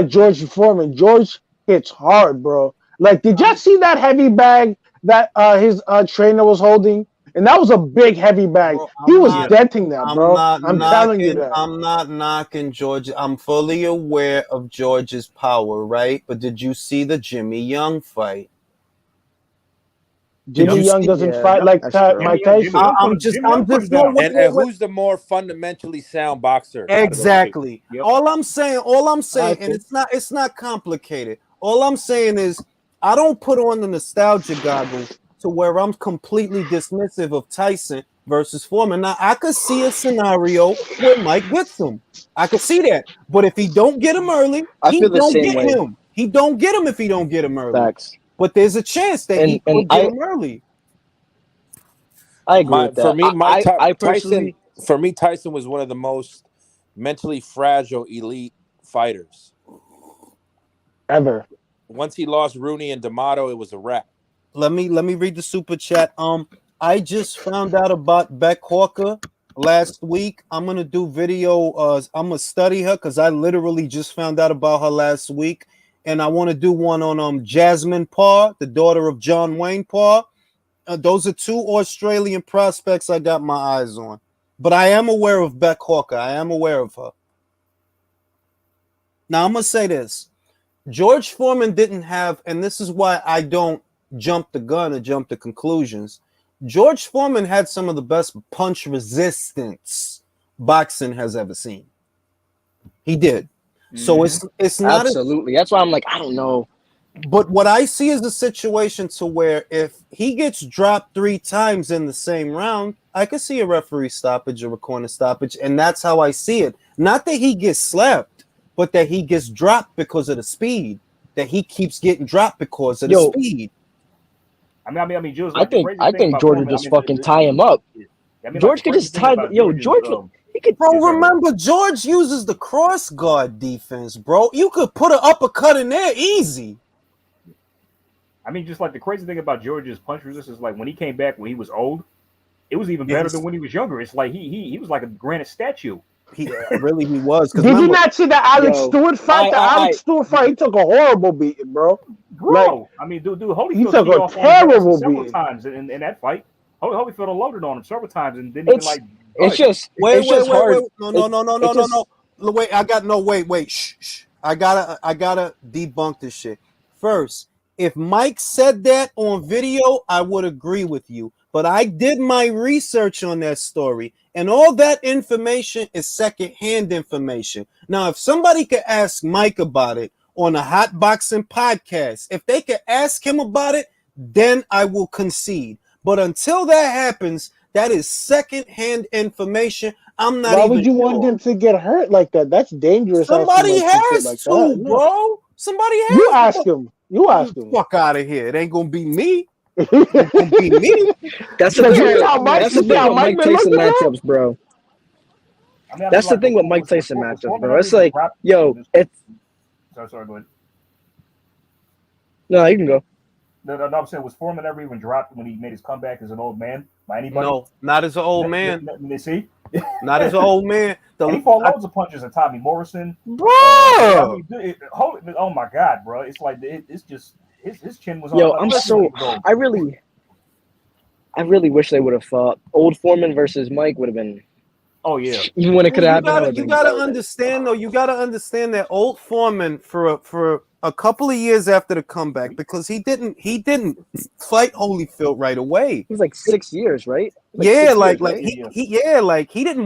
Speaker 3: George Foreman. George hits hard, bro. Like, did y'all see that heavy bag that his trainer was holding? And that was a big heavy bag.
Speaker 1: bro,
Speaker 3: He was
Speaker 2: not-
Speaker 3: denting that, bro. I'm telling you that.
Speaker 1: I'm not knocking George. I'm fully aware of George's power, right? But did you see the Jimmy Young fight?
Speaker 3: Jimmy
Speaker 1: you
Speaker 3: Young
Speaker 1: see-
Speaker 3: doesn't
Speaker 4: Yeah,
Speaker 3: fight like
Speaker 4: that's true.
Speaker 3: Mike
Speaker 2: Jimmy
Speaker 3: Tyson.
Speaker 2: Young
Speaker 1: I'm just no,
Speaker 2: down.
Speaker 1: wait,
Speaker 5: And
Speaker 1: wait, wait.
Speaker 5: who's the more fundamentally sound boxer? out of those two?
Speaker 1: Exactly.
Speaker 2: Yep.
Speaker 1: All I'm saying, and it's not complicated. All I'm saying is I don't put on the nostalgia goggles to where I'm completely dismissive of Tyson versus Foreman. Now I could see a scenario where Mike gets him. I could see that. But if he don't get him early,
Speaker 4: I
Speaker 1: he
Speaker 4: feel the
Speaker 1: don't
Speaker 4: same
Speaker 1: get
Speaker 4: way.
Speaker 1: him. He don't get him if he don't get him early.
Speaker 4: Facts.
Speaker 1: But there's a chance that he
Speaker 4: And
Speaker 1: could get him early.
Speaker 4: I agree with that.
Speaker 5: For me,
Speaker 4: I personally,
Speaker 5: Tyson was one of the most mentally fragile elite fighters.
Speaker 3: Ever.
Speaker 5: Once he lost Rooney and D'Amato, it was a wrap.
Speaker 1: Let me read the super chat. I just found out about Beck Hawker last week. I'm gonna do video. I'm gonna study her because I literally just found out about her last week, and I want to do one on Jasmine Parr, the daughter of John Wayne Parr. Those are two Australian prospects I got my eyes on. But I am aware of Beck Hawker. I am aware of her. Now I'm gonna say this. George Foreman didn't have, and this is why I don't jump the gun or jump to conclusions. George Foreman had some of the best punch resistance boxing has ever seen. He did. So it's not
Speaker 4: absolutely. That's why I'm like, I don't know.
Speaker 1: But what I see is a situation to where if he gets dropped 3 times in the same round, I could see a referee stoppage or a corner stoppage, and that's how I see it. Not that he gets slapped, but that he gets dropped because of the speed. That he keeps getting dropped because of the speed.
Speaker 2: I mean, Jules.
Speaker 4: I think George would just fucking tie him up. George could just tie. George. He could.
Speaker 1: Bro, remember George uses the cross guard defense, bro. You could put an uppercut in there easy.
Speaker 2: I mean, just like the crazy thing about George's punch resistance, like when he came back when he was old, it was even better than when he was younger. It's like he was like a granite statue.
Speaker 1: He was.
Speaker 3: Did you not see the Alex Stewart fight? The Alex Stewart fight, he took a horrible beating, bro.
Speaker 2: Like, I mean, dude, Holyfield
Speaker 3: he took a terrible
Speaker 2: several
Speaker 3: beating
Speaker 2: times in that fight. Holyfield unloaded on him several times and didn't even like.
Speaker 4: It's just
Speaker 1: wait.
Speaker 4: hard.
Speaker 1: No. Wait. Shh. I gotta debunk this shit. First, if Mike said that on video, I would agree with you. But I did my research on that story, and all that information is secondhand information. Now, if somebody could ask Mike about it on a Hot Boxing podcast, if they could ask him about it, then I will concede. But until that happens, that is secondhand information. I'm not.
Speaker 3: Why would you want him to get hurt like that? That's dangerous.
Speaker 1: Somebody has
Speaker 3: like
Speaker 1: to,
Speaker 3: that.
Speaker 1: bro. Somebody has.
Speaker 3: You ask him. You ask him.
Speaker 1: Fuck out of here. It ain't gonna be me. It gonna be me.
Speaker 4: That's the thing. That's the thing with Mike Tyson matchups, bro. That's the thing with Mike Tyson matchups, bro. It's like, yo, it's.
Speaker 2: Sorry, go ahead.
Speaker 4: No, you can go.
Speaker 2: No, I'm saying, was Foreman ever even dropped when he made his comeback as an old man by anybody?
Speaker 1: No, not as an old man.
Speaker 2: They see?
Speaker 1: Not as an old man.
Speaker 2: He fought loads of punches at Tommy Morrison.
Speaker 1: Bro!
Speaker 2: Oh my God, bro. It's like, it's just, his chin was on.
Speaker 4: Yo, I really wish they would have fought. Old Foreman versus Mike would have been.
Speaker 2: Oh, yeah.
Speaker 4: Even when it could have happened.
Speaker 1: You gotta understand, though. You gotta understand that Old Foreman for a couple of years after the comeback, because he didn't fight Holyfield right away.
Speaker 4: It was like 6 years, right?
Speaker 1: He didn't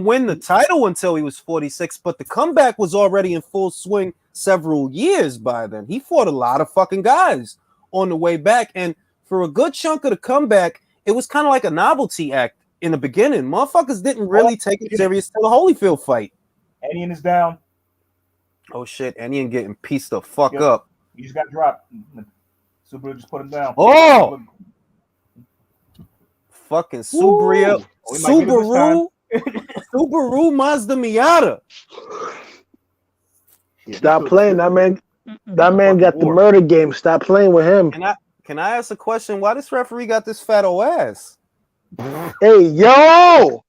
Speaker 1: win the title until he was 46, but the comeback was already in full swing several years by then. He fought a lot of fucking guys on the way back, and for a good chunk of the comeback, it was kind of like a novelty act in the beginning. Motherfuckers didn't really take it serious till the Holyfield fight.
Speaker 2: Enian is down.
Speaker 1: Oh shit, Enian getting pieced the fuck up.
Speaker 2: He just got dropped. Subaru just put him down.
Speaker 1: Oh! Fucking Subaru. Subaru Mazda Miata.
Speaker 3: Stop playing. That That man got the murder game. Stop playing with him.
Speaker 1: Can I ask a question? Why this referee got this fat old ass?
Speaker 3: Hey, yo!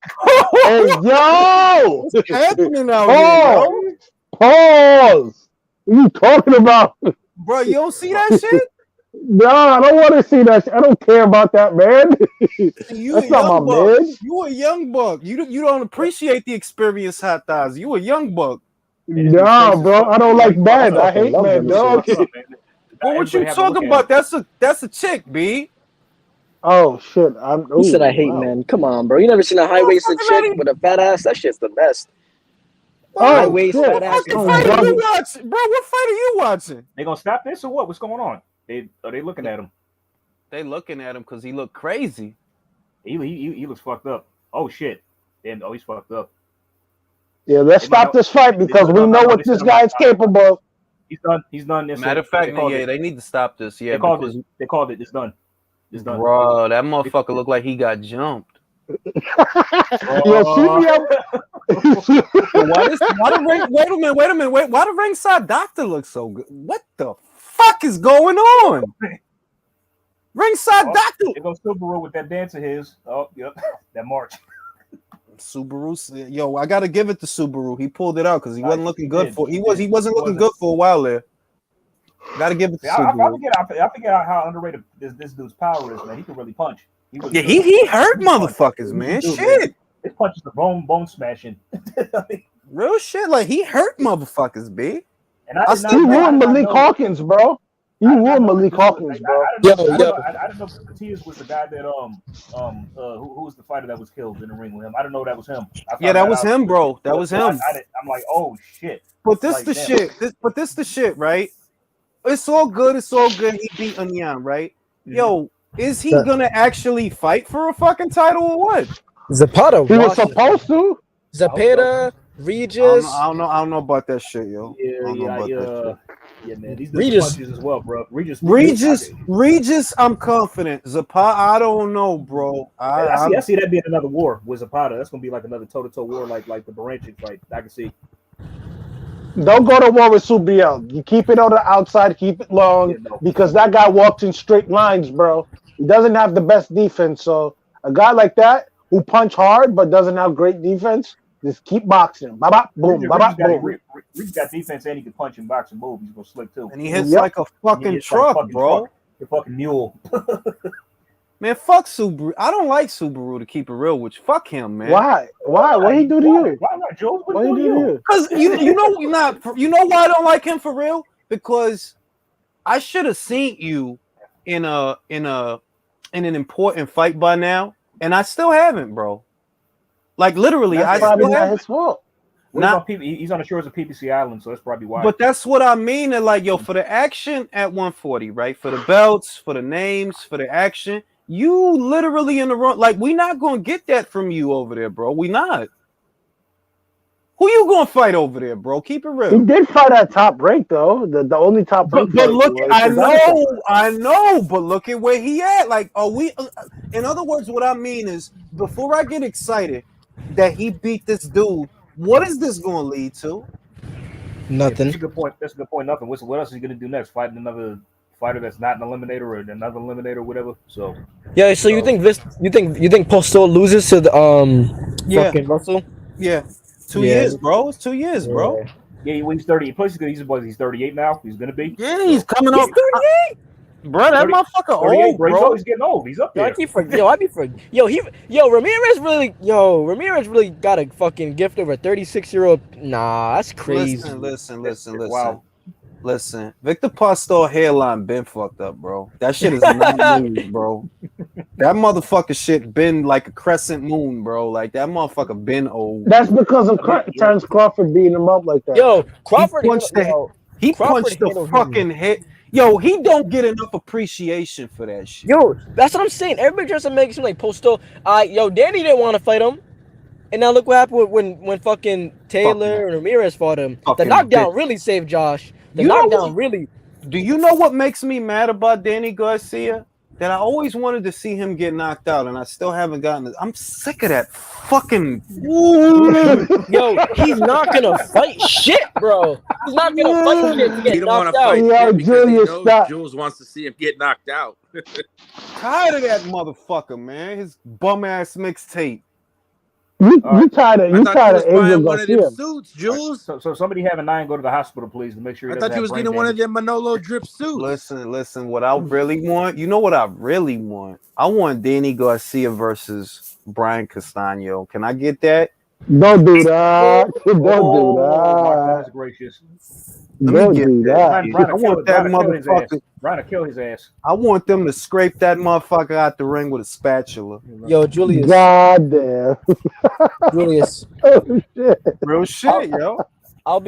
Speaker 3: Hey, yo!
Speaker 1: What's happening out here, yo?
Speaker 3: Pause! What are you talking about?
Speaker 1: Bro, you don't see that shit?
Speaker 3: No, I don't want to see that shit. I don't care about that, man. That's not my man.
Speaker 1: You a young buck. You don't appreciate the experience hot dogs. You a young buck.
Speaker 3: No, bro. I don't like men. I hate men, dog.
Speaker 1: Well, what you talking about? That's a chick, B.
Speaker 3: Oh shit!
Speaker 4: You said I hate men. Come on, bro. You never seen a high-waisted chick with a fat ass? That shit's the best. High waist, fat ass.
Speaker 1: What fight are you watching, bro? What fight are you watching?
Speaker 2: They gonna stop this or what? What's going on? Are they looking at him?
Speaker 1: They looking at him because he look crazy.
Speaker 2: He looks fucked up. Oh shit! And he's fucked up.
Speaker 3: Yeah, let's stop this fight because we know what this guy is capable of.
Speaker 2: He's done. He's done.
Speaker 1: Matter of fact, they need to stop this. Yeah,
Speaker 2: they called it. It's done. It's done.
Speaker 1: Bro, that motherfucker looked like he got jumped.
Speaker 3: Yo,
Speaker 1: wait a minute. Why the ringside doctor look so good? What the fuck is going on? Ringside doctor.
Speaker 2: It goes Subaru with that dance of his. Oh, yep, that march.
Speaker 1: Subaru, yo, I gotta give it to Subaru. He pulled it out because he wasn't looking good for. He wasn't looking good for a while there. Gotta give it to Subaru.
Speaker 2: I forget how underrated this dude's power is, man. He can really punch.
Speaker 1: He hurt motherfuckers, man.
Speaker 2: Dude,
Speaker 1: Shit.
Speaker 2: Man. His punch is the bone smashing.
Speaker 1: Real shit. Like he hurt motherfuckers, B.
Speaker 3: And you ruined Malik Hawkins, bro. You ruined Malik Hawkins, bro.
Speaker 2: I didn't know Matias was the guy that who was the fighter that was killed in the ring with him. I didn't know that was him.
Speaker 1: Yeah, that was him, bro. That was him.
Speaker 2: I'm like, oh shit.
Speaker 1: But this the shit. This the shit, right? It's all good. It's all good. He beat Anyan, right? Mm-hmm. Yo, is he gonna actually fight for a fucking title or what?
Speaker 7: Zapata.
Speaker 3: He was supposed to.
Speaker 7: Zapata, Regis.
Speaker 1: I don't know about that shit, yo.
Speaker 2: Yeah, man. These Regis as well, bro.
Speaker 1: Regis, I'm confident. Zapata, I don't know, bro.
Speaker 2: I see that being another war with Zapata. That's gonna be like another toe-to-toe war, like the Baranchik fight. I can see.
Speaker 3: Don't go to war with Subiel. You keep it on the outside, keep it long, because that guy walks in straight lines, bro. He doesn't have the best defense. So a guy like that who punch hard but doesn't have great defense, just keep boxing. Ba-ba, boom, ba-ba, boom.
Speaker 2: Reed's got defense and he can punch and box and move. He's gonna slick too.
Speaker 1: And he hits like a fucking truck, bro.
Speaker 2: The fucking mule.
Speaker 1: Man, fuck Subaru. I don't like Subaru, to keep it real with you. Fuck him, man.
Speaker 3: Why? What he do to you?
Speaker 2: Why not, Joe?
Speaker 3: What he do to you?
Speaker 1: Because you know why I don't like him for real? Because I should have seen you in an important fight by now, and I still haven't, bro. Like literally,
Speaker 3: that's probably not his fault.
Speaker 2: He's on the shores of PPC Island, so that's probably why.
Speaker 1: But that's what I mean. And like, yo, for the action at 140, right? For the belts, for the names, for the action. You literally in the wrong. Like, we not gonna get that from you over there, bro. We not. Who you gonna fight over there, bro? Keep it real.
Speaker 3: He did fight at Top Rank though. The only Top Rank.
Speaker 1: But look, I know. But look at where he at. Like, are we? In other words, what I mean is, before I get excited that he beat this dude, what is this gonna lead to?
Speaker 7: Nothing.
Speaker 2: That's a good point. Nothing. What else is he gonna do next? Fight another fighter that's not an eliminator or another eliminator or whatever. So
Speaker 7: yeah. So you think Postol loses to the fucking Russell?
Speaker 1: Yeah. 2 years, bro. It's 2 years, bro.
Speaker 2: Yeah, he's 30. Plus, he's 38 now. He's gonna be.
Speaker 1: Yeah, he's coming up. 38. Bro, that motherfucker old, bro.
Speaker 2: He's getting old. He's up there.
Speaker 7: Ramirez really got a fucking gift over a 36-year-old. Nah, that's crazy.
Speaker 1: Listen. Wow. Listen, Victor Postol hairline been fucked up, bro. That shit is not news, bro. That motherfucker shit been like a crescent moon, bro. Like that motherfucker been old.
Speaker 3: That's because of Terrence Crawford beating him up like that.
Speaker 7: Yo, Crawford
Speaker 1: punched the fucking head. Yo, he don't get enough appreciation for that shit.
Speaker 7: Yo, that's what I'm saying. Everybody tries to make it seem like Postol. Danny didn't want to fight him. And now look what happened when fucking Taylor and Ramirez fought him. The knockdown really saved Josh. The knockdown really.
Speaker 1: Do you know what makes me mad about Danny Garcia? that I always wanted to see him get knocked out, and I still haven't gotten it. I'm sick of that fucking.
Speaker 7: Yo, he's not gonna fight shit, bro. He's not gonna fight shit to
Speaker 5: He
Speaker 7: get
Speaker 5: don't want
Speaker 7: knocked
Speaker 5: to
Speaker 7: out.
Speaker 5: fight
Speaker 3: Yo,
Speaker 5: shit because he
Speaker 3: Julius,
Speaker 5: knows
Speaker 3: stop.
Speaker 5: Jules wants to see him get knocked out.
Speaker 1: Tired of that motherfucker, man. His bum ass mixtape.
Speaker 3: You tired of
Speaker 5: I thought you was
Speaker 3: Angel
Speaker 5: buying one of them
Speaker 3: Garcia?
Speaker 5: suits, Jules.
Speaker 2: So somebody having 9 go to the hospital, please, to make sure. He
Speaker 5: I
Speaker 2: doesn't
Speaker 5: thought you
Speaker 2: have
Speaker 5: was
Speaker 2: brain
Speaker 5: getting one of
Speaker 2: damage.
Speaker 5: them Manolo drip suits.
Speaker 1: Listen. What I really want, you know what I really want? I want Danny Garcia versus Brian Castano. Can I get that?
Speaker 3: Don't do that. Don't do
Speaker 2: Oh, my
Speaker 3: that.
Speaker 2: goodness gracious!
Speaker 1: Let
Speaker 3: Don't
Speaker 1: me get
Speaker 3: do
Speaker 1: that.
Speaker 3: that.
Speaker 2: Brian
Speaker 1: I want that motherfucker.
Speaker 2: Brian kill his ass.
Speaker 1: I want them to scrape that motherfucker out the ring with a spatula.
Speaker 7: Yo, Julius.
Speaker 3: God damn.
Speaker 7: Julius.
Speaker 3: Oh shit.
Speaker 1: Real shit, yo.
Speaker 7: I'll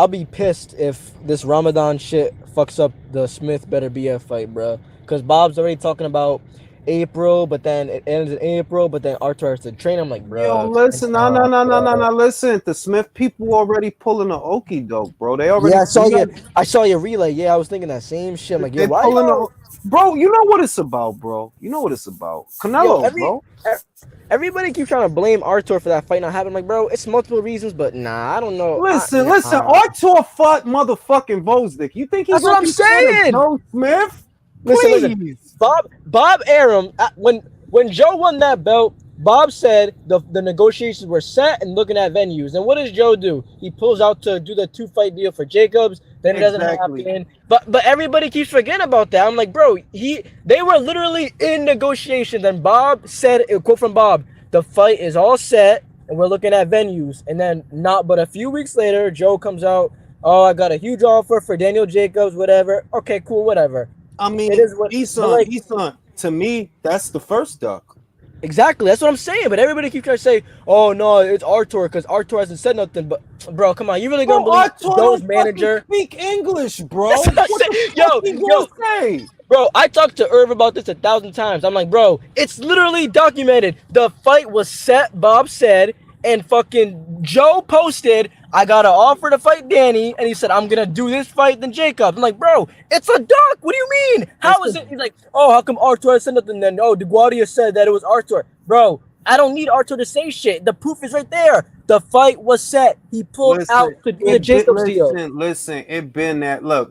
Speaker 7: be pissed if this Ramadan shit fucks up the Smith better BF fight, bro. Because Bob's already talking about April, but then it ends in April, but then Arthur has to train. I'm like, bro.
Speaker 1: Yo, listen, no. Listen, the Smith people already pulling the okie doke, bro. They already.
Speaker 7: Yeah, I saw your relay. Yeah, I was thinking that same shit. I'm like,
Speaker 1: They're
Speaker 7: yo, why?
Speaker 1: pulling the. Bro, you know what it's about, bro. You know what it's about. Canelo, bro.
Speaker 7: Everybody keeps trying to blame Arthur for that fight not happening. I'm like, bro, it's multiple reasons, but nah, I don't know.
Speaker 1: Listen. Arthur fought motherfucking Vosdick. You think he's
Speaker 7: That's what I'm saying.
Speaker 1: Joe Smith? Please.
Speaker 7: Listen. Bob Arum, when Joe won that belt, Bob said the negotiations were set and looking at venues. And what does Joe do? He pulls out to do the 2-fight deal for Jacobs. Then it doesn't happen. But everybody keeps forgetting about that. I'm like, bro, they were literally in negotiations. And Bob said, a quote from Bob, the fight is all set and we're looking at venues. And then not but a few weeks later, Joe comes out, oh, I got a huge offer for Daniel Jacobs, whatever. Okay, cool, whatever.
Speaker 1: I mean,
Speaker 7: it is what,
Speaker 1: he's on. To me, that's the first duck.
Speaker 7: Exactly, that's what I'm saying. But everybody keeps trying to say, "Oh no, it's Artur," because Artur hasn't said nothing. But bro, come on, you really gonna believe Joe's manager?
Speaker 1: Speak English, bro.
Speaker 7: That's what I'm saying. Yo,
Speaker 1: say?
Speaker 7: Bro, I talked to Irv about this 1,000 times. I'm like, bro, it's literally documented. The fight was set. Bob said, and fucking Joe posted, I got an offer to fight Danny, and he said, I'm gonna do this fight than Jacobs. I'm like, bro, it's a duck. What do you mean? How is it? He's like, oh, how come Artur said nothing then? Oh, DeGuardia said that it was Artur. Bro, I don't need Artur to say shit. The proof is right there. The fight was set. He pulled out to do the Jacobs deal.
Speaker 1: Listen, it been that. Look.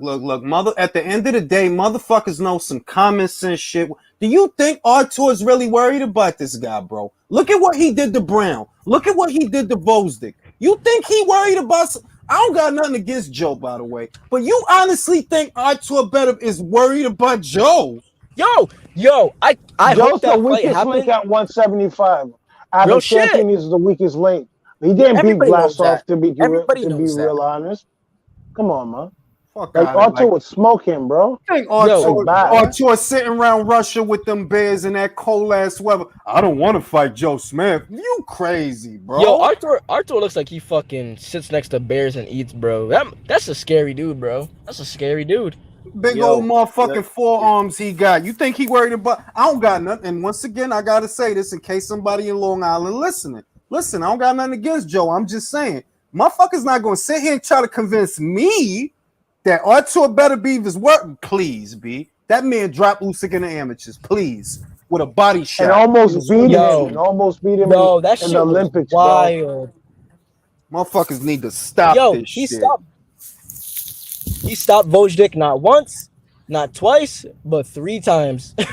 Speaker 1: At the end of the day, motherfuckers know some common sense shit. Do you think Artur's really worried about this guy, bro? Look at what he did to Brown. Look at what he did to Vosdick. You think he worried about? I don't got nothing against Joe, by the way, but you honestly think Artur better is worried about Joe?
Speaker 7: Yo, I hope
Speaker 3: Joe's
Speaker 7: that
Speaker 3: the
Speaker 7: fight
Speaker 3: weakest
Speaker 7: happens.
Speaker 3: link at 175. Out
Speaker 7: Real
Speaker 3: of champion, he's the weakest link. He didn't beat
Speaker 7: Everybody knows
Speaker 3: Blasov
Speaker 7: that.
Speaker 3: to be
Speaker 7: Everybody knows that.
Speaker 3: real honest. Come on, man.
Speaker 1: Fuck
Speaker 3: Like Artur would smoke him, bro.
Speaker 1: I think
Speaker 3: Yo,
Speaker 1: Artur sitting around Russia with them bears in that cold ass weather. I don't want to fight Joe Smith. You crazy, bro.
Speaker 7: Yo, Artur looks like he fucking sits next to bears and eats, bro. That's a scary dude, bro. That's a scary dude.
Speaker 1: Big old motherfucking forearms he got. You think he worried about? I don't got nothing. And once again, I gotta say this in case somebody in Long Island listening. Listen, I don't got nothing against Joe. I'm just saying, motherfuckers not gonna sit here and try to convince me that Artur better be his work. Please, B. That man dropped Usyk in the amateurs, please, with a body shot.
Speaker 3: And almost beat him. And almost beat him in the Olympics.
Speaker 7: Wild.
Speaker 3: Bro.
Speaker 1: Motherfuckers need to stop this shit.
Speaker 7: He stopped Vosdick not once, not twice, but 3 times.
Speaker 2: He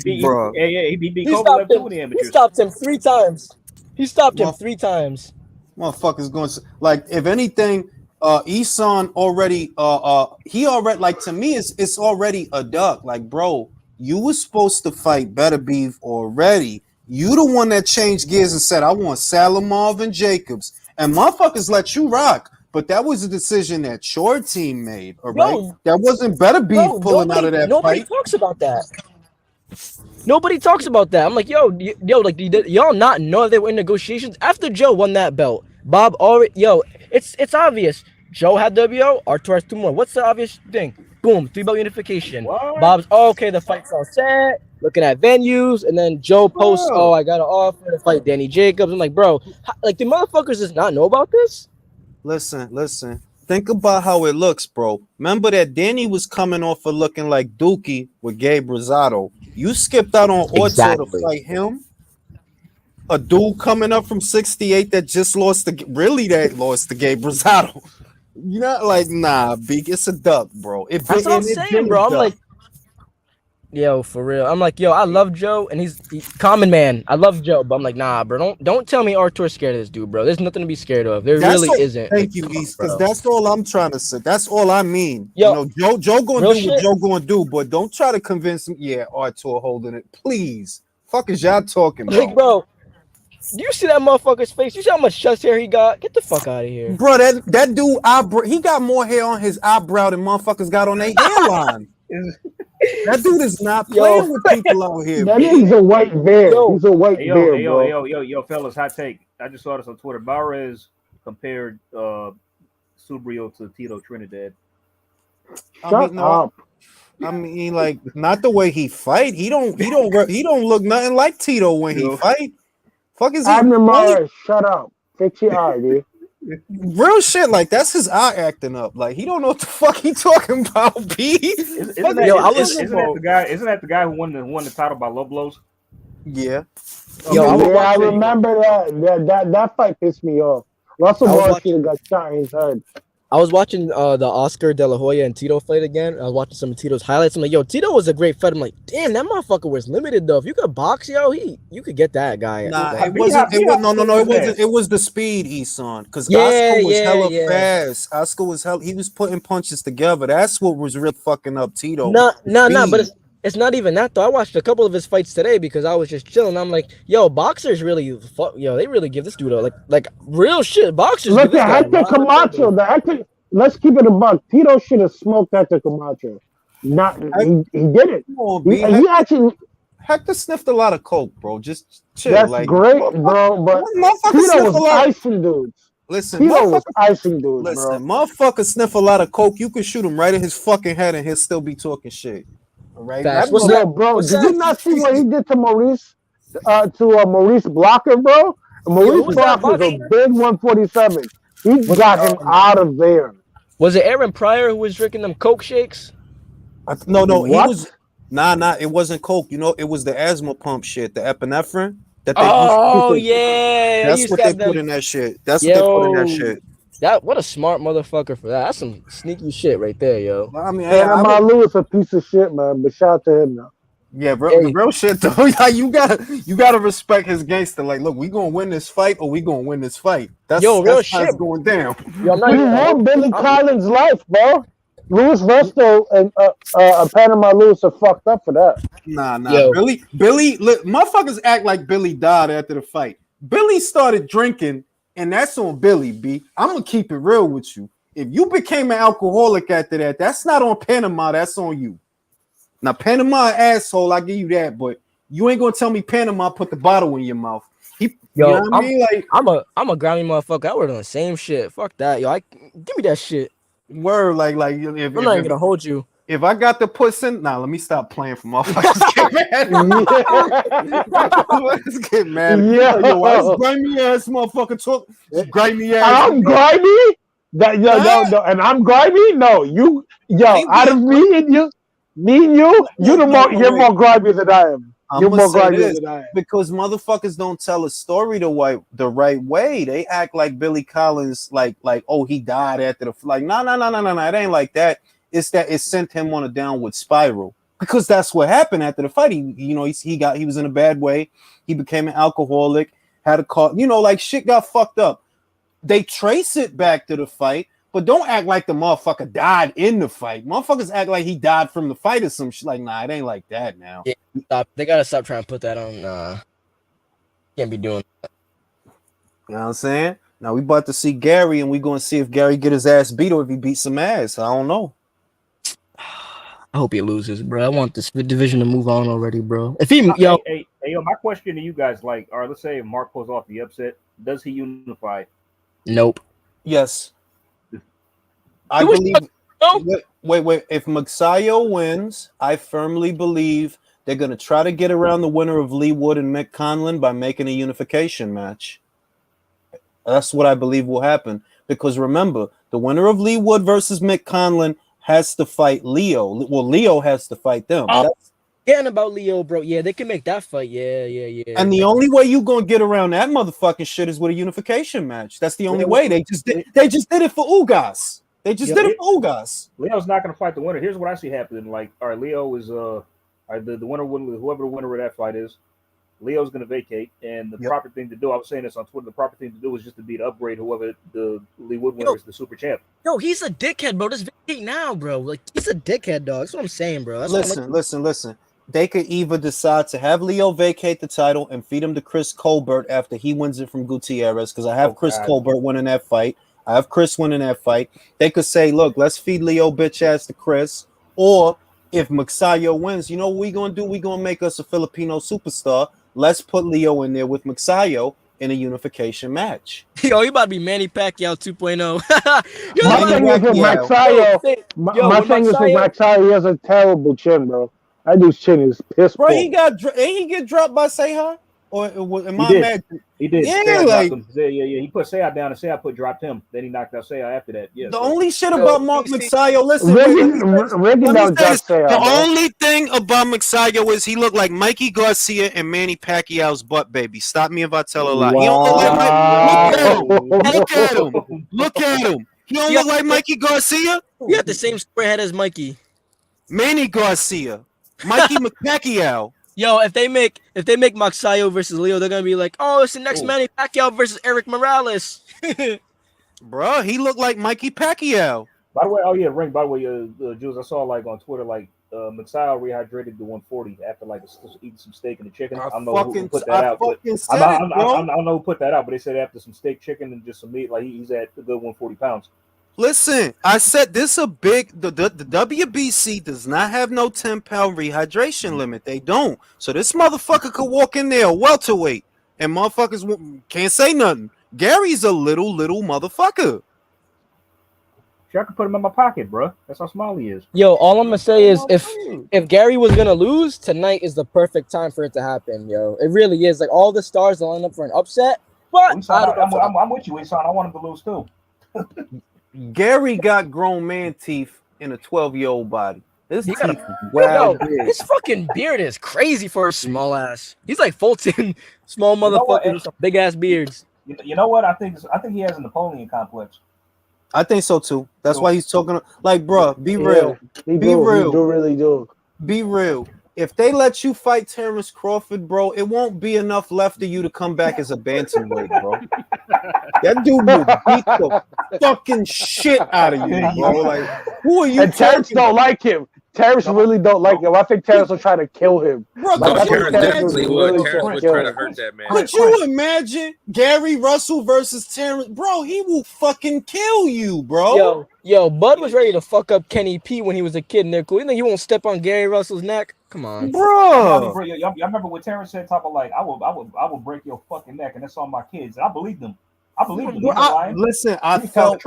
Speaker 2: beat Kovalev too in the amateurs.
Speaker 7: He stopped him 3 times. He stopped him 3 times.
Speaker 1: Motherfuckers going to, like, if anything, Isan already he already, like, to me it's already a duck. Like, bro, you was supposed to fight Better Beef already. You the one that changed gears and said I want Salamov and Jacobs, and motherfuckers let you rock. But that was a decision that your team made, all right? That wasn't Better Beef pulling out of that
Speaker 7: nobody
Speaker 1: fight.
Speaker 7: Talks about that. Nobody talks about that. I'm like, like, y'all not know they were in negotiations after Joe won that belt. Bob already, it's obvious. Joe had WO, Artur has 2 more. What's the obvious thing? Boom, 3-belt unification.
Speaker 2: What?
Speaker 7: Bob's okay. The fight's all set. Looking at venues, and then Joe posts, "Oh, I got an offer to fight Danny Jacobs." I'm like, bro, like, the motherfuckers does not know about this.
Speaker 1: Listen. think about how it looks, bro. Remember that Danny was coming off of looking like Dookie with Gabe Rosado. You skipped out on Orto to fight him. A dude coming up from 68 that just lost to Gabe Rosado. You're not like, nah, Big, it's a duck, bro.
Speaker 7: That's what I'm saying, bro. I'm like, yo, for real. I'm like, yo, I love Joe, and he's common man. I love Joe, but I'm like, nah, bro. Don't tell me Artur's scared of this dude, bro. There's nothing to be scared of. There really isn't.
Speaker 1: Thank you, East, because that's all I'm trying to say. That's all I mean.
Speaker 7: Yo,
Speaker 1: you know, Joe gonna do what Joe gonna do, but don't try to convince him. Yeah, Artur holding it, please. Fuck is y'all talking about,
Speaker 7: like, bro? Do you see that motherfucker's face? You see how much chest hair he got? Get the fuck out of here,
Speaker 1: bro. That dude eyebrow, he got more hair on his eyebrow than motherfuckers got on their hairline. That dude is not playing with people out here.
Speaker 3: That is a white bear. He's a white bear, bro.
Speaker 2: Yo, fellas, hot take. I just saw this on Twitter. Mahrez compared Subrio to Tito Trinidad.
Speaker 3: Shut up.
Speaker 1: I mean, like, not the way he fight. He don't look nothing like Tito when he fight. Fuck is he?
Speaker 3: Mahrez, shut up. Fix your eye, dude.
Speaker 1: Real shit, like that's his eye acting up. Like he don't know what the fuck he talking about. B.
Speaker 2: Isn't that the guy who won the title by low blows?
Speaker 1: Yeah.
Speaker 3: I remember that fight pissed me off. Russell Wall should have got shot in his head.
Speaker 7: I was watching the Oscar De La Hoya and Tito fight again. I was watching some of Tito's highlights. I'm like, yo, Tito was a great fight. I'm like, damn, that motherfucker was limited though. If you could box, yo, you could get that guy.
Speaker 1: Nah, it wasn't. It was the speed, Eson. Because Oscar was hella fast. Oscar was he was putting punches together. That's what was real fucking up Tito.
Speaker 7: No, but it's not even that though. I watched a couple of his fights today because I was just chilling. I'm like, yo, boxers really, they really give this dude like real shit. Boxers.
Speaker 3: Look at Hector Camacho. Let's keep it a buck. Tito should have smoked Hector Camacho. He did it. He actually.
Speaker 1: Hector sniffed a lot of coke, bro. Just chill.
Speaker 3: That's great, bro. But Tito was icing dudes.
Speaker 1: Listen,
Speaker 3: Tito was icing dudes,
Speaker 1: bro. Motherfucker sniff a lot of coke. You can shoot him right in his fucking head, and he'll still be talking shit. All right,
Speaker 3: bro. Did you not see what he did to Maurice? Maurice Blocker, bro. Maurice Blocker is a big 147. He got him out of there.
Speaker 7: Was it Aaron Pryor who was drinking them coke shakes?
Speaker 1: No. He was. Nah. It wasn't coke. You know, it was the asthma pump shit, the epinephrine. That's what they put in that shit. That's what they put in that shit.
Speaker 7: What a smart motherfucker for that. That's some sneaky shit right there, yo.
Speaker 3: I mean, Panama Lewis a piece of shit, man. But shout out to him now.
Speaker 1: Yeah, bro. The real shit though. You gotta respect his gangster. Like, look, we gonna win this fight or we gonna win this fight. That's
Speaker 7: real
Speaker 1: shit. How it's going down.
Speaker 3: We won Billy Collins' life, bro. Luis Resto and Panama Lewis are fucked up for that.
Speaker 1: Nah. Yo. Billy, look, motherfuckers act like Billy died after the fight. Billy started drinking, and that's on Billy, B. I'm gonna keep it real with you. If you became an alcoholic after that, that's not on Panama, that's on you. Now, Panama asshole, I give you that, but you ain't gonna tell me Panama put the bottle in your mouth. You know what I mean? Like,
Speaker 7: I'm a Grammy motherfucker. I would have done the same shit. Fuck that, yo. Give me that shit.
Speaker 1: Word, like if
Speaker 7: I'm not even gonna hold you.
Speaker 1: If I got the puss in, let me stop playing for motherfuckers. Get mad. Let's get mad.
Speaker 3: Yeah,
Speaker 1: yo, why this grimy ass motherfucker talk? Grimy ass.
Speaker 3: I'm grimy. No, and I'm grimy. No, you, out of me and you, you're more grimy than I am. You're more grimy than I am.
Speaker 1: Because motherfuckers don't tell a story the right way. They act like Billy Collins, like oh, he died after the like. No. It ain't like that. It's that it sent him on a downward spiral. Because that's what happened after the fight. He was in a bad way. He became an alcoholic. Had a car. Like shit got fucked up. They trace it back to the fight. But don't act like the motherfucker died in the fight. Motherfuckers act like he died from the fight or some shit. Like, nah, it ain't like that now.
Speaker 7: Yeah, stop. They gotta stop trying to put that on. Can't be doing that.
Speaker 1: You know what I'm saying? Now we about to see Gary, and we gonna see if Gary get his ass beat or if he beat some ass. I don't know.
Speaker 7: I hope he loses, bro. I want this division to move on already, bro. If he,
Speaker 2: hey, my question to you guys, like, all right, let's say if Mark pulls off the upset, does he unify?
Speaker 7: Nope.
Speaker 1: Yes. I believe. Wait. If Magsayo wins, I firmly believe they're going to try to get around the winner of Lee Wood and Mick Conlon by making a unification match. That's what I believe will happen. Because remember, The winner of Lee Wood versus Mick Conlon has to fight Leo. Well, Leo has to fight them.
Speaker 7: Getting about Leo, bro. Yeah, they can make that fight. Yeah.
Speaker 1: And the only way you gonna get around that motherfucking shit is with a unification match. That's the only way. They just did it for Ugas. They just did it for Ugas.
Speaker 2: Leo's not gonna fight the winner. Here's what I see happening. Like, all right, Leo is the winner, whoever the winner of that fight is, Leo's gonna vacate. And the proper thing to do, I was saying this on Twitter, the proper thing to do is just to beat upgrade whoever the Lee Wood winner is, the super champ.
Speaker 7: Yo, he's a dickhead, bro. Just vacate now, bro. Like, he's a dickhead, dog. That's what I'm saying, bro.
Speaker 1: Listen. They could either decide to have Leo vacate the title and feed him to Chris Colbert after he wins it from Gutierrez, because I have Chris Colbert winning that fight. I have Chris winning that fight. They could say, look, let's feed Leo bitch ass to Chris. Or if Magsayo wins, you know what we're going to do? We're going to make us a Filipino superstar. Let's put Leo in there with Magsayo in a unification match.
Speaker 7: Yo, he about to be Manny Pacquiao 2.0.
Speaker 3: My thing is with Magsayo, he has a terrible chin, bro. That dude's chin is piss poor.
Speaker 1: Bro, he get dropped by Seha? Or am I mad?
Speaker 2: He did.
Speaker 1: Yeah, like,
Speaker 2: he put Seha down and Seha dropped him. Then he knocked out Seha after that. Yeah.
Speaker 1: The only shit about Mark Magsayo, listen. The only thing about Magsayo is he looked like Mikey Garcia and Manny Pacquiao's butt baby. Stop me if I tell a lie. He don't look like Look at him. Look at him. He don't look like Mikey Garcia.
Speaker 7: You have the same square head as Mikey.
Speaker 1: Manny Garcia. Mikey Pacquiao.
Speaker 7: Yo, if they make Magsayo versus Leo, they're gonna be like, oh, it's the next Manny Pacquiao versus Eric Morales.
Speaker 1: Bro, he looked like Mikey Pacquiao.
Speaker 2: By the way, Ring. By the way, Jules, I saw like on Twitter, like Magsayo rehydrated to 140 after like eating some steak and the chicken. I don't know who put that out. I don't know who put that out, but they said after some steak, chicken, and just some meat, like he's at a good 140 pounds.
Speaker 1: Listen, I said this the WBC does not have no 10-pound rehydration limit. They don't. So this motherfucker could walk in there welterweight and motherfuckers can't say nothing. Gary's a little motherfucker.
Speaker 2: Sure, I could put him in my pocket, bro. That's how small he is.
Speaker 7: Yo, all I'm gonna say is if Gary was gonna lose, tonight is the perfect time for it to happen, yo. It really is. Like, all the stars line up for an upset. But
Speaker 2: I'm with you, Isan. I want him to lose too.
Speaker 1: Gary got grown man teeth in a 12-year-old body. His teeth
Speaker 7: his fucking beard is crazy for a small ass. He's like Fulton, small motherfucker with some big ass beards.
Speaker 2: You know what? I think he has a Napoleon complex.
Speaker 1: I think so too. That's why he's talking like, bro, be real.
Speaker 3: He really do.
Speaker 1: Be real. If they let you fight Terrence Crawford, bro, it won't be enough left of you to come back as a bantamweight, bro. That dude will beat the fucking shit out of you, bro. Like, who are you?
Speaker 3: And Terrence don't like him. Terrence really don't like him. I think Terrence will try to kill him.
Speaker 1: Bro,
Speaker 5: Terrence definitely would. Terrence would try to hurt that man.
Speaker 1: Could you imagine Gary Russell versus Terrence? Bro, he will fucking kill you, bro.
Speaker 7: Yo, Bud was ready to fuck up Kenny P when he was a kid in there. Cool. You think he won't step on Gary Russell's neck? Come on,
Speaker 1: bro.
Speaker 2: Y'all remember what Terrence said? Talk about like, I will break your fucking neck, and that's all my kids. And I believed him.
Speaker 1: Listen, I felt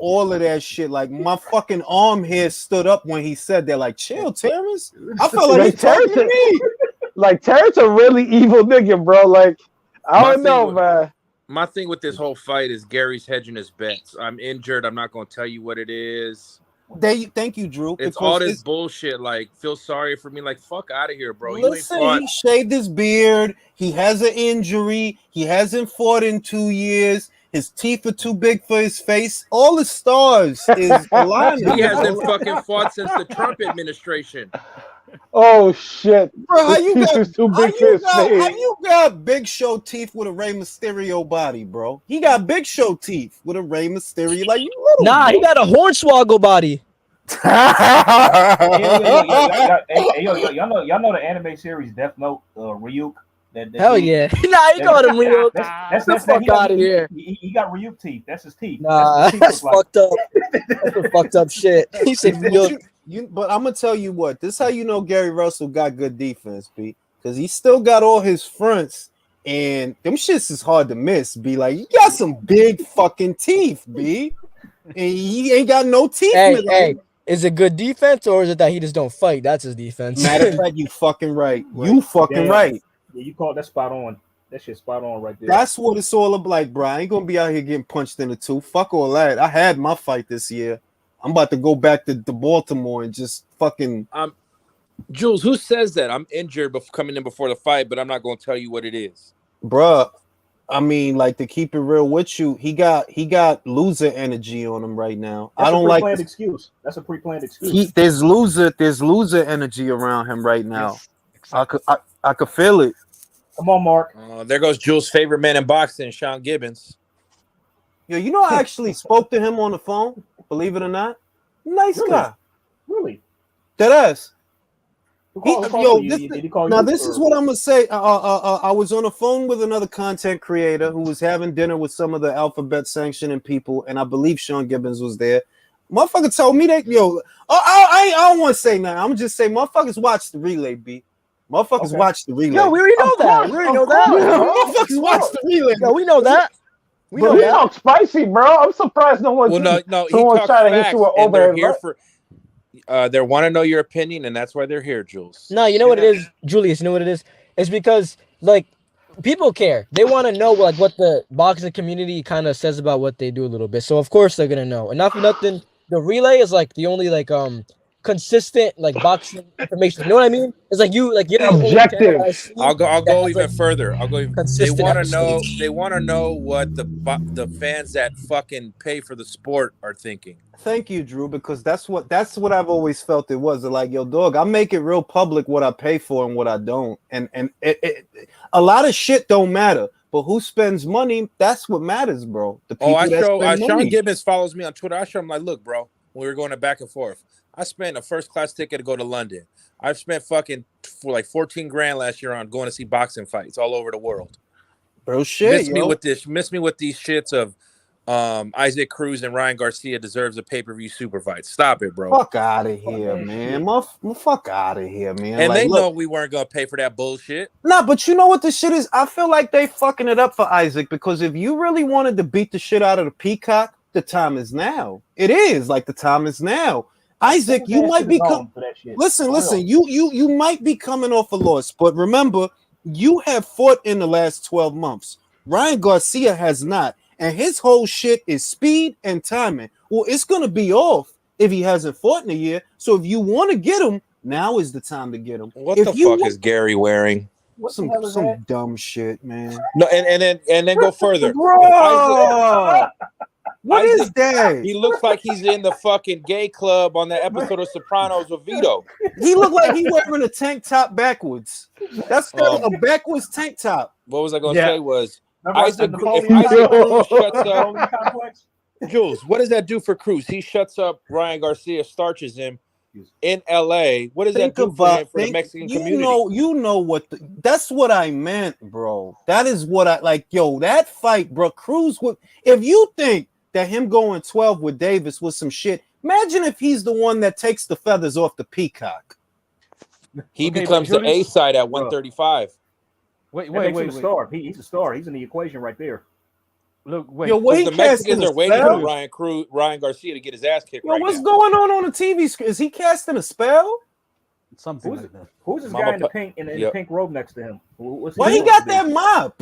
Speaker 1: all of that shit. Like, my fucking arm hair stood up when he said that. Like, chill, Terrence. I felt like he talking to me.
Speaker 3: Like, Terrence a really evil nigga, bro. Like, I don't know, man.
Speaker 5: My thing with this whole fight is Gary's hedging his bets. I'm injured. I'm not going to tell you what it is.
Speaker 1: Thank you, Drew.
Speaker 5: It's all this bullshit. Like, feel sorry for me. Like, fuck out of here, bro.
Speaker 1: Listen, he shaved his beard. He has an injury. He hasn't fought in 2 years. His teeth are too big for his face. All the stars is aligning.
Speaker 5: He hasn't fucking fought since the Trump administration.
Speaker 3: Oh shit,
Speaker 1: bro! How you got Big Show teeth with a Rey Mysterio body, bro? He got Big Show teeth with a Rey Mysterio. Like, you little.
Speaker 7: Nah, he got a Hornswoggle body.
Speaker 2: Y'all know the anime series Death Note, Ryuk.
Speaker 7: Hell yeah! Nah, he called him Ryuk. That's the fuck out of here.
Speaker 2: He got Ryuk teeth. That's his teeth.
Speaker 7: Nah, that's fucked up. That's fucked up shit. He said Ryuk.
Speaker 1: But I'm gonna tell you what. This is how you know Gary Russell got good defense, B. Because he still got all his fronts, and them shits is hard to miss. B, like, you got some big fucking teeth, B, and he ain't got no teeth.
Speaker 7: Hey, is it good defense or is it that he just don't fight? That's his defense.
Speaker 1: Matter of fact, you fucking right. You fucking right.
Speaker 2: Yeah, you called that spot on. That shit's spot on right there.
Speaker 1: That's what it's all about, like, bro. I ain't gonna be out here getting punched in the tooth. Fuck all that. I had my fight this year. I'm about to go back to Baltimore and just fucking.
Speaker 5: Jules, who says that? I'm injured coming in before the fight, but I'm not going to tell you what it is.
Speaker 1: Bruh, I mean, like, to keep it real with you, he got loser energy on him right now.
Speaker 2: That's
Speaker 1: I don't
Speaker 2: a
Speaker 1: like
Speaker 2: pre-planned
Speaker 1: this.
Speaker 2: excuse. That's a pre-planned excuse.
Speaker 1: There's loser energy around him right now.
Speaker 6: Yes, exactly.
Speaker 1: I could feel it.
Speaker 2: Come on, Mark.
Speaker 5: There goes Jules' favorite man in boxing, Sean Gibbons.
Speaker 1: Yo, you know, I actually spoke to him on the phone. Believe it or not, nice
Speaker 2: Really?
Speaker 1: guy.
Speaker 2: Really?
Speaker 1: That ass.
Speaker 2: Who called you? Did he call
Speaker 1: Now
Speaker 2: you,
Speaker 1: this
Speaker 2: or-
Speaker 1: is what I'm gonna say. I was on the phone with another content creator who was having dinner with some of the alphabet sanctioning people, and I believe Sean Gibbons was there. Motherfucker told me that I don't want to say nothing. I'm just saying motherfuckers watch the relay, B. Motherfuckers
Speaker 2: Okay.
Speaker 1: watch the relay.
Speaker 7: Yo, we already know
Speaker 3: Of
Speaker 7: that.
Speaker 3: course,
Speaker 7: We already
Speaker 3: of
Speaker 7: know that.
Speaker 3: course.
Speaker 1: Motherfuckers watch the relay.
Speaker 7: Yo, we know that. We
Speaker 3: But
Speaker 7: know
Speaker 3: he
Speaker 7: that.
Speaker 3: talks spicy, bro. I'm surprised no one.
Speaker 5: Well, no, he
Speaker 3: someone's
Speaker 5: talks
Speaker 3: trying to hit
Speaker 5: facts,
Speaker 3: you with
Speaker 5: and they're
Speaker 3: overhead
Speaker 5: here
Speaker 3: right.
Speaker 5: for. They want to know your opinion, and that's why they're here, Jules.
Speaker 7: No, you know what it is, Julius. You know what it is? It's because like people care. They want to know like what the boxing community kind of says about what they do a little bit. So of course they're gonna know. And not for nothing, the relay is like the only like consistent like boxing information. You know what I mean? It's like you're the only
Speaker 3: Objective.
Speaker 7: channel I see
Speaker 5: I'll go
Speaker 7: that has,
Speaker 5: even
Speaker 7: like,
Speaker 5: further. I'll go even. They
Speaker 7: consistent
Speaker 5: want to know.
Speaker 7: episodes.
Speaker 5: They want to know what the fans that fucking pay for the sport are thinking.
Speaker 1: Thank you, Drew, because that's what I've always felt it was. Like, yo, dog, I make it real public what I pay for and what I don't, and a lot of shit don't matter. But who spends money? That's what matters, bro. The people that spend
Speaker 5: Sean
Speaker 1: money.
Speaker 5: Gibbons follows me on Twitter. I show him like, look, bro, when we were going back and forth, I spent a first class ticket to go to London. I've spent fucking for like 14 grand last year on going to see boxing fights all over the world.
Speaker 1: Bro, shit,
Speaker 5: Miss me with these shits of Isaac Cruz and Ryan Garcia deserves a pay-per-view super fight. Stop it, bro.
Speaker 1: Fuck out of here, man. Fuck out of here, man.
Speaker 5: And
Speaker 1: like,
Speaker 5: they
Speaker 1: look,
Speaker 5: know we weren't gonna pay for that bullshit.
Speaker 1: Nah, but you know what the shit is? I feel like they fucking it up for Isaac, because if you really wanted to beat the shit out of the Peacock, the time is now. It is like the time is now. Isaac, you might be listen. You might be coming off a loss, but remember, you have fought in the last 12 months. Ryan Garcia has not, and his whole shit is speed and timing. Well, it's gonna be off if he hasn't fought in a year. So if you want to get him, now is the time to get him.
Speaker 5: What the fuck is Gary wearing?
Speaker 1: Some dumb shit, man.
Speaker 5: No, and then go further.
Speaker 1: Bro, what is that?
Speaker 5: He looks like he's in the fucking gay club on that episode of Sopranos with Vito.
Speaker 1: He looked like he wearing a tank top backwards. That's a backwards tank top.
Speaker 5: What was I going to say was
Speaker 2: Isaac
Speaker 5: Cruz shuts up. Jules, what does that do for Cruz? He shuts up Ryan Garcia, starches him in LA. What does that do for him, for the Mexican community?
Speaker 1: You know what? That's what I meant, bro. That is what I like. Yo, that fight, bro. Cruz would. If you think that him going 12 with Davis was some shit, imagine if he's the one that takes the feathers off the Peacock.
Speaker 5: He becomes the A side at 135.
Speaker 2: Wait. Star. He's a star. He's in the equation right there.
Speaker 6: Look, wait.
Speaker 1: Yo, what
Speaker 5: the Mexicans are waiting for Ryan Garcia to get his ass kicked.
Speaker 1: Yo, what's going on the TV screen? Is he casting a spell?
Speaker 6: Something like that.
Speaker 2: Who's this guy in the pink the pink robe next to him?
Speaker 1: Why he got that mop?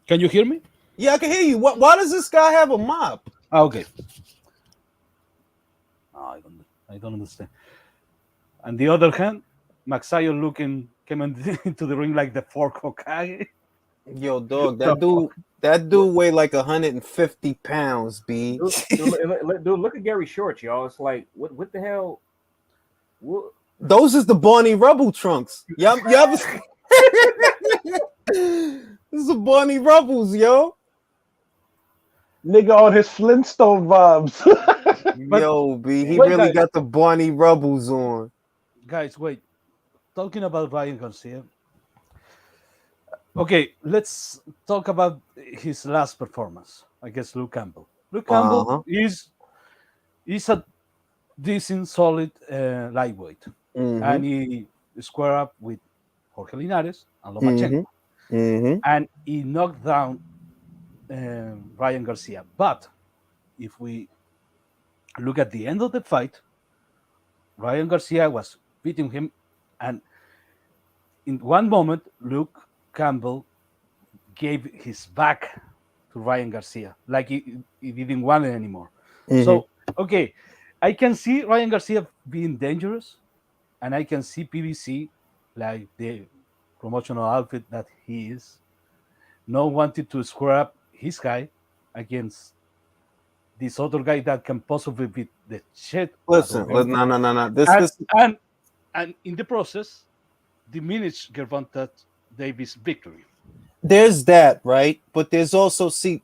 Speaker 6: Can you hear me?
Speaker 1: Yeah, I can hear you. Why does this guy have a mop?
Speaker 6: Okay. I don't understand. On the other hand, Magsayo came into the ring like the fourth Hokage.
Speaker 1: Yo, dog, that dude weighed like 150 pounds, B.
Speaker 2: Dude, look at Gary Shorts, y'all. It's like, what the hell? What?
Speaker 1: Those is the Barney Rubble trunks. Y'all this is the Barney Rubbles, yo.
Speaker 3: Nigga on his Flintstone vibes.
Speaker 1: Yo, B, he really
Speaker 6: guys,
Speaker 1: got the Barney Rubbles on.
Speaker 6: Guys, wait. Talking about Ryan Garcia. Okay, let's talk about his last performance against Luke Campbell. Luke Campbell is a decent, solid lightweight. And he squared up with Jorge Linares and Lomachenko. And he knocked down Ryan Garcia. But if we look at the end of the fight, Ryan Garcia was beating him. And in one moment, Luke Campbell gave his back to Ryan Garcia, like he didn't want it anymore.
Speaker 1: Mhm.
Speaker 6: So, okay, I can see Ryan Garcia being dangerous, and I can see PBC, like the promotional outfit that he is, not wanting to square up his guy against this other guy that can possibly beat the shit
Speaker 1: Listen,
Speaker 6: out of him.
Speaker 1: no.
Speaker 6: And in the process, diminish Gervonta Davis' victory.
Speaker 1: There's that, right? But there's also, see,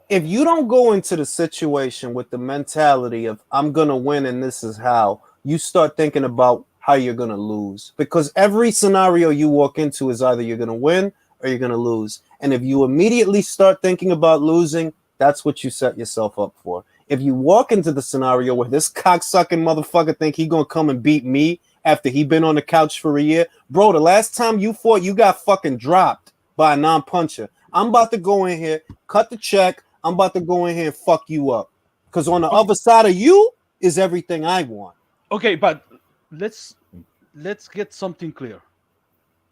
Speaker 1: if you don't go into the situation with the mentality of I'm gonna win and this is how, you start thinking about how you're gonna lose. Because every scenario you walk into is either you're gonna win or you're gonna lose. And if you immediately start thinking about losing, that's what you set yourself up for. If you walk into the scenario where this cocksucking motherfucker think he gonna come and beat me after he been on the couch for a year, bro, the last time you fought, you got fucking dropped by a non-puncher. I'm about to go in here, cut the check. I'm about to go in here and fuck you up. Because on the other side of you is everything I want.
Speaker 6: Okay, but let's get something clear.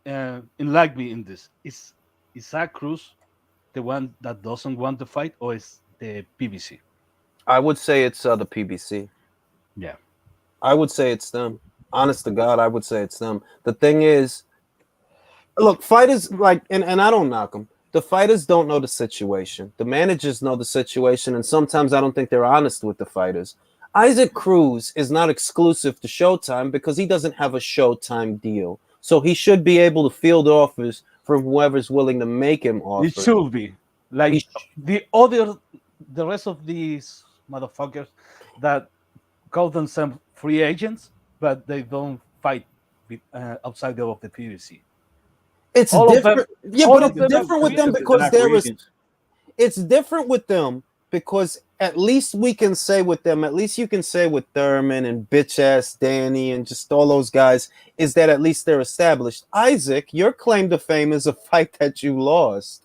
Speaker 6: Enlighten me in this. Is Zach Cruz the one that doesn't want the fight, or is the PBC?
Speaker 1: I would say it's the PBC.
Speaker 6: Yeah.
Speaker 1: I would say it's them. Honest to God, I would say it's them. The thing is, look, fighters like, and I don't knock them. The fighters don't know the situation. The managers know the situation, and sometimes I don't think they're honest with the fighters. Isaac Cruz is not exclusive to Showtime because he doesn't have a Showtime deal. So he should be able to field offers from whoever's willing to make him offers.
Speaker 6: It should be. Like the rest of these motherfuckers that call themselves free agents, but they don't fight outside of the PBC.
Speaker 1: It's
Speaker 6: All
Speaker 1: different.
Speaker 6: of them,
Speaker 1: Yeah,
Speaker 6: all
Speaker 1: but
Speaker 6: of
Speaker 1: it's
Speaker 6: them
Speaker 1: different with them
Speaker 2: They're
Speaker 1: because
Speaker 2: not
Speaker 1: there
Speaker 2: free
Speaker 1: is.
Speaker 2: agents.
Speaker 1: It's different with them because at least we can say with them, at least you can say with Thurman and bitch ass Danny and just all those guys, is that at least they're established. Isaac, your claim to fame is a fight that you lost.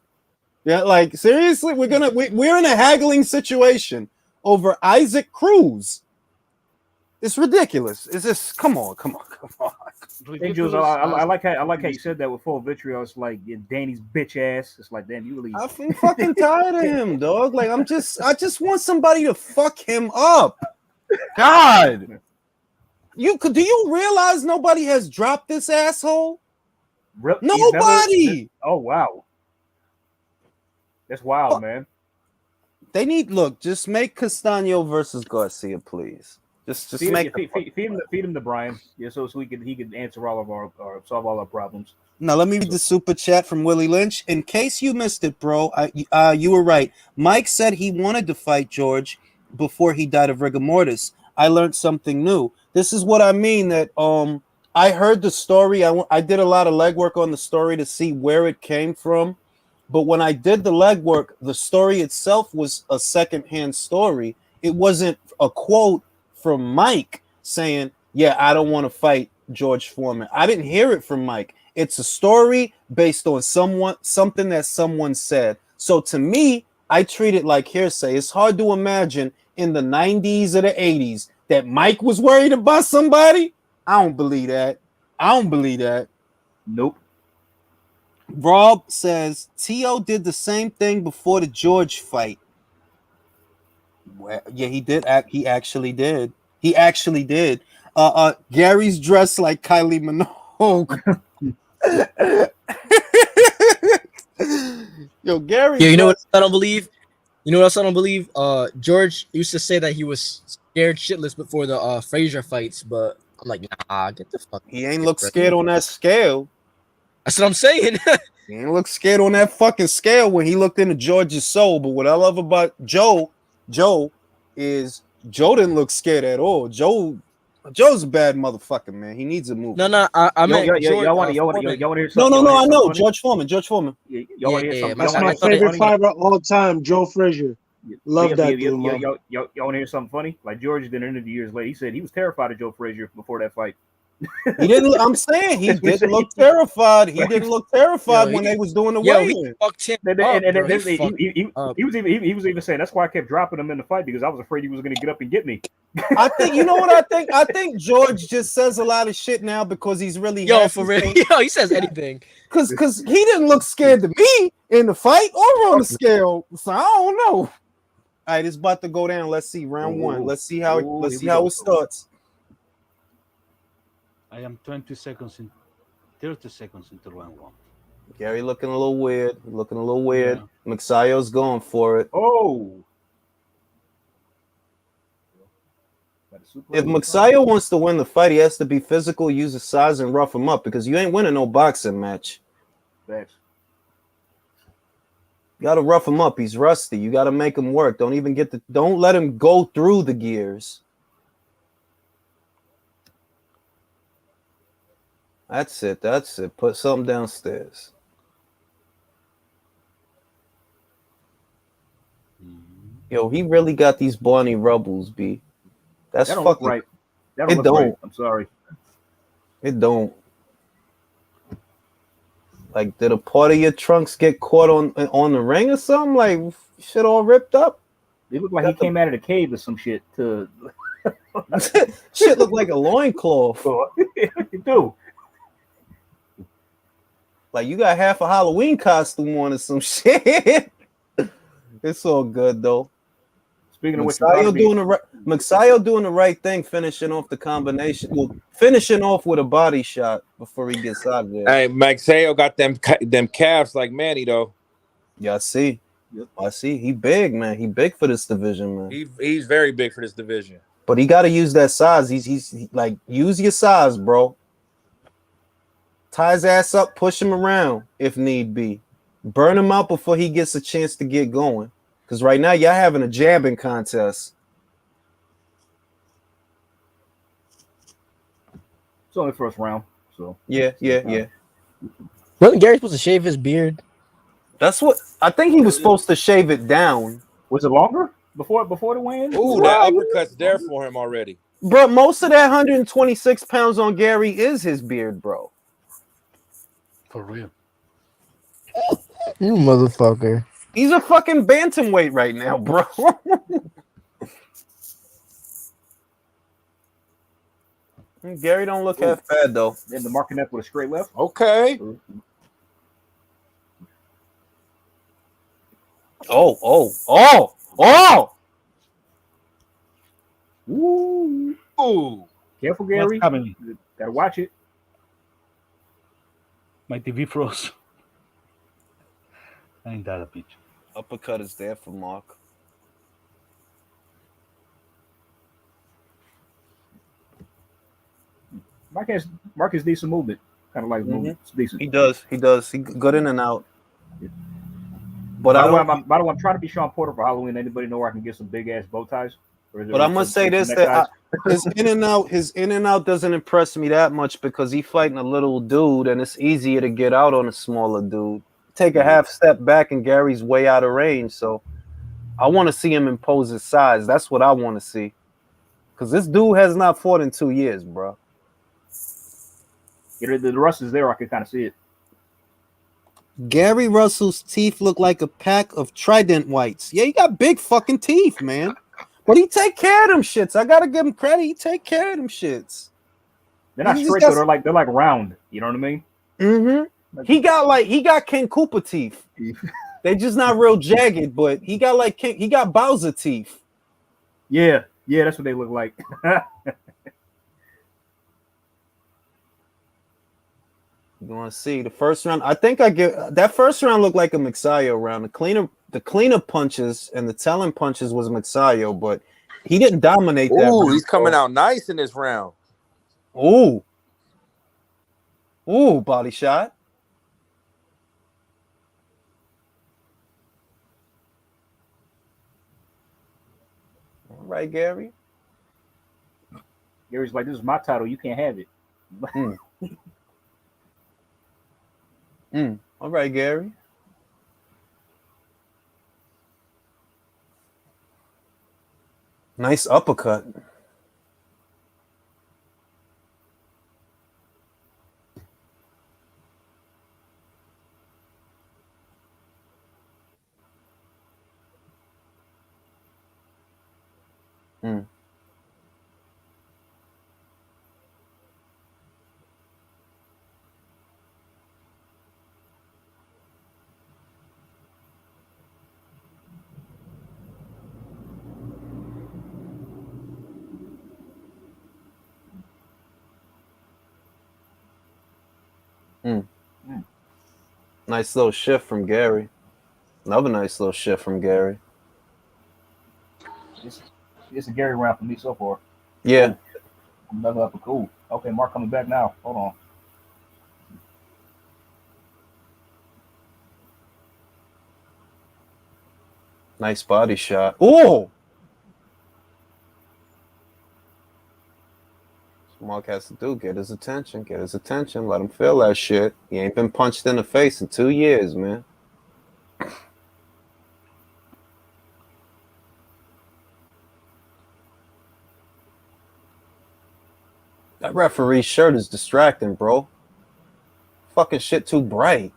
Speaker 1: Yeah, like seriously, we're in a haggling situation over Isaac Cruz. It's ridiculous. It's just come on.
Speaker 2: Hey, Jules, I like how you said that with full vitriol. It's like Danny's bitch ass. It's like, damn, you really.
Speaker 1: I'm fucking tired of him, dog. Like I just want somebody to fuck him up. God, do you realize nobody has dropped this asshole? Nobody.
Speaker 2: Oh wow, that's wild, man.
Speaker 1: They need just make Castaño versus Garcia, please. Just
Speaker 2: feed
Speaker 1: him
Speaker 2: to Brian, yeah, so he can answer all of our solve all our problems.
Speaker 1: Now let me read the super chat from Willie Lynch. In case you missed it, bro, you were right. Mike said he wanted to fight George before he died of rigor mortis. I learned something new. This is what I mean. That I heard the story. I did a lot of legwork on the story to see where it came from. But when I did the legwork, the story itself was a secondhand story. It wasn't a quote from Mike saying, yeah, I don't want to fight George Foreman. I didn't hear it from Mike. It's a story based on something that someone said. So to me, I treat it like hearsay. It's hard to imagine in the 90s or the 80s that Mike was worried about somebody. I don't believe that.
Speaker 2: Nope.
Speaker 1: Rob says T.O. did the same thing before the George fight. Well, yeah, he did. He actually did. Gary's dressed like Kylie Minogue. Yo, Gary.
Speaker 7: Yeah, you know what I don't believe? George used to say that he was scared shitless before the Frazier fights, but I'm like, nah, get the fuck.
Speaker 1: He ain't look scared on that scale.
Speaker 7: That's what I'm saying.
Speaker 1: He ain't look scared on that fucking scale when he looked into George's soul. But what I love about Joe is Joe didn't look scared at all. Joe's a bad motherfucker, man. He needs a move.
Speaker 7: No, I meant George.
Speaker 2: Y'all want to hear something?
Speaker 1: No, I know. George Foreman.
Speaker 2: Y'all want to hear something?
Speaker 3: That's my favorite fighter of all time, Joe Frazier. Love that dude.
Speaker 2: Y'all want to hear something funny? Like George did an interview years later. He said he was terrified of Joe Frazier before that fight.
Speaker 1: He didn't. I'm saying he didn't look terrified. He didn't look terrified when they was doing the
Speaker 7: He
Speaker 1: weigh-in.
Speaker 7: fucked him
Speaker 2: And
Speaker 7: up,
Speaker 2: then
Speaker 7: bro. He
Speaker 2: he
Speaker 7: fucked up.
Speaker 2: he was even saying that's why I kept dropping him in the fight because I was afraid he was going to get up and get me.
Speaker 1: I think you know what I think. I think George just says a lot of shit now because he's really
Speaker 7: Yo,
Speaker 1: happy.
Speaker 7: for real. Yo, he says anything.
Speaker 1: Because he didn't look scared to me in the fight or on the scale. So I don't know. All right, it's about to go down. Let's see round one. Let's see how it starts.
Speaker 6: I am 30 seconds into round one.
Speaker 1: Gary looking a little weird. Yeah. Magsayo's going for it.
Speaker 2: Oh.
Speaker 1: If Magsayo wants to win the fight, he has to be physical, use his size, and rough him up because you ain't winning no boxing match.
Speaker 2: Thanks.
Speaker 1: You got to rough him up. He's rusty. You got to make him work. Don't let him go through the gears. That's it. Put something downstairs. Yo, he really got these Barney Rubbles, B. That's
Speaker 2: that don't
Speaker 1: fucking
Speaker 2: look right. That don't look right. I'm sorry.
Speaker 1: It don't. Like, did a part of your trunks get caught on the ring or something? Like, shit all ripped up?
Speaker 2: It looked like he came out of the cave or some shit to...
Speaker 1: Shit looked like a loincloth.
Speaker 2: You do.
Speaker 1: Like, you got half a Halloween costume on or some shit. It's all good, though.
Speaker 2: Speaking of which,
Speaker 1: Magsayo doing the right thing, finishing off the combination. Well, finishing off with a body shot before he gets out there.
Speaker 5: Hey, Magsayo got them calves like Manny though.
Speaker 1: Yeah, I see. He big, man. He big for this division, man.
Speaker 5: He's very big for this division.
Speaker 1: But he got to use that size. He's like, use your size, bro. Tie his ass up, push him around if need be. Burn him out before he gets a chance to get going. Because right now, y'all having a jabbing contest.
Speaker 2: It's only first round, so
Speaker 1: yeah.
Speaker 7: Wasn't Gary supposed to shave his beard?
Speaker 1: That's what I think he was supposed to shave it down.
Speaker 2: Was it longer before the weigh-in?
Speaker 5: Ooh, that uppercut's there for him already.
Speaker 1: Bro, most of that 126 pounds on Gary is his beard, bro.
Speaker 6: For real.
Speaker 7: You motherfucker.
Speaker 1: He's a fucking bantamweight right now, bro. Gary don't look half bad, though.
Speaker 2: And the marking up with a straight left.
Speaker 5: Okay.
Speaker 1: Oh.
Speaker 2: Ooh. Careful, Gary. Gotta watch it.
Speaker 6: My TV froze. Ain't that a bitch?
Speaker 1: Uppercut is there for Mark.
Speaker 2: Mark has decent movement. Kind of like movement. It's decent.
Speaker 1: He does. He good in and out. But
Speaker 2: I'm trying to be Sean Porter for Halloween. Anybody know where I can get some big ass bow ties?
Speaker 1: But I must say this: that his in and out doesn't impress me that much because he's fighting a little dude, and it's easier to get out on a smaller dude. Take a half step back, and Gary's way out of range. So I want to see him impose his size. That's what I want to see. Because this dude has not fought in 2 years, bro.
Speaker 2: Yeah, the rust is there. I can kind of see it.
Speaker 1: Gary Russell's teeth look like a pack of Trident whites. Yeah, he got big fucking teeth, man. But he take care of them shits. I gotta give him credit. He take care of them shits.
Speaker 2: They're not straight though. They're like round. You know what I mean?
Speaker 1: Mm-hmm. He got Ken Cooper teeth. They just not real jagged, but he got Bowser teeth.
Speaker 2: Yeah, that's what they look like.
Speaker 1: You want to see the first round? I think that first round looked like a Magsayo round. The cleaner punches and the telling punches was Magsayo, but he didn't dominate that.
Speaker 5: Ooh, he's coming out nice in this round.
Speaker 1: Ooh, body shot. All right, Gary.
Speaker 2: Gary's like, this is my title. You can't have it.
Speaker 1: All right, Gary. Nice uppercut. Hmm. Nice little shift from Gary. Another nice little shift from Gary.
Speaker 2: It's a Gary round for me so far.
Speaker 1: Yeah.
Speaker 2: Cool. Another upper cool. Okay, Mark coming back now. Hold on.
Speaker 1: Nice body shot. Oh! Mark has to do, get his attention, let him feel that shit. He ain't been punched in the face in 2 years, man. That referee's shirt is distracting, bro. Fucking shit too bright.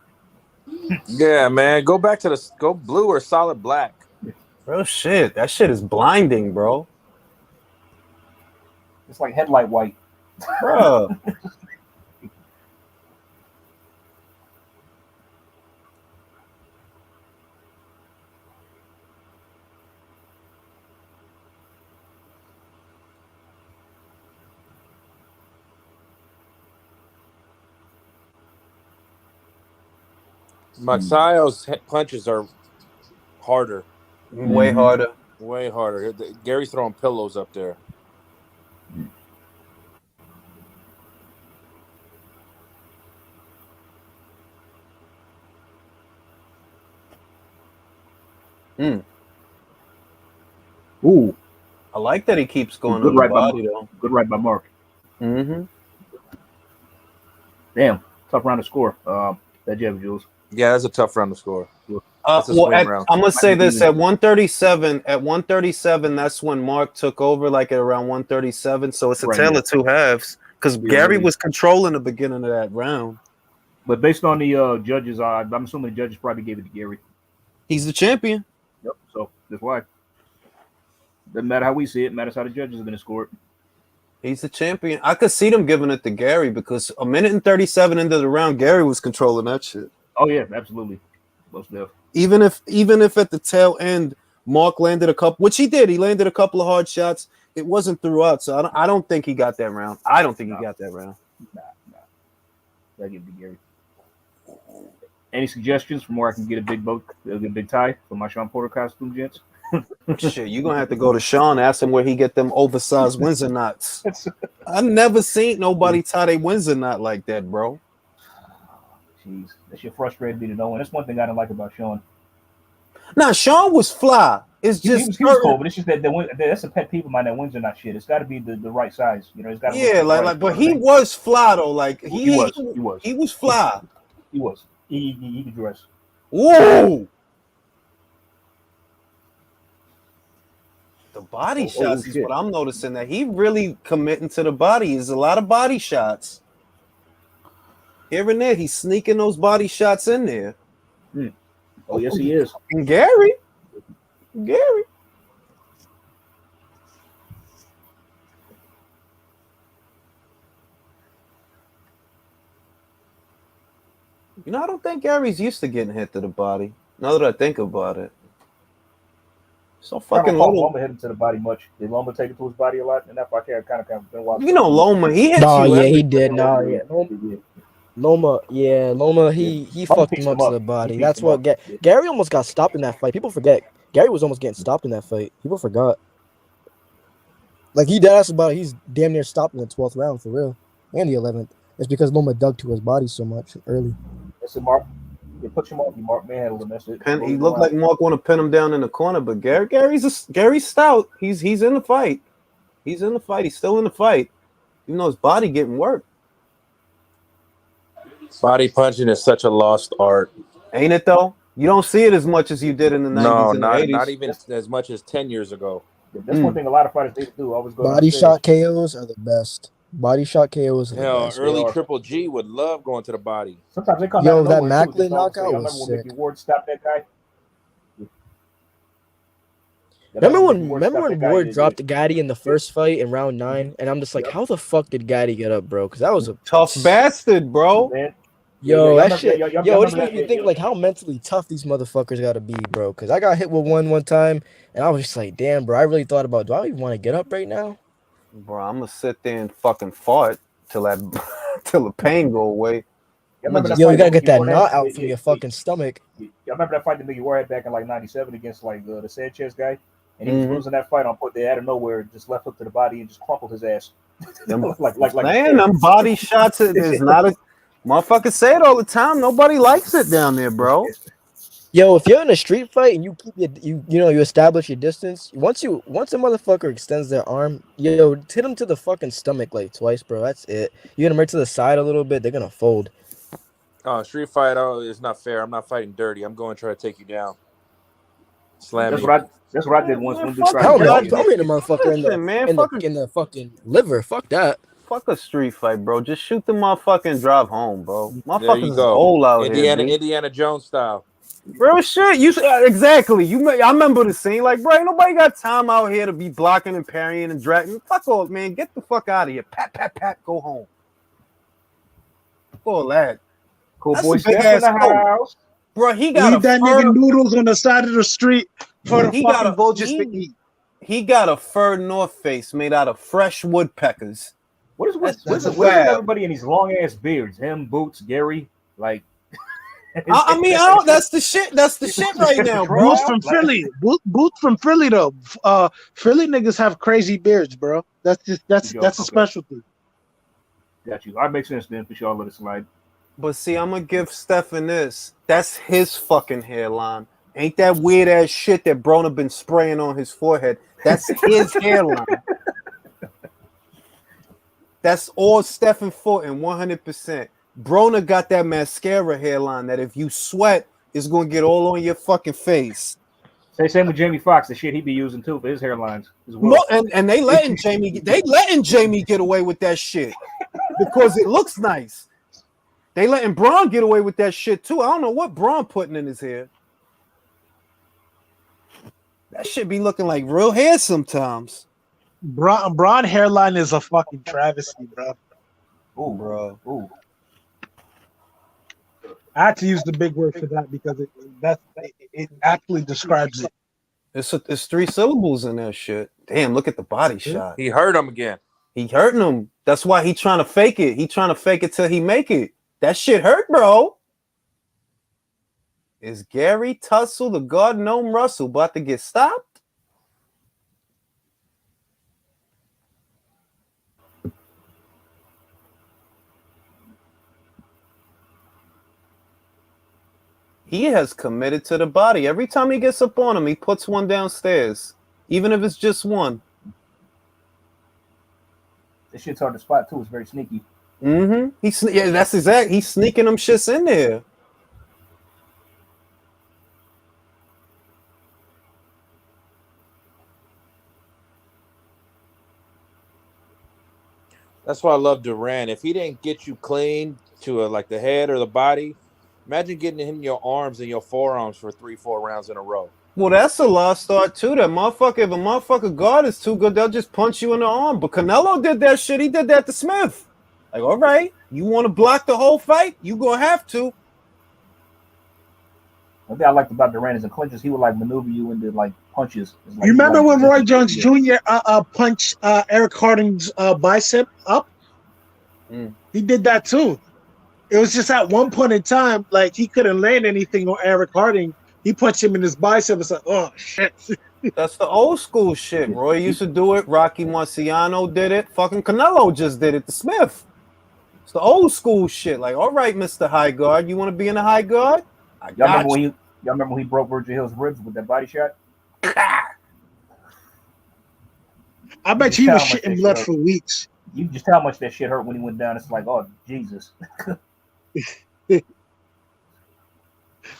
Speaker 5: Yeah, man. Go back to go blue or solid black.
Speaker 1: Real shit. That shit is blinding, bro.
Speaker 2: It's like headlight white.
Speaker 1: Bro.
Speaker 5: Magsayo's punches are harder.
Speaker 1: Way harder.
Speaker 5: Way harder. Gary's throwing pillows up there.
Speaker 2: Ooh.
Speaker 1: I like that he keeps going
Speaker 2: Good
Speaker 1: on the
Speaker 2: right
Speaker 1: body,
Speaker 2: by
Speaker 1: though.
Speaker 2: Good right by Mark.
Speaker 1: Mm-hmm.
Speaker 2: Damn. Tough round to score. That jab, Jules.
Speaker 5: Yeah, that's a tough round to score.
Speaker 1: Well, I'm gonna say this at 137. That's when Mark took over, like at around 137. So it's a tale of two halves because Gary was controlling the beginning of that round.
Speaker 2: But based on the judges, I'm assuming the judges probably gave it to Gary.
Speaker 1: He's the champion.
Speaker 2: Yep. So that's why. Doesn't matter how we see it. Matters how the judges are going to score it.
Speaker 1: He's the champion. I could see them giving it to Gary because a minute and 37 into the round, Gary was controlling that shit.
Speaker 2: Oh yeah, absolutely. Most definitely.
Speaker 1: Even if at the tail end Mark landed a couple, which he did, he landed a couple of hard shots. It wasn't throughout, so I don't think he got that round. I don't think he got that round.
Speaker 2: Nah. I give it to Gary. Any suggestions for where I can get a big tie for my Sean Porter costume, gents?
Speaker 1: Shit, you're gonna have to go to Sean, ask him where he get them oversized Windsor knots. I never seen nobody tie their Windsor knot like that, bro.
Speaker 2: Jeez, that shit frustrated me to know. And that's one thing I didn't like about Sean.
Speaker 1: Nah, Sean was fly. It's just
Speaker 2: he was cool, but it's just that that's a pet peeve of mine. That Windsor knot shit. It's got to be the right size. You know, it's got to.
Speaker 1: Yeah, like, but he was fly though. Like he was fly.
Speaker 2: He was. He could dress.
Speaker 1: Whoa. The body shots is what I'm noticing. That he really committing to the body. Is a lot of body shots. Here and there, he's sneaking those body shots in there.
Speaker 2: Oh, yes, he is.
Speaker 1: And Gary. You know, I don't think Gary's used to getting hit to the body. Now that I think about it. So fucking
Speaker 2: Loma hit him to the body much. Did Loma take it to his body a lot? And that's why I kind of been watching.
Speaker 1: You know, Loma, he hit you.
Speaker 7: Yeah, he did. Loma, he fucked him up to the body. That's what Gary almost got stopped in that fight. People forget Gary was almost getting stopped in that fight. People forgot. Like he dead ass about it. He's damn near stopped in the 12th round for real, and the 11th. It's because Loma dug to his body so much early.
Speaker 2: That's it, Mark. You put him on. Mark manhandled him. That's it.
Speaker 1: He looked like Mark want to pin him down in the corner, but Gary's stout. He's in the fight. He's in the fight. He's still in the fight. Even though his body getting worked.
Speaker 5: Body punching is such a lost art.
Speaker 1: Ain't it though? You don't see it as much as you did in the 90s and the 80s.
Speaker 5: Not even as much as 10 years ago.
Speaker 2: That's one thing a lot of fighters they do. Always go
Speaker 7: body shot KOs are the best. Body shot KOs are the best.
Speaker 5: Early Triple G would love going to the body.
Speaker 2: Sometimes they come
Speaker 7: out that Macklin knockout was sick.
Speaker 2: Ward stopped that guy.
Speaker 7: Remember when Ward dropped Gatti in the first fight in round 9, and I'm just like, how the fuck did Gatti get up, bro? Because that was a
Speaker 1: tough bastard, bro.
Speaker 2: Man.
Speaker 7: Yo,
Speaker 2: Yeah,
Speaker 7: that shit.
Speaker 2: y'all
Speaker 7: Yo, it
Speaker 2: remember
Speaker 7: just makes
Speaker 2: that?
Speaker 7: me think like how mentally tough these motherfuckers gotta be, bro. Because I got hit with one time, and I was just like, damn, bro. I really thought about, do I even want to get up right now?
Speaker 1: Bro, I'm gonna sit there and fucking fart till till the pain go away.
Speaker 2: Y'all remember that
Speaker 7: Yo, you
Speaker 2: fight
Speaker 7: gotta get that
Speaker 2: Ward
Speaker 7: knot
Speaker 2: had-
Speaker 7: out from your fucking stomach.
Speaker 2: Y'all remember that fight that Mickey Ward had back in like '97 against like the Sanchez guy, and he was losing that fight on put there out of nowhere, just left hook to the body and just crumpled his ass. like
Speaker 1: Man, them body shots is not a motherfuckers say it all the time. Nobody likes it down there, bro.
Speaker 7: Yo, if you're in a street fight and you keep you establish your distance, once a motherfucker extends their arm, yo, hit him to the fucking stomach like twice, bro. That's it. You hit him right to the side a little bit, they're gonna fold.
Speaker 5: Street fight is not fair. I'm not fighting dirty. I'm going to try to take you down. Slam
Speaker 2: That's
Speaker 5: me.
Speaker 2: what I did once. When
Speaker 1: fuck
Speaker 7: Hell no, I'm
Speaker 1: that.
Speaker 7: hitting a motherfucker in the fucking liver. Fuck that.
Speaker 1: Fuck a street fight, bro. Just shoot the motherfucker and drive home, bro.
Speaker 5: There
Speaker 1: Motherfuckers
Speaker 5: you
Speaker 1: is
Speaker 5: go.
Speaker 1: old out here. B.
Speaker 5: Indiana Jones style.
Speaker 1: Real shit. Exactly. I remember the scene. Like, bro, ain't nobody got time out here to be blocking and parrying and dragging. Fuck off, man. Get the fuck out of here. Pat, pat, pat. Go home. Fuck all that.
Speaker 2: Cool
Speaker 1: That's
Speaker 2: boy
Speaker 1: a
Speaker 2: Steph
Speaker 1: big
Speaker 2: in
Speaker 1: ass
Speaker 2: the
Speaker 1: coat.
Speaker 2: house.
Speaker 1: Bro, he got
Speaker 3: Eat that nigga noodles on the side of the street for the fucking vultures to eat.
Speaker 1: He got a fur North Face made out of fresh woodpeckers.
Speaker 2: What is
Speaker 1: That's
Speaker 2: everybody in these long ass beards? Him, Boots, Gary, like.
Speaker 1: I mean, that's the shit. That's the shit right now, bro.
Speaker 3: Boots from Philly. Boots from Philly though. Philly niggas have crazy beards, bro. That's a specialty.
Speaker 2: Got you. That makes sense then for sure. Let it slide.
Speaker 1: But see, I'm gonna give Stefan this. That's his fucking hairline. Ain't that weird ass shit that Broner been spraying on his forehead? That's his hairline. That's all Stefan Fulton, 100%. Broner got that mascara hairline that if you sweat, is gonna get all on your fucking face.
Speaker 2: Same with Jamie Foxx, the shit he be using too for his hairlines as well.
Speaker 1: No, and they letting Jamie get away with that shit because it looks nice. They letting Braun get away with that shit too. I don't know what Braun putting in his hair. That shit be looking like real hair sometimes.
Speaker 3: Braun hairline is a fucking travesty, bro.
Speaker 2: Ooh, bro. Ooh.
Speaker 3: I had to use the big word for that because it actually describes it.
Speaker 1: It's 3 syllables in that shit. Damn, look at the body shot.
Speaker 5: He hurt him again.
Speaker 1: He hurting him. That's why he trying to fake it. He trying to fake it till he make it. That shit hurt, bro. Is Gary Tussell, the God Gnome Russell, about to get stopped? He has committed to the body. Every time he gets up on him, he puts one downstairs, even if it's just one.
Speaker 2: This shit's hard to spot too. It's very sneaky.
Speaker 1: Mm-hmm. Yeah, that's exact. He's sneaking them shits in there.
Speaker 5: That's why I love Duran. If he didn't get you clean to like the head or the body, imagine getting him in your arms and your forearms for 3-4 rounds in a row.
Speaker 1: Well, that's a lost start too. That motherfucker, if a motherfucker guard is too good, they'll just punch you in the arm. But Canelo did that shit. He did that to Smith. Like, all right, you want to block the whole fight? You gonna have to.
Speaker 2: One thing I liked about Duran is in clinches, he would like maneuver you into like punches. Like,
Speaker 3: You remember when Roy Jones Jr. Punched Eric Harding's bicep up? He did that too. It was just at one point in time, like he couldn't land anything on Eric Harding. He punched him in his bicep. It's like, oh shit.
Speaker 1: That's the old school shit. Roy used to do it. Rocky Marciano did it. Fucking Canelo just did it to Smith. It's the old school shit. Like, all right, Mr. High Guard, you want to be in the high guard?
Speaker 2: Y'all remember when he broke Virgil Hill's ribs with that body shot?
Speaker 3: I bet you he was shitting blood for weeks.
Speaker 2: You just tell how much that shit hurt when he went down. It's like, oh Jesus.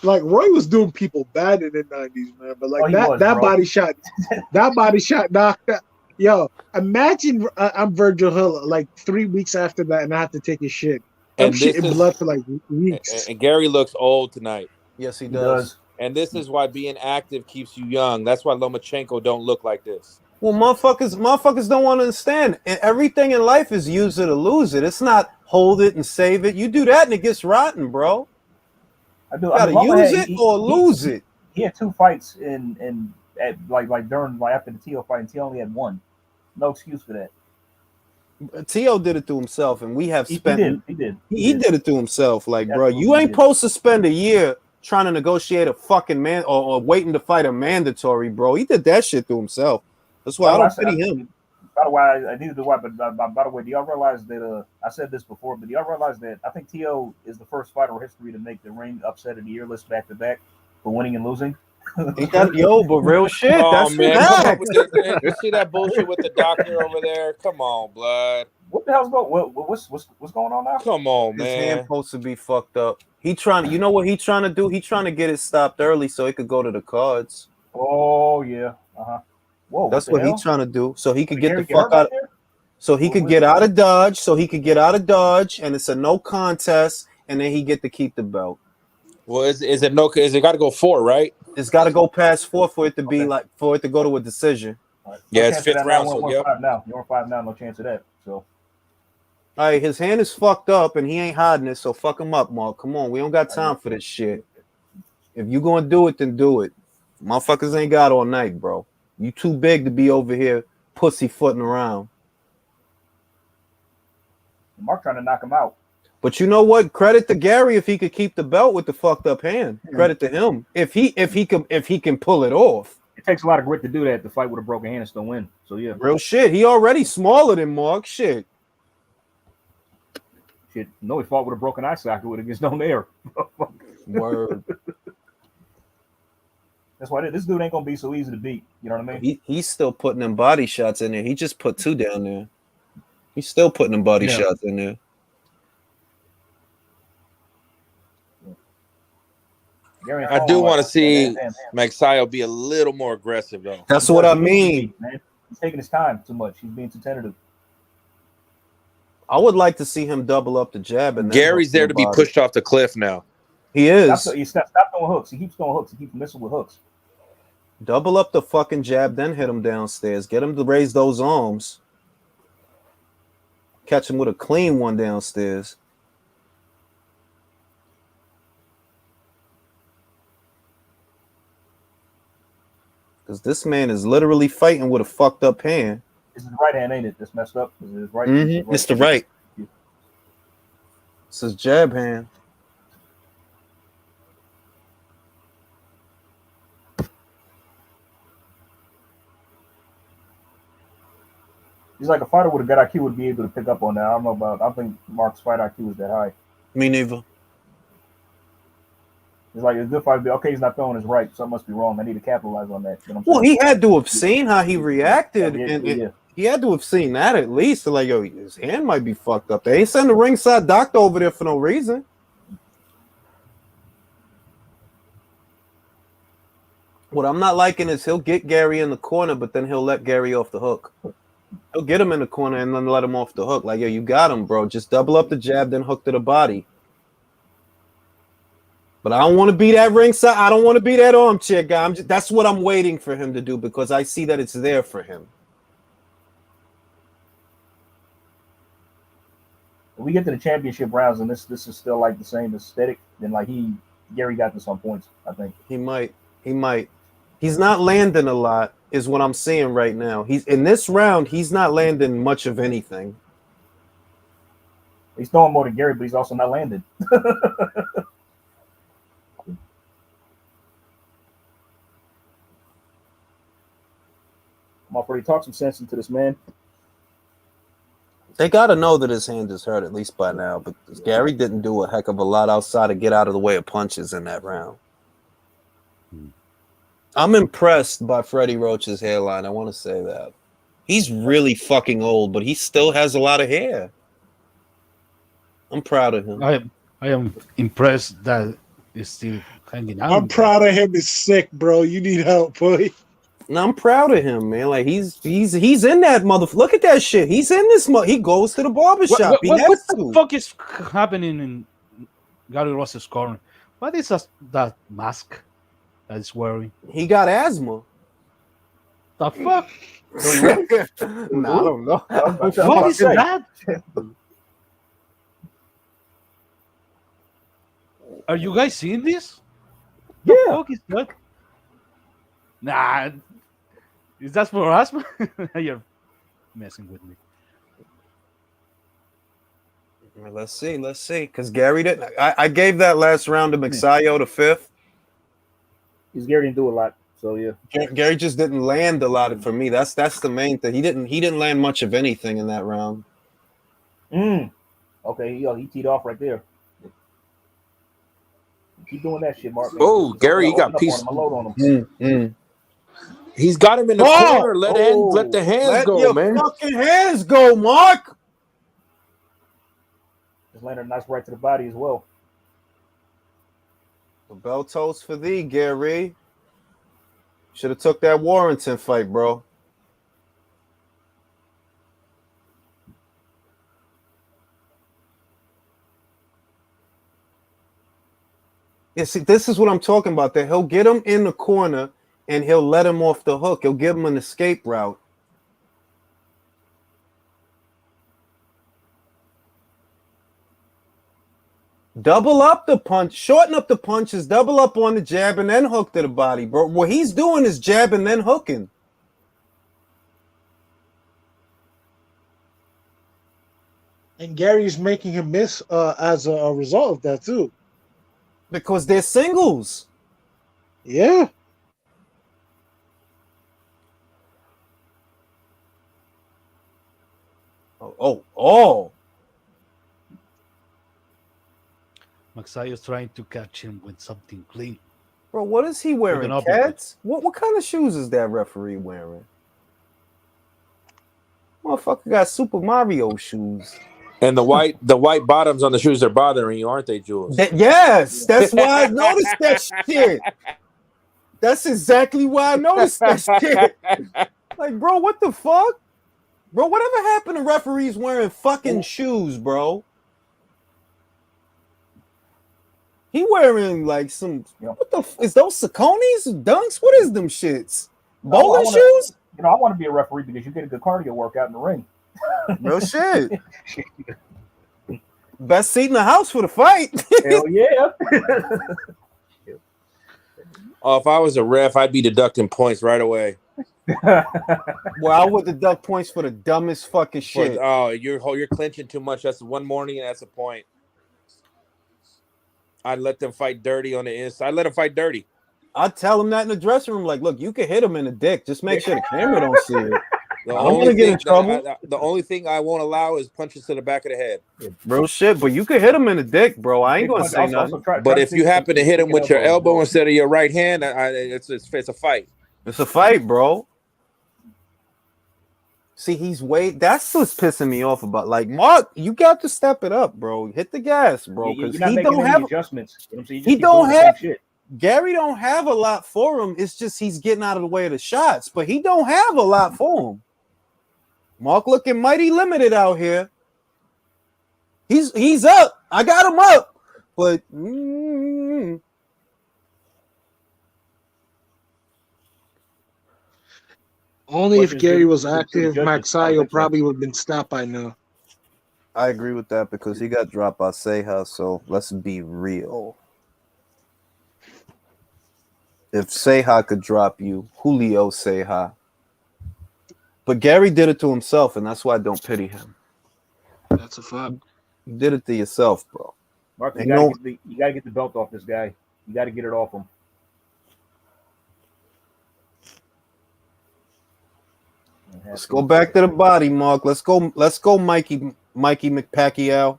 Speaker 3: Like Roy was doing people bad in the 90s, man. But like that body shot, knocked out. Yo, imagine I'm Virgil Hill like 3 weeks after that, and I have to take his shit. I'm shitting blood for like weeks.
Speaker 5: And Gary looks old tonight.
Speaker 1: Yes, he does.
Speaker 5: And this is why being active keeps you young. That's why Lomachenko don't look like this.
Speaker 1: Well, motherfuckers don't want to understand. And everything in life is use it or lose it. It's not hold it and save it. You do that and it gets rotten, bro.
Speaker 2: I do.
Speaker 1: You gotta use it or lose it.
Speaker 2: He had 2 fights during after the Tio fight, and Tio only had 1. No excuse for that.
Speaker 1: Tio did it to himself, and we have spent.
Speaker 2: He did.
Speaker 1: He did it to himself. Like, bro,
Speaker 2: Absolutely
Speaker 1: you ain't
Speaker 2: did.
Speaker 1: supposed to spend a year trying to negotiate a fucking man or waiting to fight a mandatory, bro. He did that shit to himself. That's why I don't pity him.
Speaker 2: By the way, I needed to watch, but by the way, do y'all realize that I said this before, but do y'all realize that I think Tio is the first fighter in history to make the ring upset of the year list back to back for winning and losing?
Speaker 1: Ain't that but real shit?
Speaker 5: Oh,
Speaker 1: That's
Speaker 5: man.
Speaker 1: fact.
Speaker 5: You see that bullshit with the doctor over there? Come on, blood.
Speaker 2: What the hell's going? What's going on now?
Speaker 5: Come on,
Speaker 1: His hand
Speaker 5: man.
Speaker 1: supposed to be fucked up. He trying to, you know what he trying to do? He trying to get it stopped early so he could go to the cards.
Speaker 2: Oh yeah. Whoa.
Speaker 1: That's what
Speaker 2: hell?
Speaker 1: he trying to do. So he could get
Speaker 2: Gary
Speaker 1: the fuck out.
Speaker 2: there?
Speaker 1: So he could get out of Dodge. And it's a no contest, and then he get to keep the belt.
Speaker 5: Well, is it no? Is it got to go 4, right?
Speaker 1: It's got to go past 4 for it to be for it to go to a decision.
Speaker 2: Right.
Speaker 5: Yeah,
Speaker 2: No
Speaker 5: it's
Speaker 2: chance of
Speaker 5: 5th
Speaker 2: that
Speaker 5: round.
Speaker 2: now.
Speaker 5: So,
Speaker 2: You're 5 now. You're 5 now. No chance of that. So.
Speaker 1: All right, his hand is fucked up, and he ain't hiding it. So fuck him up, Mark. Come on, we don't got time for this shit. If you gonna do it, then do it. Motherfuckers ain't got all night, bro. You too big to be over here pussyfooting around.
Speaker 2: Mark trying to knock him out.
Speaker 1: But you know what? Credit to Gary if he could keep the belt with the fucked up hand. Credit to him if he can pull it off.
Speaker 2: It takes a lot of grit to do that. To fight with a broken hand and still win. So yeah,
Speaker 1: real shit. He already smaller than Mark. Shit.
Speaker 2: No, he fought with a broken eye socket against no air.
Speaker 1: Word.
Speaker 2: That's why this dude ain't gonna be so easy to beat. You know what I mean?
Speaker 1: He's still putting them body shots in there. He just put 2 down there. He's still putting them body shots in there.
Speaker 5: I do want to see Magsayo be a little more aggressive, though.
Speaker 1: That's what I mean.
Speaker 2: Man. He's taking his time too much. He's being too tentative.
Speaker 1: I would like to see him double up the jab. And
Speaker 5: Gary's there to be pushed off the cliff now.
Speaker 1: He is.
Speaker 2: Stop throwing hooks. He keeps throwing hooks. He keeps missing with hooks.
Speaker 1: Double up the fucking jab, then hit him downstairs. Get him to raise those arms. Catch him with a clean one downstairs. Because this man is literally fighting with a fucked up hand.
Speaker 2: It's his right hand, ain't it? That's messed up. It's his right.
Speaker 1: Mm-hmm. It's the right. It's his jab hand.
Speaker 2: He's like a fighter with a good IQ would be able to pick up on that. I don't think Mark's fight IQ is that high.
Speaker 1: Me neither.
Speaker 2: It's like a good fighter. Okay, he's not throwing his right. Something must be wrong. I need to capitalize on that. You know
Speaker 1: well, he had to have seen how he reacted, and he had to have seen that at least. Like, yo, his hand might be fucked up. They ain't send the ringside doctor over there for no reason. What I'm not liking is he'll get Gary in the corner, but then he'll let Gary off the hook. He'll get him in the corner and then let him off the hook. Like, yo, you got him, bro. Just double up the jab, then hook to the body. But I don't want to be that ringside. I don't want to be that armchair guy. That's what I'm waiting for him to do because I see that it's there for him.
Speaker 2: When we get to the championship rounds, and this is still like the same aesthetic, then like Gary got this on points. I think
Speaker 1: he might. He's not landing a lot, is what I'm seeing right now. He's in this round. He's not landing much of anything.
Speaker 2: He's throwing more than Gary, but he's also not landing. I'm already talk some sense into this man.
Speaker 1: They got to know that his hand is hurt at least by now, because Gary didn't do a heck of a lot outside of get out of the way of punches in that round. I'm impressed by Freddie Roach's hairline. I want to say that. He's really fucking old, but he still has a lot of hair. I'm proud of him.
Speaker 6: I am impressed that he's still hanging out.
Speaker 8: I'm proud of him. He's sick, bro. You need help, boy.
Speaker 1: No, I'm proud of him, man. Like he's in that motherfucker. Look at that shit. He's in this. He goes to the barbershop.
Speaker 6: What the fuck is happening in Gary Ross's corner? What is that mask? That's worrying.
Speaker 1: He got asthma.
Speaker 6: The fuck?
Speaker 1: Nah, I don't know.
Speaker 6: What is that? Are you guys seeing this?
Speaker 2: Yeah.
Speaker 6: The fuck is that? Nah. Is that for asthma? You're messing with me.
Speaker 1: Let's see. Because Gary didn't. I gave that last round to Magsayo the 5th.
Speaker 2: Because Gary didn't do a lot. So yeah.
Speaker 1: Gary just didn't land a lot for me. That's the main thing. He didn't land much of anything in that round.
Speaker 2: Okay, he teed off right there. Keep doing that shit, Mark.
Speaker 5: Oh, Gary, he got piece.
Speaker 2: Load on him.
Speaker 5: He's got him in the corner. Let the hands go,
Speaker 1: your
Speaker 5: man.
Speaker 1: Fucking hands go, Mark.
Speaker 2: Just landed nice right to the body as well.
Speaker 1: The bell tolls for thee, Gary. Should have took that Warrington fight, bro. Yeah, see, this is what I'm talking about. That he'll get him in the corner and he'll let him off the hook. He'll give him an escape route. Double up the punch, shorten up the punches, double up on the jab, and then hook to the body, bro. What he's doing is jab and then hooking.
Speaker 8: And Gary's making him miss as a result of that too.
Speaker 1: Because they're singles.
Speaker 8: Yeah.
Speaker 1: Oh.
Speaker 6: Magsayo's trying to catch him with something clean.
Speaker 1: Bro, what is he wearing, Cats? What kind of shoes is that referee wearing? Motherfucker got Super Mario shoes.
Speaker 5: And the white bottoms on the shoes are bothering you, aren't they, Jules?
Speaker 1: Yes, that's why I noticed that shit. That's exactly why I noticed that shit. Like, bro, what the fuck? Bro, whatever happened to referees wearing fucking shoes, bro? He wearing like some, what the, is those Saucony's, Dunks? What is them shits? Bowling shoes?
Speaker 2: You know, I want to be a referee because you get a good cardio workout in the ring.
Speaker 1: Real shit. Best seat in the house for the fight.
Speaker 2: Hell yeah.
Speaker 5: Oh, if I was a ref, I'd be deducting points right away.
Speaker 1: Well, I would deduct points for the dumbest fucking shit.
Speaker 5: You're clinching too much. That's one morning, and that's a point. I'd let them fight dirty on the inside. I'd let them fight dirty.
Speaker 1: I'd tell them that in the dressing room. Like, look, you can hit him in the dick. Just make sure the camera don't see it. I don't want to get in trouble.
Speaker 5: The only thing I won't allow is punches to the back of the head.
Speaker 1: Real shit, but you can hit him in the dick, bro. I ain't going to say nothing.
Speaker 5: But if you happen to hit him with your elbow instead of your right hand, it's a fight.
Speaker 1: It's a fight, bro. See, that's what's pissing me off about. Like, Mark, you got to step it up, bro. Hit the gas, bro. Because he don't have
Speaker 2: adjustments.
Speaker 1: He don't have shit. Gary don't have a lot for him. It's just he's getting out of the way of the shots, but he don't have a lot for him. Mark looking mighty limited out here. He's up. I got him up, but
Speaker 8: only if Gary was active, Magsayo probably would have been stopped by now.
Speaker 1: I agree with that because he got dropped by Ceja. So let's be real. If Ceja could drop you, Julio Ceja. But Gary did it to himself, and that's why I don't pity him.
Speaker 8: That's a fact.
Speaker 1: You did it to yourself, bro.
Speaker 2: Mark, you gotta get the belt off this guy. You gotta get it off him.
Speaker 1: Let's go back to the body, Mark. Let's go, Mikey McPacquiao.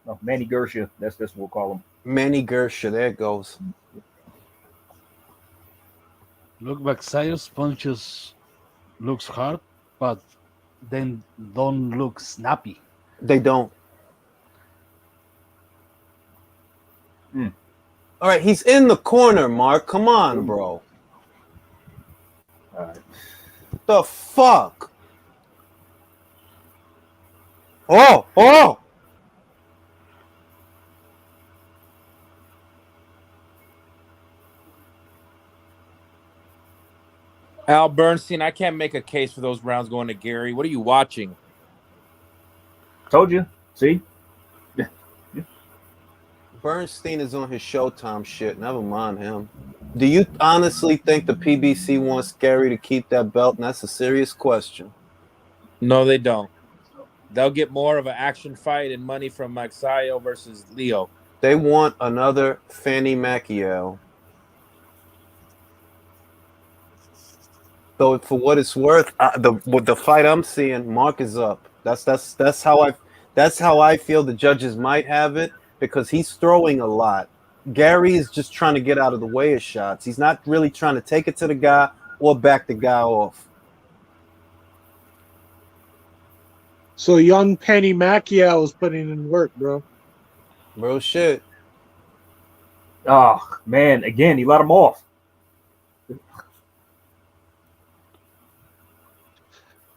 Speaker 2: Oh, Manny Gersha. That's what we'll call him.
Speaker 1: Manny Gersha. There it goes.
Speaker 6: Look, Magsayo's punches looks hard, but then don't look snappy.
Speaker 1: They don't. All right, he's in the corner, Mark. Come on, bro.
Speaker 2: All right.
Speaker 1: The fuck? Oh!
Speaker 5: Al Bernstein, I can't make a case for those rounds going to Gary. What are you watching?
Speaker 2: Told you. See?
Speaker 1: Bernstein is on his Showtime shit. Never mind him. Do you honestly think the PBC wants Gary to keep that belt? And that's a serious question.
Speaker 5: No, they don't. They'll get more of an action fight and money from Magsayo versus Leo.
Speaker 1: They want another Fanny Macchio. So for what it's worth, the fight I'm seeing, Mark is up. That's how I feel the judges might have it, because he's throwing a lot. Gary is just trying to get out of the way of shots. He's not really trying to take it to the guy or back the guy off.
Speaker 8: So young Penny Macchio is putting in work, bro.
Speaker 1: Real shit.
Speaker 2: Oh, man. Again, he let him off.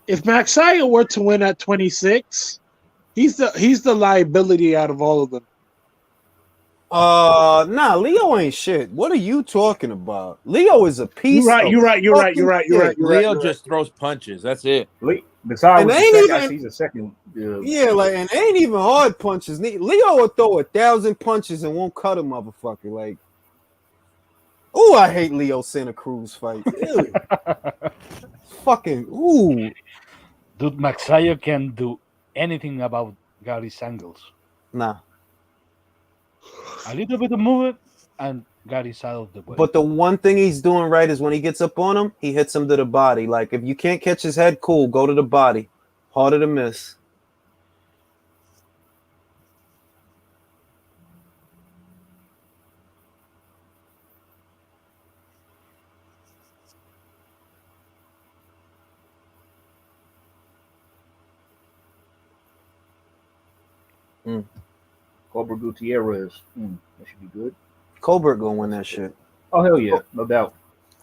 Speaker 8: If Magsayo were to win at 26, he's the liability out of all of them.
Speaker 1: Nah, Leo ain't shit. What are you talking about? Leo is a piece.
Speaker 8: You're right.
Speaker 5: Leo just throws punches. That's it.
Speaker 2: Besides,
Speaker 1: And ain't even,
Speaker 2: he's a second.
Speaker 1: yeah, like, and ain't even hard punches. Leo will throw 1,000 punches and won't cut a motherfucker. Like, oh, I hate Leo Santa Cruz fight. Fucking, ooh.
Speaker 6: Dude, Magsayo can do anything about Gary's angles.
Speaker 1: Nah.
Speaker 6: A little bit of movement, and Gary's out of the way.
Speaker 1: But the one thing he's doing right is when he gets up on him, he hits him to the body. Like, if you can't catch his head, cool, go to the body. Harder to miss.
Speaker 2: Cobra Gutierrez. That should be good.
Speaker 1: Colbert gonna win that shit.
Speaker 2: Oh, hell yeah. No doubt.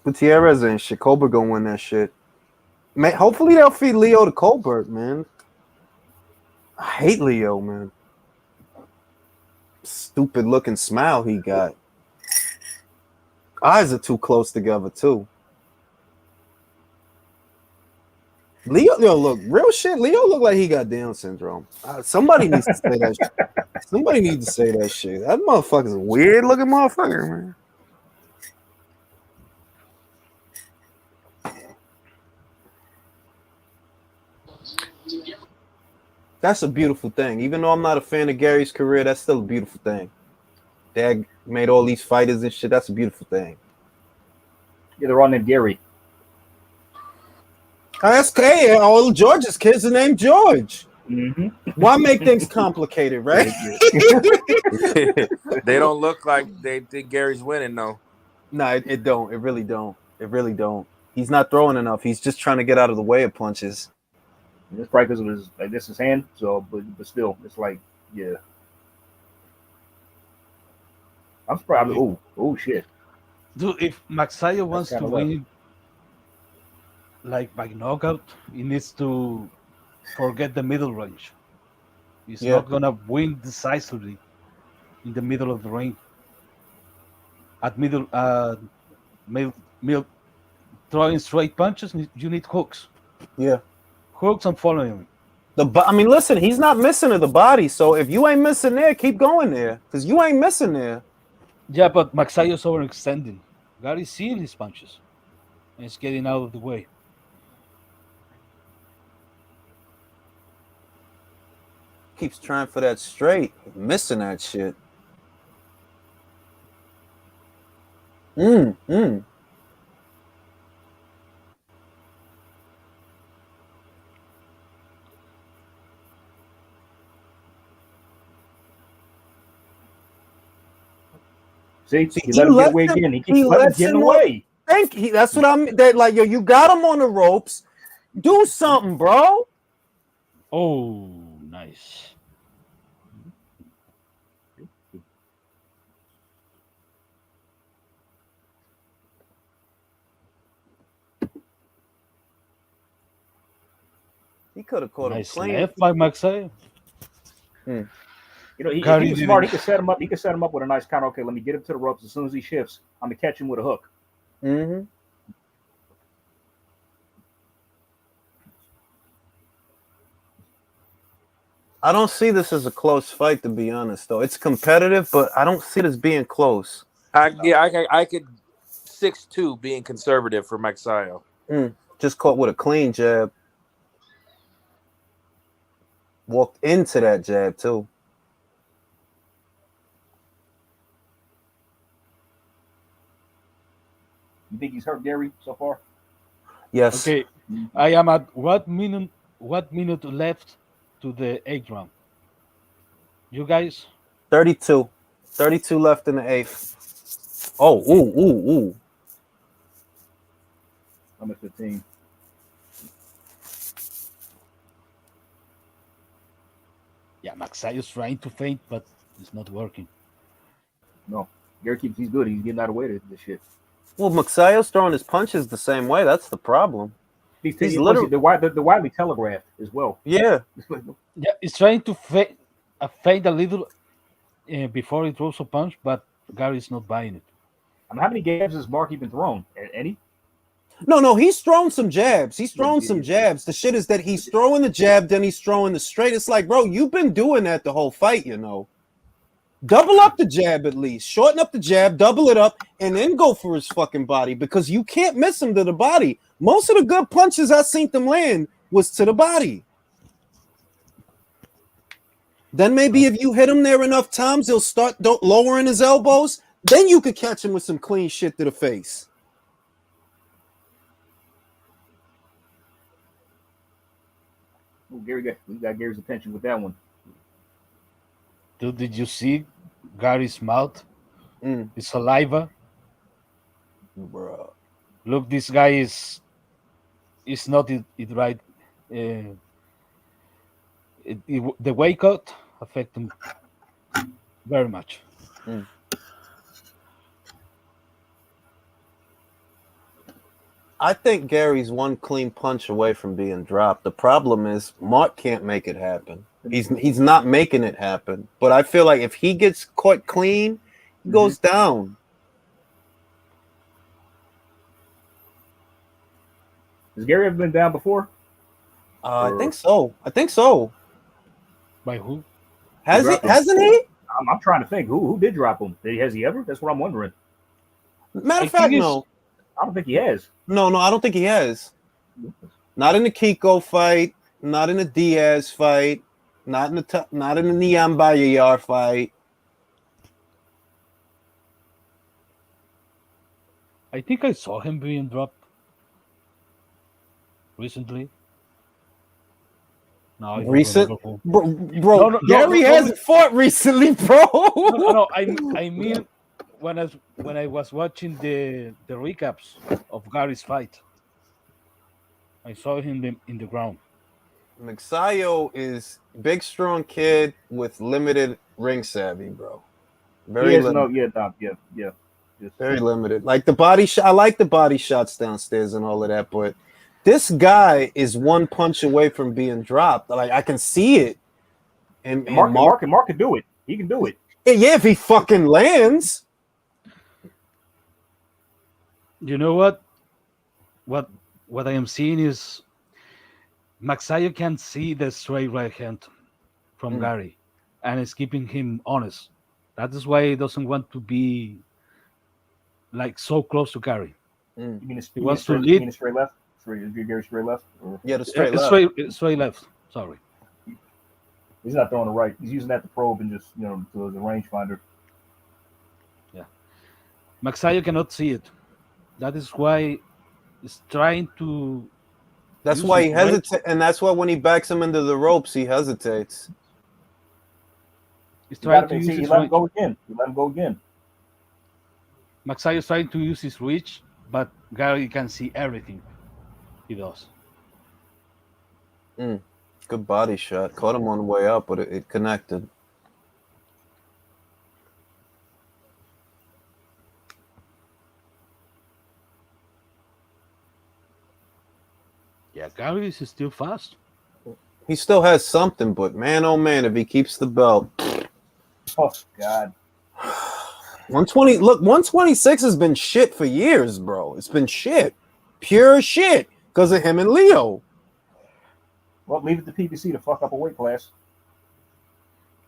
Speaker 1: Gutierrez and shit. Colbert gonna win that shit. Man, hopefully they'll feed Leo to Colbert, man. I hate Leo, man. Stupid looking smile he got. Eyes are too close together, too. Leo, look, real shit. Leo look like he got Down syndrome. Somebody needs to say that shit. Somebody needs to say that shit. That motherfucker's a weird looking motherfucker, man. That's a beautiful thing. Even though I'm not a fan of Gary's career, that's still a beautiful thing. Dad made all these fighters and shit. That's a beautiful thing.
Speaker 2: Yeah, they're all named Gary.
Speaker 1: That's hey, all George's kids are named George.
Speaker 2: Mm-hmm.
Speaker 1: Why make things complicated, right?
Speaker 5: They don't look like they think Gary's winning, though.
Speaker 1: No, it don't. It really don't. It really don't. He's not throwing enough. He's just trying to get out of the way of punches.
Speaker 2: It's probably because of his, like, this is hand. So, but still, it's like, yeah. I'm surprised. Oh shit.
Speaker 6: Dude, if Magsayo wants to
Speaker 2: kinda
Speaker 6: win, like by knockout, he needs to forget the middle range. He's not gonna win decisively in the middle of the ring. At middle, throwing straight punches, you need hooks.
Speaker 1: Yeah,
Speaker 6: hooks and following him.
Speaker 1: I mean, listen, he's not missing to the body. So if you ain't missing there, keep going there, because you ain't missing there.
Speaker 6: Yeah, but Magsayo's overextending. Gary's seeing his punches, and it's getting out of the way.
Speaker 1: Keeps trying for that straight, missing that shit.
Speaker 2: See, he let him get away again. He keeps letting him get away.
Speaker 1: That's what I'm. That like, yo, you got him on the ropes. Do something, bro.
Speaker 6: Oh, nice.
Speaker 1: He could have caught him
Speaker 6: Nice
Speaker 1: clean.
Speaker 6: left by Magsayo.
Speaker 1: Hmm.
Speaker 2: You know, if
Speaker 6: Gary
Speaker 2: he was
Speaker 6: didn't-
Speaker 2: smart, he could set him up. He could set him up with a nice counter. Okay, let me get him to the ropes. As soon as he shifts, I'm gonna catch him with a hook.
Speaker 1: Mm-hmm. I don't see this as a close fight, to be honest. Though it's competitive, but I don't see it as being close.
Speaker 5: I could 6-2 being conservative for Magsayo.
Speaker 1: Just caught with a clean jab. Walked into that jab too.
Speaker 2: You think he's hurt Gary so far?
Speaker 1: Yes.
Speaker 6: Okay, I am at what minute left to the 8th round? You guys?
Speaker 1: 32. 32 left in the 8th. Oh, ooh.
Speaker 2: I'm at 15.
Speaker 6: Yeah, Magsayo's trying to feint, but it's not working.
Speaker 2: No, Gary he's good. He's getting out of the way to this shit.
Speaker 1: Well, Magsayo's throwing his punches the same way. That's the problem. He's literally
Speaker 2: the widely telegraphed as well.
Speaker 1: Yeah.
Speaker 6: Yeah, he's trying to feint a little before he throws a punch, but Gary's not buying it.
Speaker 2: I mean, how many games has Mark even thrown? Any?
Speaker 1: No, he's thrown some jabs. The shit is that he's throwing the jab, then he's throwing the straight. It's like, bro, you've been doing that the whole fight, you know. Double up the jab at least. Shorten up the jab, double it up, and then go for his fucking body because you can't miss him to the body. Most of the good punches I seen them land was to the body. Then maybe if you hit him there enough times, he'll start lowering his elbows. Then you could catch him with some clean shit to the face.
Speaker 2: Oh, we got Gary's attention with that one.
Speaker 6: Dude, did you see Gary's mouth? His saliva.
Speaker 1: Bro.
Speaker 6: Look, this guy is not it right. The weight cut affect him very much.
Speaker 1: I think Gary's one clean punch away from being dropped. The problem is Mark can't make it happen. He's not making it happen. But I feel like if he gets caught clean, he goes down.
Speaker 2: Has Gary ever been down before?
Speaker 1: I think so.
Speaker 6: By who?
Speaker 1: Hasn't he?
Speaker 2: I'm trying to think. Who did drop him? Has he ever? That's what I'm wondering.
Speaker 1: Matter of fact, no.
Speaker 2: I don't think he has.
Speaker 1: No, I don't think he has. Not in the Kiko fight. Not in the Diaz fight. Not in the Neon Bayayar fight.
Speaker 6: I think I saw him being dropped recently. No,
Speaker 1: Bro, Gary hasn't fought recently, bro.
Speaker 6: No, I mean when I was watching the recaps of Gary's fight, I saw him in the ground.
Speaker 1: Magsayo is big, strong kid with limited ring savvy, bro. Very limited. Very limited. Like the body shot, I like the body shots downstairs and all of that, but this guy is one punch away from being dropped. Like I can see it. And
Speaker 2: Mark can do it. He can do it.
Speaker 1: Yeah, if he fucking lands.
Speaker 6: You know what? What I am seeing is Magsayo can see the straight right hand from Gary, and it's keeping him honest. That is why he doesn't want to be like so close to Gary.
Speaker 2: You mean
Speaker 6: he wants to lead.
Speaker 2: You mean straight left? Gary straight left? Or?
Speaker 1: Yeah, the straight left.
Speaker 6: Straight left. Sorry.
Speaker 2: He's not throwing the right. He's using that to probe and just to the rangefinder.
Speaker 6: Yeah. Magsayo cannot see it. That is why he's trying to.
Speaker 1: That's why he hesitates, and that's why when he backs him into the ropes, he hesitates.
Speaker 6: He's trying to use
Speaker 2: his let him go again. You let him go again.
Speaker 6: Magsayo is trying to use his reach, but Gary can see everything he does.
Speaker 1: Good body shot. Caught him on the way up, but it connected.
Speaker 6: Yeah, Gary is still fast.
Speaker 1: He still has something, but man, oh man, if he keeps the belt.
Speaker 2: Oh God.
Speaker 1: 120. Look, 126 has been shit for years, bro. It's been shit, pure shit, because of him and Leo.
Speaker 2: Well, leave it to PBC to fuck up a weight class.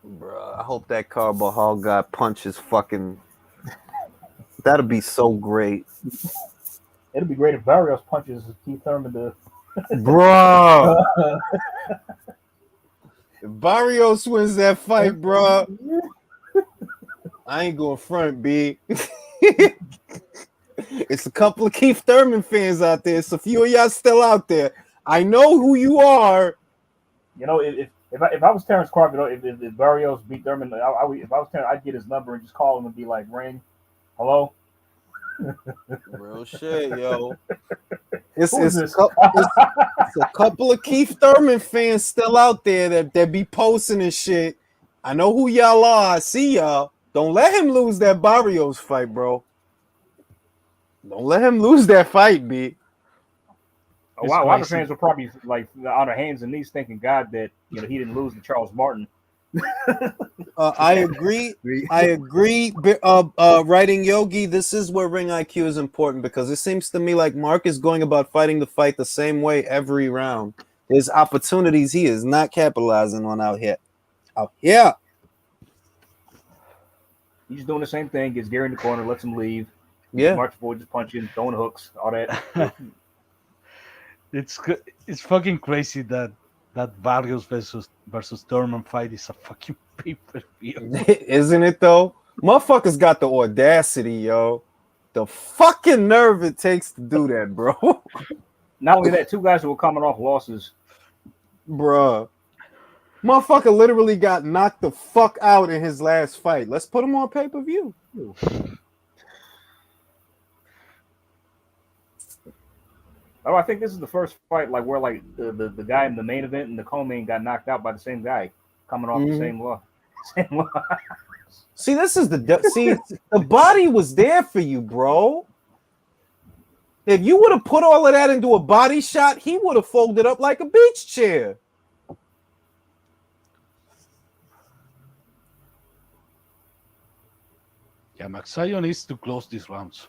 Speaker 1: Bro, I hope that Carvajal guy punches fucking. That'd be so great,
Speaker 2: It'd be great if Barrios punches Keith Thurman to.
Speaker 1: bro. If Barrios wins that fight, bro, I ain't going front, B. It's a couple of Keith Thurman fans out there. It's a few of y'all still out there. I know who you are.
Speaker 2: You know, if I was Terrence Crawford, if Barrios beat Thurman, if I was Terrence, I'd get his number and just call him and be like, "Ring, hello."
Speaker 1: Real shit, yo. It's
Speaker 2: this?
Speaker 1: a couple of Keith Thurman fans still out there that be posting and shit. I know who y'all are. I see y'all. Don't let him lose that Barrios fight, bro. Don't let him lose that fight, B.
Speaker 2: A lot of fans were probably like on their hands and knees, thanking God that he didn't lose to Charles Martin.
Speaker 1: I agree. Writing Yogi, this is where ring IQ is important because it seems to me like Mark is going about fighting the fight the same way every round. There's opportunities he is not capitalizing on out here.
Speaker 2: He's doing the same thing. Gets Gary in the corner, lets him leave.
Speaker 1: Yeah.
Speaker 2: March forward, just punching, throwing hooks, all that.
Speaker 6: It's fucking crazy that Barrios versus Thurman fight is a fucking pay-per-view.
Speaker 1: Isn't it though? Motherfuckers got the audacity, yo. The fucking nerve it takes to do that, bro.
Speaker 2: Not only that, two guys who were coming off losses.
Speaker 1: Bruh. Motherfucker literally got knocked the fuck out in his last fight. Let's put him on pay-per-view.
Speaker 2: Oh, I think this is the first fight like where like the guy in the main event and the co-main got knocked out by the same guy coming off the same law.
Speaker 1: See, this is the body was there for you, bro. If you would have put all of that into a body shot, he would have folded up like a beach chair.
Speaker 6: Yeah, Magsayo needs to close these rounds.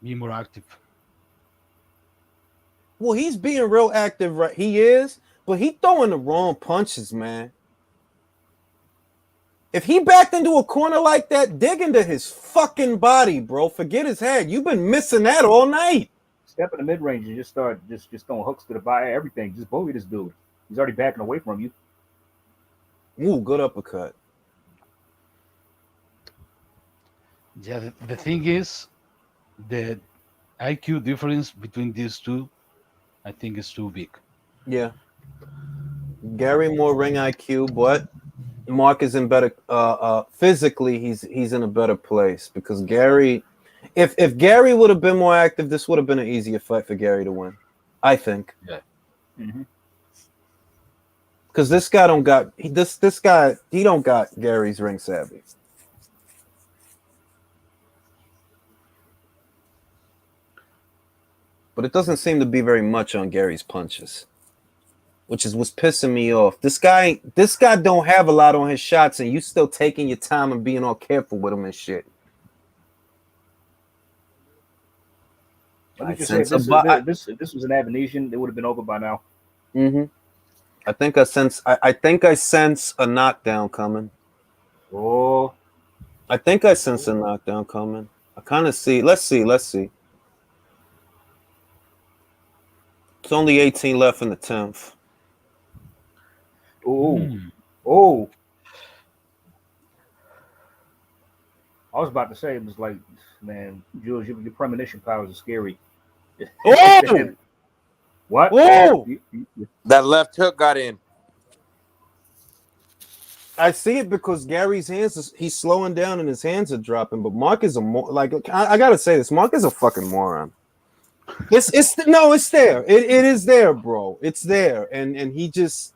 Speaker 6: Be more active.
Speaker 1: Well, he's being real active, right? He is, but he throwing the wrong punches, man. If he backed into a corner like that, dig into his fucking body, bro. Forget his head. You've been missing that all night.
Speaker 2: Step in the mid range and just start just throwing hooks to the body, everything. Just bully this dude. He's already backing away from you.
Speaker 1: Ooh, good uppercut.
Speaker 6: Yeah, the thing is, the IQ difference between these two, I think, is too big.
Speaker 1: Yeah. Gary more ring IQ, but Mark is in better physically he's in a better place because Gary if Gary would have been more active, this would have been an easier fight for Gary to win. I think.
Speaker 6: Yeah.
Speaker 1: Because this guy don't got this guy, he don't got Gary's ring savvy. But it doesn't seem to be very much on Gary's punches, which is what's pissing me off. This guy don't have a lot on his shots, and you still taking your time and being all careful with him and shit.
Speaker 2: Let me just say, if this was an Avenesian, it would have been over by now.
Speaker 1: I think I sense a knockdown coming.
Speaker 2: Oh,
Speaker 1: I think I sense a knockdown coming. I kind of see. Let's see. It's only 18 left in the 10th.
Speaker 2: Oh. I was about to say, it was like, man, Jules, your premonition powers are scary.
Speaker 1: Oh!
Speaker 2: What?
Speaker 1: Whoa!
Speaker 5: That left hook got in.
Speaker 1: I see it because Gary's hands, he's slowing down and his hands are dropping. But Mark is I gotta say this. Mark is a fucking moron. It's there. It is there, bro. It's there, and he just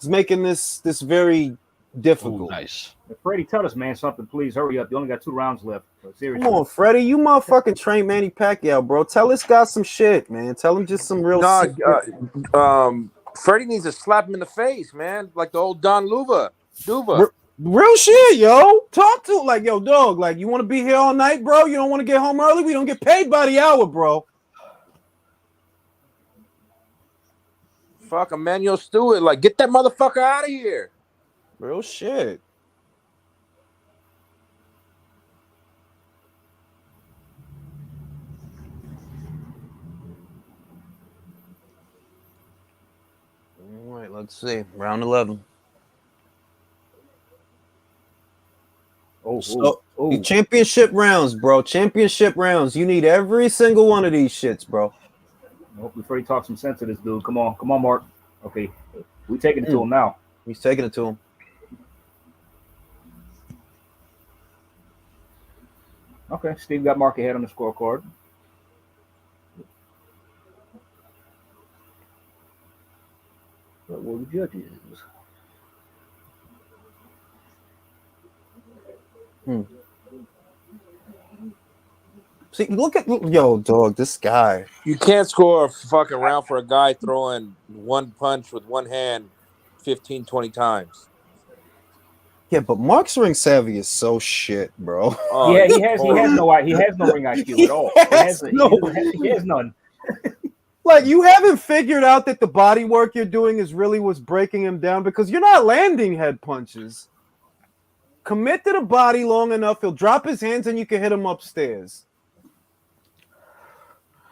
Speaker 1: is making this very difficult.
Speaker 6: Ooh, nice.
Speaker 2: Freddie, tell us, man, something, please. Hurry up. You only got 2 rounds left. Seriously.
Speaker 1: Come on, Freddie. You motherfucking trained Manny Pacquiao, bro. Tell this guy some shit, man. Tell him just some real.
Speaker 5: Freddie needs to slap him in the face, man, like the old Don Duva.
Speaker 1: Real shit, yo. Talk to like, yo, dog. Like, you want to be here all night, bro? You don't want to get home early? We don't get paid by the hour, bro.
Speaker 5: Fuck Emmanuel Stewart. Like, get that motherfucker out of here.
Speaker 1: Real shit. All right, let's see. Round 11. The championship rounds, bro. Championship rounds. You need every single one of these shits, bro.
Speaker 2: Before he talks some sense to this dude. Come on, Mark. Okay, we taking it to him now.
Speaker 1: He's taking it to him.
Speaker 2: Okay, Steve got Mark ahead on the scorecard. What were the judges?
Speaker 1: See, look at yo, dog. This guy.
Speaker 5: You can't score a fucking round for a guy throwing one punch with one hand 15, 20 times.
Speaker 1: Yeah, but Mark's ring savvy is so shit, bro.
Speaker 2: Yeah, he has no ring IQ at all. He has none.
Speaker 1: Like, you haven't figured out that the body work you're doing is really what's breaking him down because you're not landing head punches. Commit to the body long enough, he'll drop his hands and you can hit him upstairs.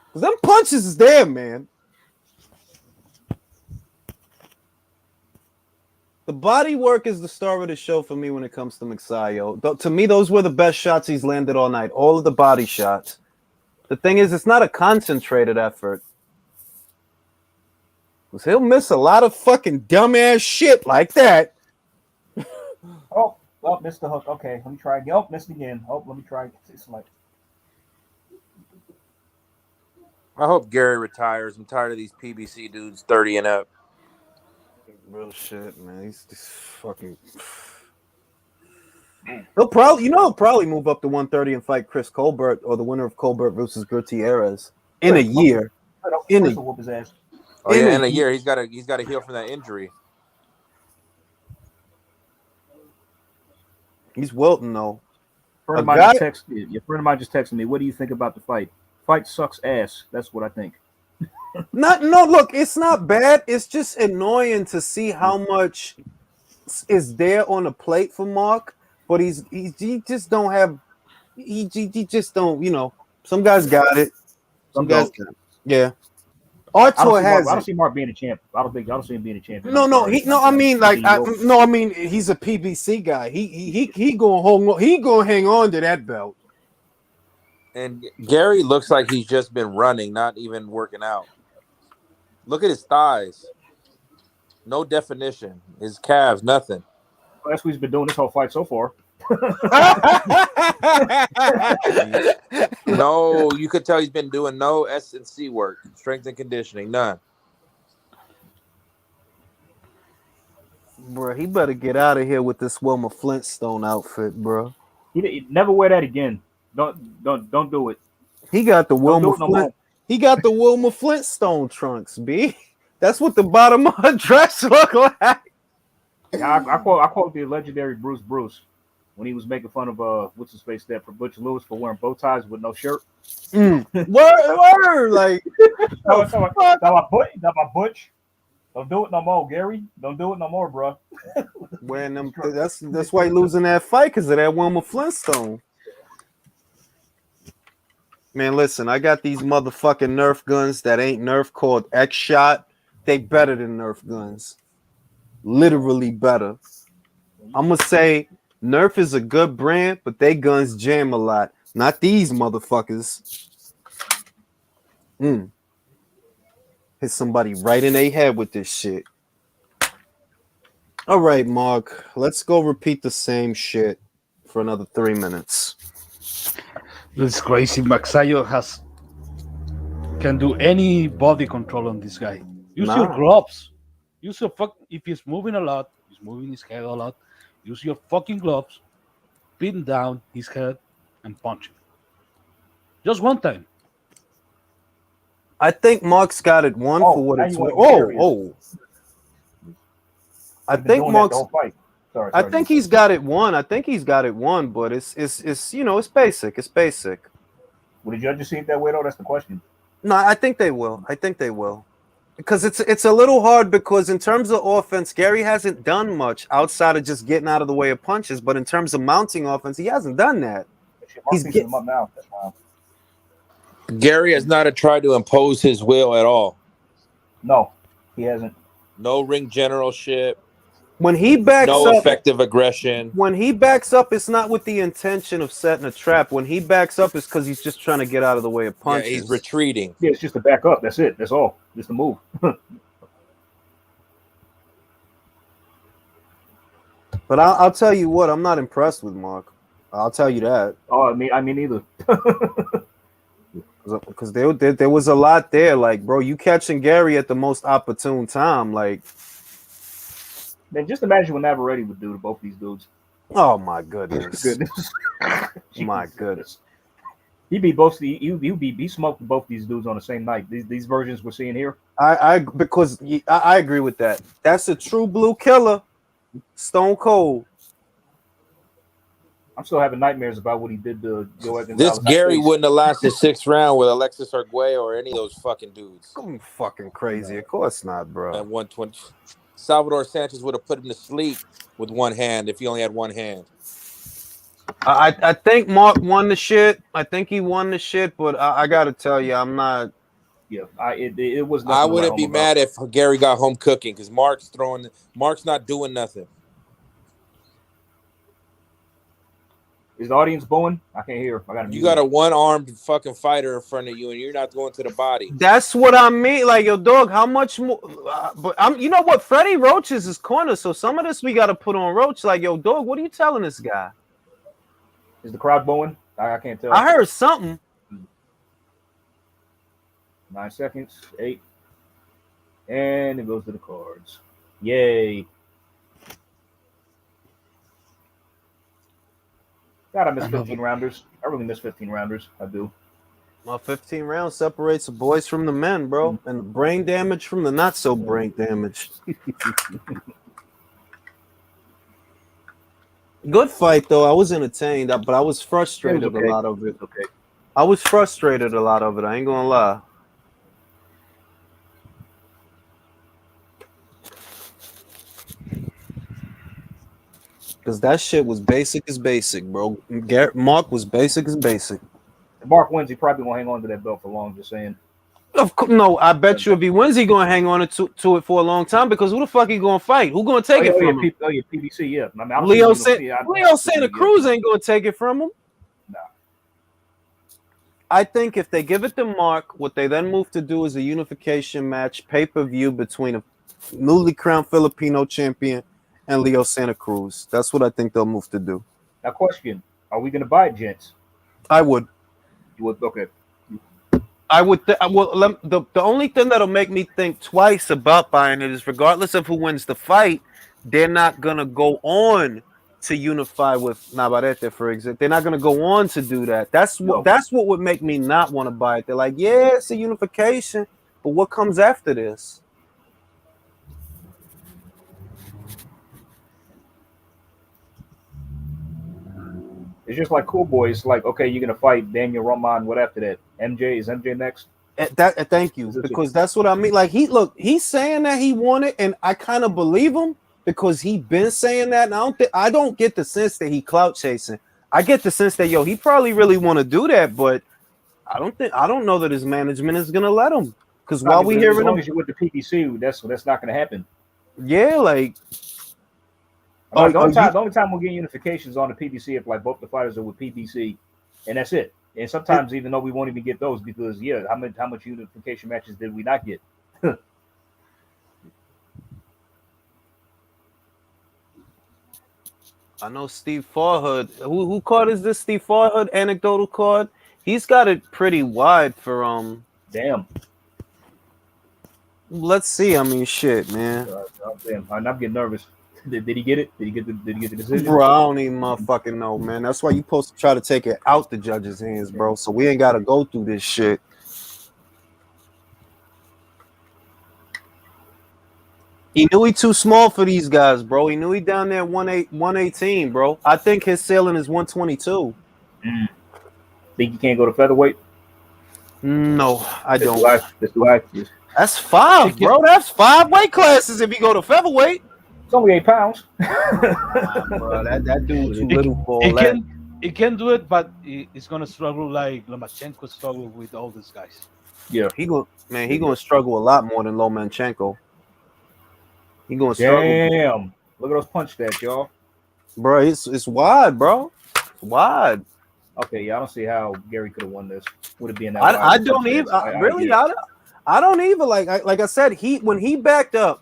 Speaker 1: Because them punches is there, man. The body work is the star of the show for me when it comes to Magsayo. To me, those were the best shots he's landed all night. All of the body shots. The thing is, it's not a concentrated effort. Because he'll miss a lot of fucking dumbass shit like that.
Speaker 2: Missed the hook. Okay, let me try again. Missed again. Let me try.
Speaker 5: I hope Gary retires. I'm tired of these PBC dudes 30 and up.
Speaker 1: Real shit, man. He's just fucking. He'll probably move up to 130 and fight Chris Colbert or the winner of Colbert versus Gutierrez in a year.
Speaker 2: Whoop his ass.
Speaker 5: Oh yeah, in a year he's got to heal from that injury.
Speaker 1: He's wilting though.
Speaker 2: Your friend of mine just texted me. What do you think about the fight? Fight sucks ass. That's what I think.
Speaker 1: Look, it's not bad. It's just annoying to see how much is there on the plate for Mark, but he just don't have. He just don't. You know, some guys got it. Some guys got it. Yeah. Artur has.
Speaker 2: I don't see Mark being a champ. I don't see him being a champion.
Speaker 1: No. I mean, he's a PBC guy. He gonna hang on to that belt.
Speaker 5: And Gary looks like he's just been running, not even working out. Look at his thighs. No definition. His calves, nothing.
Speaker 2: Well, that's what he's been doing this whole fight so far.
Speaker 5: No, you could tell he's been doing no S&C work, strength and conditioning, none.
Speaker 1: Bro, he better get out of here with this Wilma Flintstone outfit, bro.
Speaker 2: He never wear that again. Don't do it.
Speaker 1: He got the Wilma Flintstone trunks, B. That's what the bottom of her dress look like.
Speaker 2: Yeah, I quote the legendary Bruce when he was making fun of what's his face there for Butch Lewis for wearing bow ties with no shirt.
Speaker 1: Word, like
Speaker 2: that my Butch. Don't do it no more, Gary. Don't do it no more, bro.
Speaker 1: Wearing them. That's why he losing that fight because of that Wilma Flintstone. Man, listen, I got these motherfucking Nerf guns that ain't Nerf called X-Shot. They better than Nerf guns. Literally better. I'm going to say Nerf is a good brand, but they guns jam a lot. Not these motherfuckers. Hit somebody right in their head with this shit. All right, Mark. Let's go repeat the same shit for another 3 minutes.
Speaker 6: It's crazy. Magsayo can do any body control on this guy. Use your gloves. Use your if he's moving a lot, he's moving his head a lot. Use your fucking gloves, pin down his head, and punch him. Just one time.
Speaker 1: I think Mark's got it for what it's worth. I
Speaker 2: He's been
Speaker 1: think
Speaker 2: doing that
Speaker 1: Mark's.
Speaker 2: the whole fight. Sorry,
Speaker 1: I think he's got it won. I think he's got it won, but it's it's basic. It's basic.
Speaker 2: Will the judges see it that way though? That's the question.
Speaker 1: No, I think they will. I think they will. Because it's a little hard because in terms of offense, Gary hasn't done much outside of just getting out of the way of punches. But in terms of mounting offense, he hasn't done that.
Speaker 2: He's piecing them up now. That's wild.
Speaker 5: Gary has not tried to impose his will at all.
Speaker 2: No, he hasn't.
Speaker 5: No ring generalship.
Speaker 1: When he backs
Speaker 5: No
Speaker 1: up,
Speaker 5: effective aggression.
Speaker 1: when he backs up, it's not with the intention of setting a trap. When he backs up, it's because he's just trying to get out of the way of punches.
Speaker 5: Yeah, he's retreating.
Speaker 2: Yeah, it's just to back up. That's it. That's all. Just to move.
Speaker 1: But I'll tell you what, I'm not impressed with Mark. I'll tell you that.
Speaker 2: Oh, I mean, either.
Speaker 1: Because there was a lot there. Like, bro, you catching Gary at the most opportune time. Like,
Speaker 2: Man, just imagine what Navarrete would do to both these dudes.
Speaker 1: oh my goodness. My
Speaker 2: Jesus.
Speaker 1: goodness.
Speaker 2: He smoked both these dudes on the same night. These versions we're seeing here.
Speaker 1: I agree with that. That's a true blue killer. Stone cold.
Speaker 2: I'm still having nightmares about what he did to Golovkin.
Speaker 5: This Gary wouldn't have lasted 6th round with Alexis Arguello or any of those fucking dudes.
Speaker 1: I'm fucking crazy. Of course not, bro.
Speaker 5: At 120. Salvador Sanchez would have put him to sleep with one hand if he only had one hand.
Speaker 1: I think Mark won the shit. I think he won the shit, but I gotta tell you, I'm not.
Speaker 2: Yeah, it was.
Speaker 5: I wouldn't be mad if Gary got home cooking because Mark's not doing nothing.
Speaker 2: Is the audience booing? I can't hear.
Speaker 5: You got a one-armed fucking fighter in front of you, and you're not going to the body.
Speaker 1: That's what I mean. Like, yo, dog, how much more? But you know what? Freddie Roach is his corner, so some of this we got to put on Roach. Like, yo, dog, what are you telling this guy?
Speaker 2: Is the crowd booing? I can't tell.
Speaker 1: I heard something.
Speaker 2: 9 seconds. 8. And it goes to the cards. Yay. God, I miss 15 rounders. I really miss 15 rounders. I do.
Speaker 1: Well, 15 rounds separates the boys from the men, bro, and the brain damage from the not so brain damage. Good fight though. I was entertained, but I was frustrated
Speaker 2: okay.
Speaker 1: a lot of it.
Speaker 2: Okay.
Speaker 1: I was frustrated a lot of it. I ain't gonna lie. Because that shit was basic as basic, bro. Mark was basic as basic.
Speaker 2: If Mark wins, he probably won't hang on to that belt for long, just saying.
Speaker 1: Of course, no, I bet you if he wins, he gonna hang on to it for a long time because who the fuck he gonna fight? Who gonna take it from him?
Speaker 2: PBC, yeah. I mean,
Speaker 1: Leo Santa Cruz ain't gonna take it from him.
Speaker 2: No.
Speaker 1: I think if they give it to Mark, what they then move to do is a unification match, pay-per-view between a newly crowned Filipino champion and Leo Santa Cruz. That's what I think they'll move to do.
Speaker 2: Now, question: are we gonna buy it, gents?
Speaker 1: I would.
Speaker 2: You would? Okay.
Speaker 1: I would. The only thing that'll make me think twice about buying it is, regardless of who wins the fight, they're not gonna go on to unify with Navarrete, for example. They're not gonna go on to do that. That's what would make me not want to buy it. They're like, yeah, it's a unification, but what comes after this?
Speaker 2: It's just like Cool Boy. It's like, okay, you're gonna fight Daniel Roman. What after that? Is MJ next?
Speaker 1: Thank you, because that's what I mean. Like he's saying that he won it, and I kind of believe him because he been saying that. And I don't get the sense that he clout chasing. I get the sense that he probably really want to do that, but I don't know that his management is gonna let him. Because while we hearing him,
Speaker 2: as you with the PBC, that's not gonna happen.
Speaker 1: Yeah, like.
Speaker 2: The only time we'll get unifications on the PBC if like both the fighters are with PBC, and that's it. And sometimes even though we won't even get those because how much unification matches did we not get?
Speaker 1: I know Steve Farhood. Who card is this? Steve Farhood anecdotal card. He's got it pretty wide for
Speaker 2: Damn.
Speaker 1: Let's see. I mean, shit, man.
Speaker 2: Damn. I'm getting nervous. Did he get it? Did he get the decision?
Speaker 1: Bro, I don't even motherfucking know, man. That's why you supposed to try to take it out the judge's hands, bro. So we ain't got to go through this shit. He knew he too small for these guys, bro. He knew he down there 118, bro. I think his ceiling is 122.
Speaker 2: Think he can't go to featherweight?
Speaker 1: No, I
Speaker 2: Let's
Speaker 1: don't.
Speaker 2: do active.
Speaker 1: That's 5, bro. That's 5 weight classes if you go to featherweight.
Speaker 2: It's only 8 pounds.
Speaker 1: Bro, that dude too little for
Speaker 6: He
Speaker 1: all that.
Speaker 6: can do it, but he's gonna struggle like Lomachenko struggled with all these guys.
Speaker 2: Yeah.
Speaker 1: He gonna struggle a lot more than Lomachenko. He gonna struggle.
Speaker 2: Damn. Look at those punch stats, y'all.
Speaker 1: Bro, it's wide, bro. It's wide.
Speaker 2: Okay, yeah, I don't see how Gary could have won this. Would it be in that?
Speaker 1: I don't even I don't even like I said, when he backed up,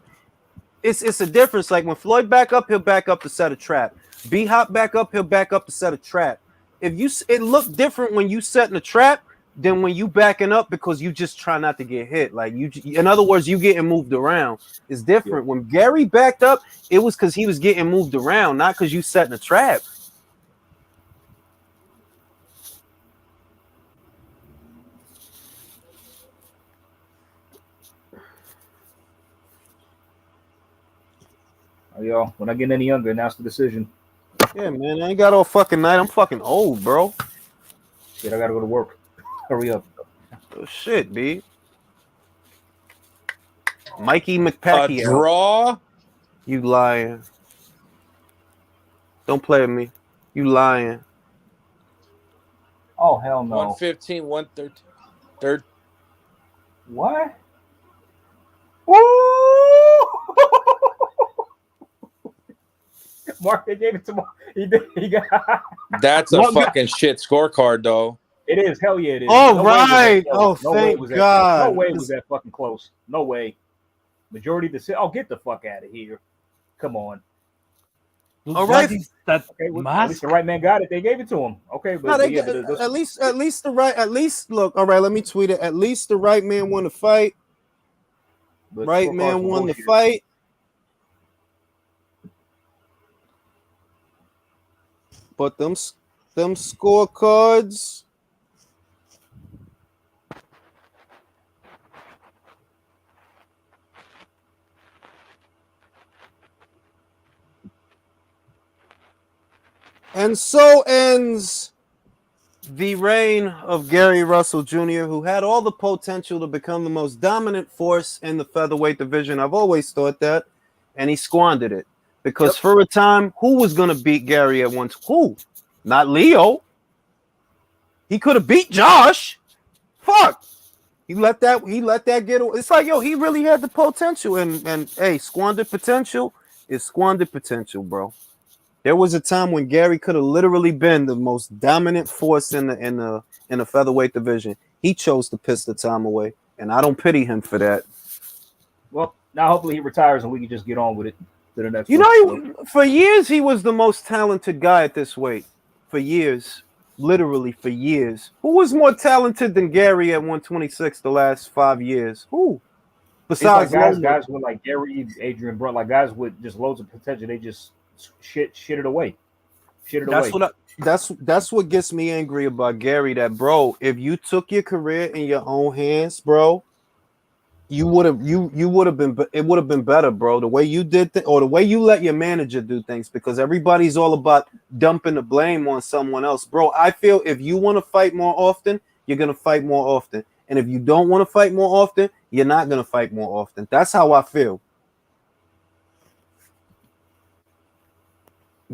Speaker 1: it's a difference. Like when Floyd back up, he'll back up to set a trap. B Hop back up, he'll back up to set a trap. It looked different when you setting a trap than when you backing up because you just try not to get hit. Like in other words, you getting moved around. It's different. When Gary backed up, it was because he was getting moved around, not because you setting a trap.
Speaker 2: Oh, y'all, we're not getting any younger. Announce the decision.
Speaker 1: Yeah, man, I ain't got all fucking night. I'm fucking old, bro.
Speaker 2: Shit, I gotta go to work. Hurry up.
Speaker 1: Oh, shit, B. Mikey McPacquiao.
Speaker 5: A draw?
Speaker 1: You lying. Don't play with me. You lying.
Speaker 2: Oh, hell no.
Speaker 5: 115, 113. Third.
Speaker 2: What? Woo! Mark, they gave it to Mark. He got.
Speaker 5: That's a fucking shit scorecard, though.
Speaker 2: It is. Hell yeah, it is.
Speaker 1: Oh, right. Oh, thank God.
Speaker 2: No way was that fucking close. No way. Majority of the. Oh, get the fuck out of here. Come on.
Speaker 1: All right.
Speaker 2: Okay, well, at least the right man got it. They gave it to him. Okay, but,
Speaker 1: No, at least the right. At least look. All right, let me tweet it. At least the right man won the fight. Right man won the fight. But them scorecards. And so ends the reign of Gary Russell Jr., who had all the potential to become the most dominant force in the featherweight division. I've always thought that. And he squandered it. Because for a time, who was going to beat Gary at once? Who? Not Leo. He could have beat Josh. Fuck. He let that get away. It's like, yo, he really had the potential. And hey, squandered potential is squandered potential, bro. There was a time when Gary could have literally been the most dominant force in the featherweight division. He chose to piss the time away, and I don't pity him for that.
Speaker 2: Well, now hopefully he retires and we can just get on with it to the next.
Speaker 1: For years he was the most talented guy at this weight. For years, literally for years. Who was more talented than Gary at 126 the last 5 years? Who? Besides
Speaker 2: like guys with like Gary, Adrian Broner, like guys with just loads of potential, they just shit it away.
Speaker 1: That's what gets me angry about Gary. That bro, if you took your career in your own hands, bro, you would have been. It would have been better, bro. The way you did or the way you let your manager do things, because everybody's all about dumping the blame on someone else, bro. I feel if you want to fight more often, you're gonna fight more often, and if you don't want to fight more often, you're not gonna fight more often. That's how I feel.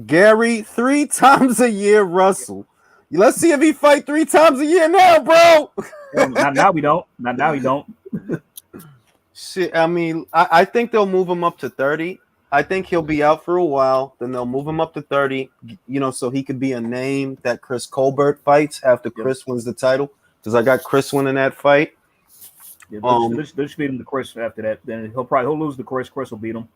Speaker 1: Gary, 3 times a year, Russell. Let's see if he fight 3 times a year now, bro.
Speaker 2: Not now we don't. Not now we don't.
Speaker 1: Shit, I mean, I think they'll move him up to 30. I think he'll be out for a while. Then they'll move him up to 30, so he could be a name that Chris Colbert fights after Chris wins the title. Because I got Chris winning that fight.
Speaker 2: Yeah, they'll just beat him to Chris after that. Then he'll lose to Chris. Chris will beat him.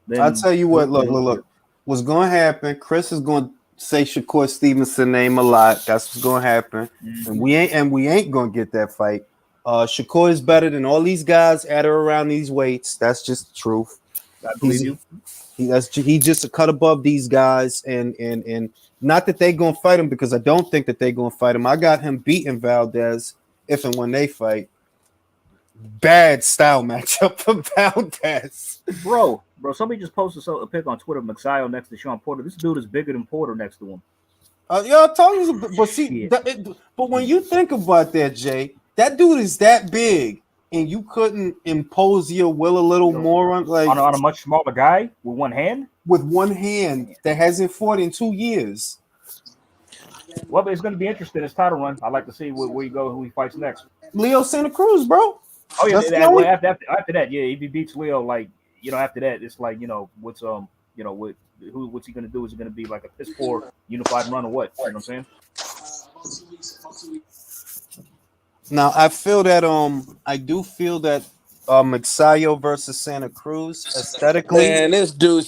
Speaker 2: Then
Speaker 1: I'll tell you what, look. What's going to happen, Chris is going to say Shakur Stevenson name a lot. That's what's going to happen. Mm-hmm. And we ain't going to get that fight. Shakur is better than all these guys at or around these weights. That's just the truth.
Speaker 2: I believe you.
Speaker 1: He just a cut above these guys, and not that they gonna fight him, because I don't think that they gonna fight him. I got him beating Valdez if and when they fight. bad style matchup for Valdez.
Speaker 2: Bro, somebody just posted a pic on Twitter of Magsayo next to Sean Porter. This dude is bigger than Porter next to him.
Speaker 1: Y'all told you, but see,
Speaker 2: Shit.
Speaker 1: but when you think about that, Jay, that dude is that big, and you couldn't impose your will a little more on
Speaker 2: a much smaller guy with one hand.
Speaker 1: With one hand that hasn't fought in 2 years.
Speaker 2: Well, but it's going to be interesting. His title run. I'd like to see where he goes, who he fights next.
Speaker 1: Leo Santa Cruz, bro.
Speaker 2: Oh yeah, after that, yeah, if he beats Leo, like after that, it's like what's what's he going to do? Is it going to be like a piss poor unified run or what? You know what I'm saying?
Speaker 1: Now I feel that I do feel that Magsayo versus Santa Cruz aesthetically.
Speaker 5: Man, this dude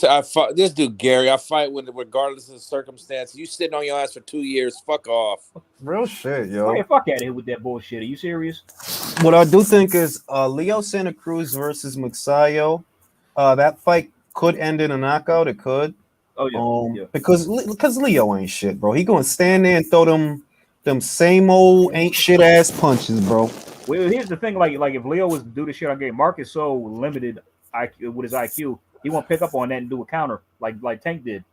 Speaker 5: Gary, I fight with regardless of the circumstance. You sitting on your ass for 2 years, fuck off.
Speaker 1: Real shit, yo.
Speaker 2: Hey, fuck out of here with that bullshit. Are you serious?
Speaker 1: What I do think is Leo Santa Cruz versus Magsayo. That fight could end in a knockout. It could.
Speaker 2: Oh yeah.
Speaker 1: Because Leo ain't shit, bro. He gonna stand there and throw them same old ain't shit ass punches, bro.
Speaker 2: Well, here's the thing, like if Leo was to do the shit on game, Mark is so limited with his IQ, he won't pick up on that and do a counter like Tank did.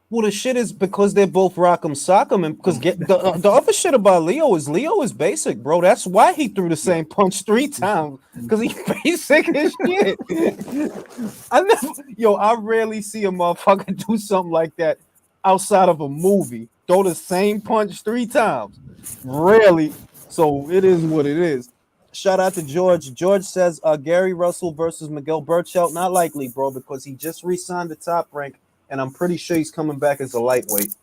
Speaker 1: Well, the shit is because they're both rock'em sock'em, and because the other shit about Leo is basic, bro. That's why he threw the same punch 3 times, because he's basic as shit. I rarely see a motherfucker do something like that outside of a movie. Throw the same punch 3 times. Rarely. So it is what it is. Shout out to George. George says Gary Russell versus Miguel Burchelt. Not likely, bro, because he just re-signed the Top Rank, and I'm pretty sure he's coming back as a lightweight.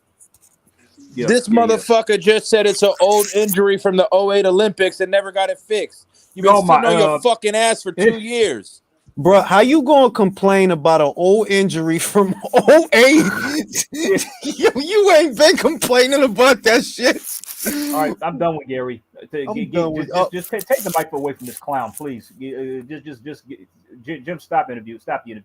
Speaker 5: This motherfucker just said it's an old injury from the 08 Olympics and never got it fixed. You've been sitting on your fucking ass for 2 years.
Speaker 1: Bro, how you gonna complain about an old injury from 08? you ain't been complaining about that shit.
Speaker 2: All right, I'm done with Gary. Just take the mic away from this clown, please. Jim, stop the interview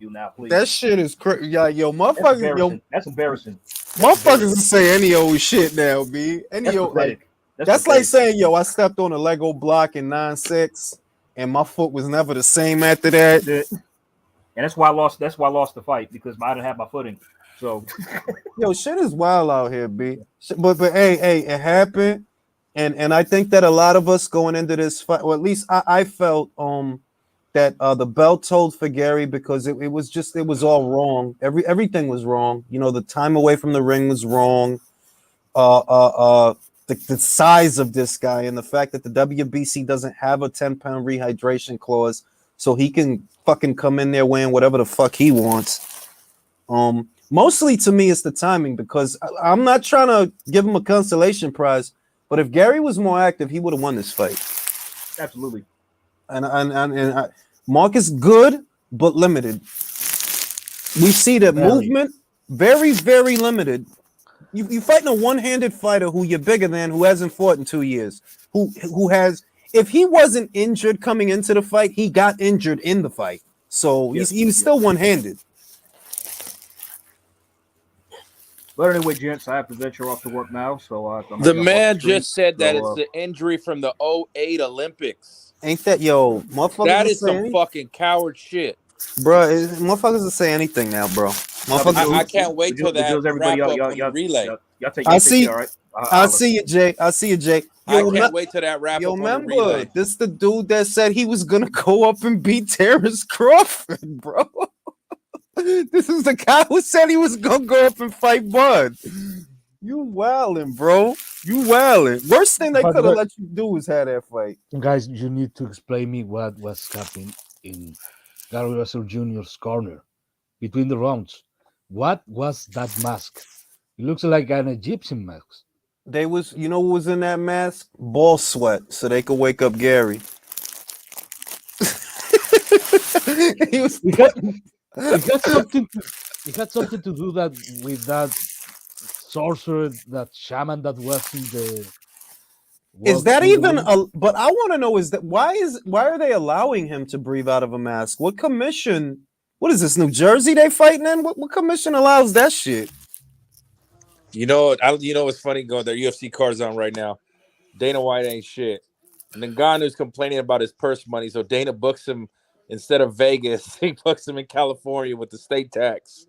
Speaker 2: now, please.
Speaker 1: That shit is crazy. Yo, motherfuckers.
Speaker 2: That's embarrassing.
Speaker 1: Motherfuckers will say any old shit now, B. That's like saying, yo, I stepped on a Lego block in 9-6, and my foot was never the same after that.
Speaker 2: And that's why I lost. That's why I lost the fight, because I didn't have my footing. So,
Speaker 1: yo, shit is wild out here, B. But hey, it happened, and I think that a lot of us going into this fight, or at least I felt that the belt told for Gary, because it was all wrong. Everything was wrong. The time away from the ring was wrong. The size of this guy, and the fact that the WBC doesn't have a 10-pound rehydration clause, so he can fucking come in there weighing whatever the fuck he wants. Mostly to me, it's the timing, because I'm not trying to give him a consolation prize, but if Gary was more active, he would have won this fight.
Speaker 2: Absolutely.
Speaker 1: And Mark is good, but limited. We see that movement very, very limited. You fighting a one-handed fighter who you're bigger than, who hasn't fought in 2 years, who has. If he wasn't injured coming into the fight, he got injured in the fight, so he's still one-handed.
Speaker 2: But anyway, gents, I have to venture off to work now. So
Speaker 5: the man just said that it's the injury from the 08 Olympics.
Speaker 1: Ain't that motherfuckers?
Speaker 5: That is some fucking coward shit,
Speaker 1: bro. Motherfuckers will say anything now, bro.
Speaker 5: I can't wait till that
Speaker 2: everybody
Speaker 5: relay.
Speaker 2: Y'all take.
Speaker 1: I see.
Speaker 2: All right.
Speaker 1: I see you, Jay. I
Speaker 5: can't wait till that wrap up.
Speaker 1: Remember, this the dude that said he was gonna go up and beat Terrence Crawford, bro. This is the guy who said he was gonna go up and fight Bud. You wildin', bro. You wildin'. Worst thing they could have let you do is have that fight.
Speaker 6: Guys, you need to explain me what was happening in Gary Russell Jr.'s corner between the rounds. What was that mask? It looks like an Egyptian mask.
Speaker 1: They was, what was in that mask? Ball sweat, so they could wake up Gary.
Speaker 6: It had something to do that with that sorcerer, that shaman that was in the.
Speaker 1: Is that even a? But I want to know why are they allowing him to breathe out of a mask? What commission? What is this, New Jersey they fighting in? What commission allows that shit?
Speaker 5: What's funny? Going their UFC cards on right now. Dana White ain't shit. And then Ngannou's complaining about his purse money, so Dana books him instead of Vegas. He books him in California with the state tax.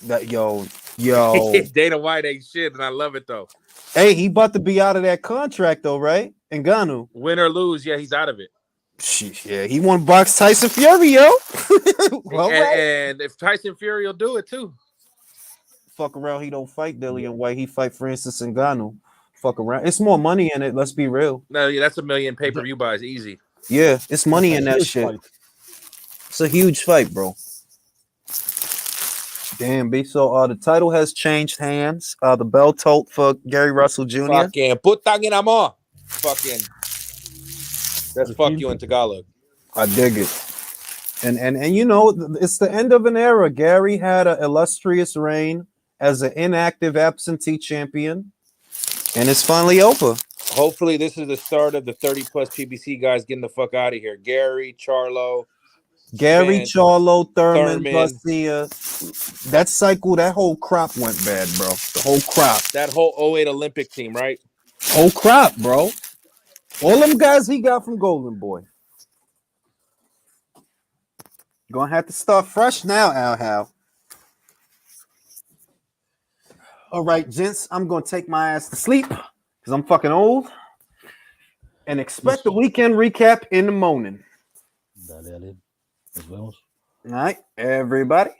Speaker 1: Yo.
Speaker 5: Dana White ain't shit, and I love it though.
Speaker 1: Hey, he about to be out of that contract though, right? Ngannou.
Speaker 5: Win or lose, yeah, he's out of it.
Speaker 1: Yeah, he won box Tyson Fury, yo. Well,
Speaker 5: and if Tyson Fury will do it too.
Speaker 1: Fuck around, he don't fight Dillian White. He fight Francis Ngannou. Fuck around. It's more money in it. Let's be real.
Speaker 5: No, yeah, that's $1 million pay-per-view buys, easy.
Speaker 1: Yeah, it's money in that shit.
Speaker 6: Fight.
Speaker 1: It's a huge fight, bro. Damn, B. So the title has changed hands. The belt told for Gary Russell Jr.
Speaker 5: Fucking putang in amor. Fucking. That's fuck you in Tagalog.
Speaker 1: I dig it. And you know, it's the end of an era. Gary had an illustrious reign as an inactive absentee champion, and it's finally over.
Speaker 5: Hopefully, this is the start of the 30-plus PBC guys getting the fuck out of here. Gary, Charlo,
Speaker 1: Charlo, Thurman,
Speaker 5: Thurman.
Speaker 1: Garcia. That cycle, that whole crop went bad, bro. The whole crop.
Speaker 5: That whole 08 Olympic team, right?
Speaker 1: Whole crop, bro. All them guys he got from Golden Boy. Gonna have to start fresh now, Al Hal. All right, gents, I'm gonna take my ass to sleep because I'm fucking old. And expect the weekend recap in the morning.
Speaker 6: Dale, Ale. Nos vemos.
Speaker 1: All right, everybody.